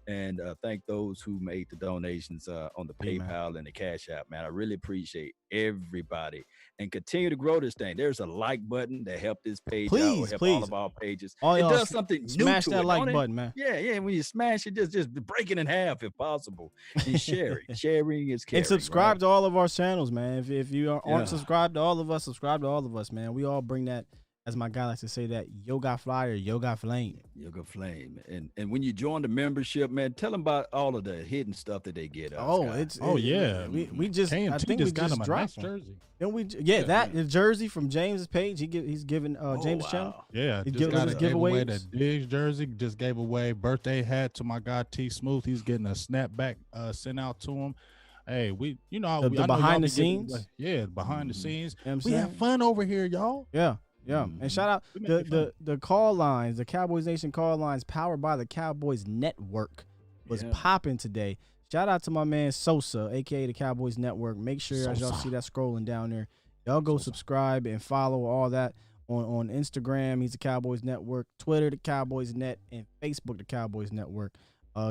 And thank those who made the donations on the PayPal and the Cash App, man. I really appreciate everybody. And continue to grow this thing. There's a like button that help this page out, help all of our pages. It does something new to it. Smash that like button, man. Yeah. When you smash it, just break it in half if possible. And share it. Sharing is caring. And subscribe to all of our channels, man. If you aren't subscribed to all of us, subscribe to all of us, man. We all bring that, as my guy likes to say, that yoga flyer, yoga flame. Yoga flame. And when you join the membership, man, tell them about all of the hidden stuff that they get. We just I think we just dropped jersey. And the jersey from James's page. He's giving James' channel. Yeah, just got a giveaway. The Diggs jersey just gave away. Birthday hat to my guy T Smooth. He's getting a snapback sent out to him. Hey, the behind the scenes. Behind the scenes. We have fun over here, y'all. Yeah. Yeah, and shout out the call lines, the Cowboys Nation call lines powered by the Cowboys Network was popping today. Shout out to my man Sosa, aka the Cowboys Network. Make sure as y'all see that scrolling down there, y'all go subscribe and follow all that on Instagram. He's the Cowboys Network, Twitter the Cowboys Net, and Facebook the Cowboys Network.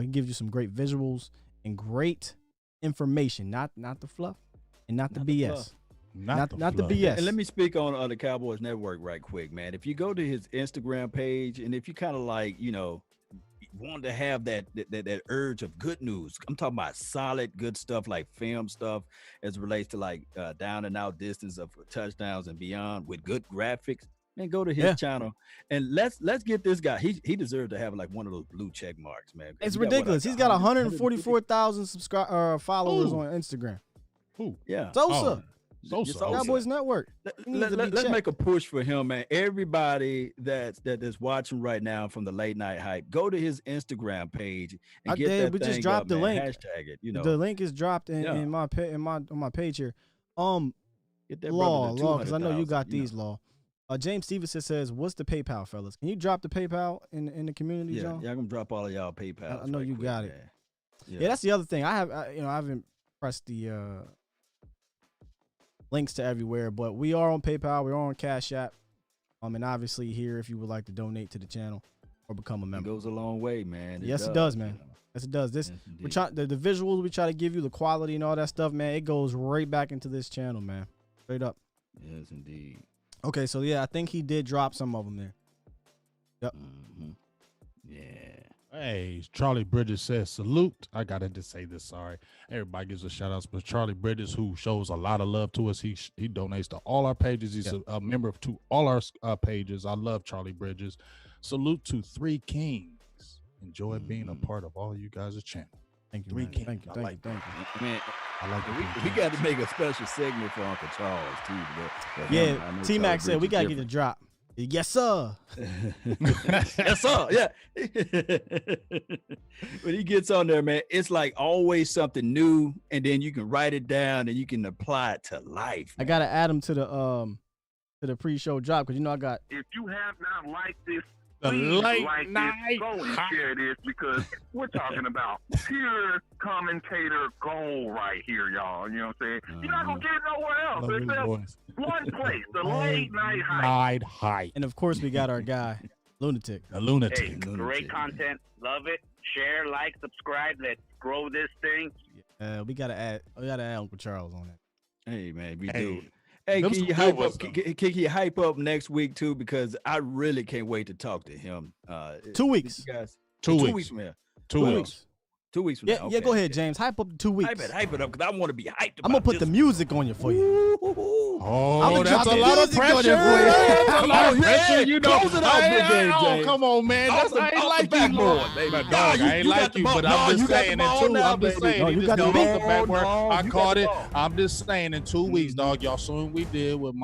He gives you some great visuals and great information, not the fluff and not the BS. Not the BS. And let me speak on the Cowboys Network right quick, man. If you go to his Instagram page, and if you kind of like, want to have that urge of good news, I'm talking about solid, good stuff like film stuff as it relates to like down and out distance of touchdowns and beyond with good graphics. Man, go to his channel and let's get this guy. He deserves to have like one of those blue check marks, man. It's ridiculous. He's got 144,000 followers on Instagram. Who? Yeah. Sosa. Sosa. Cowboys Network. Let's make a push for him, man. Everybody that's watching right now from the Late Night Hype, go to his Instagram page and get that we thing just dropped up, the man. link. Hashtag it. You know, the link is dropped on my page here. Get that Law, brother because I know you got 200,000, these, Law. James Stevenson says, "What's the PayPal, fellas? Can you drop the PayPal in the community, John? Yeah, I'm gonna drop all of y'all PayPal. I know you got it. Man. Yeah, that's the other thing. I haven't pressed the links to everywhere, but we are on PayPal. We're on Cash App. And obviously here, if you would like to donate to the channel or become a member, It goes a long way, man. Yes, it does, man. Yes, it does. This we try the visuals we try to give you, the quality and all that stuff, man. It goes right back into this channel, man. Straight up. Yes, indeed. Okay, so yeah, I think he did drop some of them there. Yep. Mm-hmm. Yeah. Hey, Charlie Bridges says, salute. I got to say this, sorry. Everybody gives a shout out, but Charlie Bridges, who shows a lot of love to us, he donates to all our pages. He's a member to all our pages. I love Charlie Bridges. Salute to Three Kings. Enjoy being a part of all you guys' channel. Thank you, Three man. Kings. Thank you. Man, I like it. we got to make a special segment for Uncle Charles too. Yeah, T-Mac said we gotta get the drop. Yes, sir. Yes, sir. Yeah. When he gets on there, man, it's like always something new, and then you can write it down and you can apply it to life. I gotta add him to the pre-show drop because I got. If you have not liked this, The please Late like Night this, go and share this because we're talking about pure commentator gold right here, y'all. You know what I'm saying? You're not gonna get it nowhere else. Love his Except voice. one place, the Late Night Hype. Night Hype. And of course, we got our guy, Lunatic. A lunatic. Hey, great content. Love it. Share, like, subscribe. Let's grow this thing. We gotta add Uncle Charles on it. Hey, man, we Hey. do. Hey, Them can some you good hype ones, up? though. Can you hype up next week too? Because I really can't wait to talk to him. 2 weeks. You guys, 2 2 weeks. weeks from here. 2 2 weeks. 2 weeks from Yeah, now. yeah. Okay. Go ahead, James. Hype up the 2 weeks. Hype it up because I want to be hyped. I'm gonna put the music on you for you. Oh, I'ma that's drop a lot of music on pressure. it for you. That's a lot of pressure. You know, Close it out, Big Game James. come on, man. Off That's, the- I ain't off the like you, backboard, Lord. baby. But Nah, dog, you I ain't got like the you, ball. but No, I'm you just got the saying in ball two. now, I'm just baby. saying. No, he you just got the got ball. off the backboard. No, I you caught got the it. ball. I'm just saying in 2 weeks, dog. Y'all saw what we did with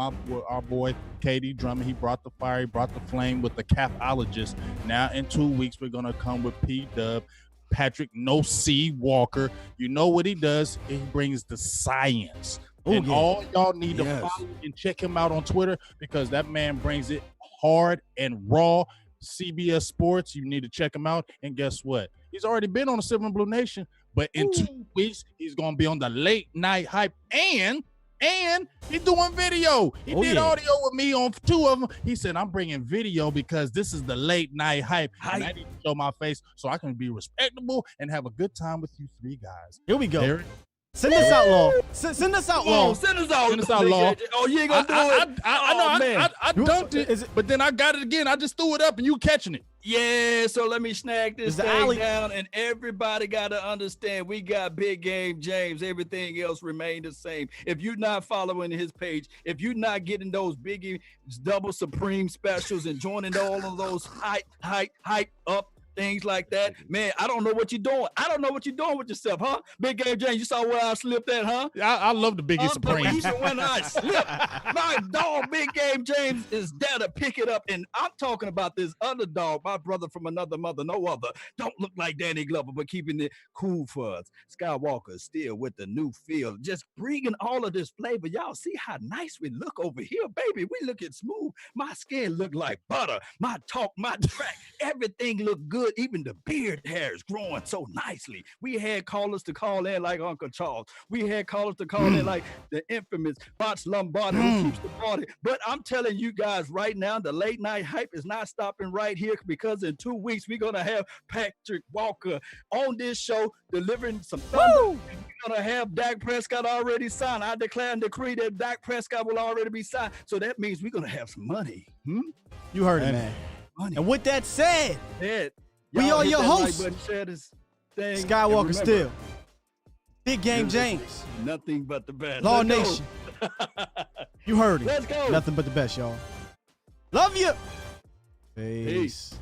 our boy Katie Drummond. He brought the fire. He brought the flame with the capologist. Now in 2 weeks, we're gonna come with P-Dub. Patrick No C Walker. You know what he does? He brings the science. And all y'all need to follow and check him out on Twitter because that man brings it hard and raw. CBS Sports, you need to check him out. And guess what? He's already been on the Silver and Blue Nation, but in 2 weeks, he's going to be on the Late Night Hype and he's doing video. He did audio with me on 2 of them. He said, I'm bringing video because this is the Late Night Hype. And I need to show my face so I can be respectable and have a good time with you 3 guys. Here we go. There- Send us out, Law. Send us out, Law. Send us out. Send us out, Law. Oh, you ain't gonna do it. I dunked it, but then I got it again. I just threw it up and you catching it. Yeah, so let me snag this It's the thing alley. down, and everybody got to understand we got Big Game James. Everything else remained the same. If you're not following his page, if you're not getting those Biggie Double Supreme specials and joining all of those hype up things like that, man, I don't know what you're doing. I don't know what you're doing with yourself, huh? Big Game James, you saw where I slipped at, huh? I love the Biggie Supreme. Even when I slip, my dog Big Game James is there to pick it up, and I'm talking about this other dog, my brother from another mother, no other. Don't look like Danny Glover, but keeping it cool for us. Skywalker is still with the new feel, just bringing all of this flavor. Y'all see how nice we look over here, baby. We looking smooth. My skin look like butter. My talk, my track, everything look good. Even the beard hair is growing so nicely. We had callers to call in like Uncle Charles. We had callers to call in like the infamous Bots Lombardi who keeps the party. But I'm telling you guys right now, the Late Night Hype is not stopping right here because in 2 weeks, we're going to have Patrick Walker on this show delivering some thunder. We're going to have Dak Prescott already signed. I declare and decree that Dak Prescott will already be signed. So that means we're going to have some money. You heard it, man. Money. And with that said, Yeah. we Y'all are hit your that like hosts. button, share this thing, and Skywalker remember, still. Big Game James. Nothing but the best. Law Let's go. Nation. You heard it. Let's go. Nothing but the best, y'all. Love you. Peace.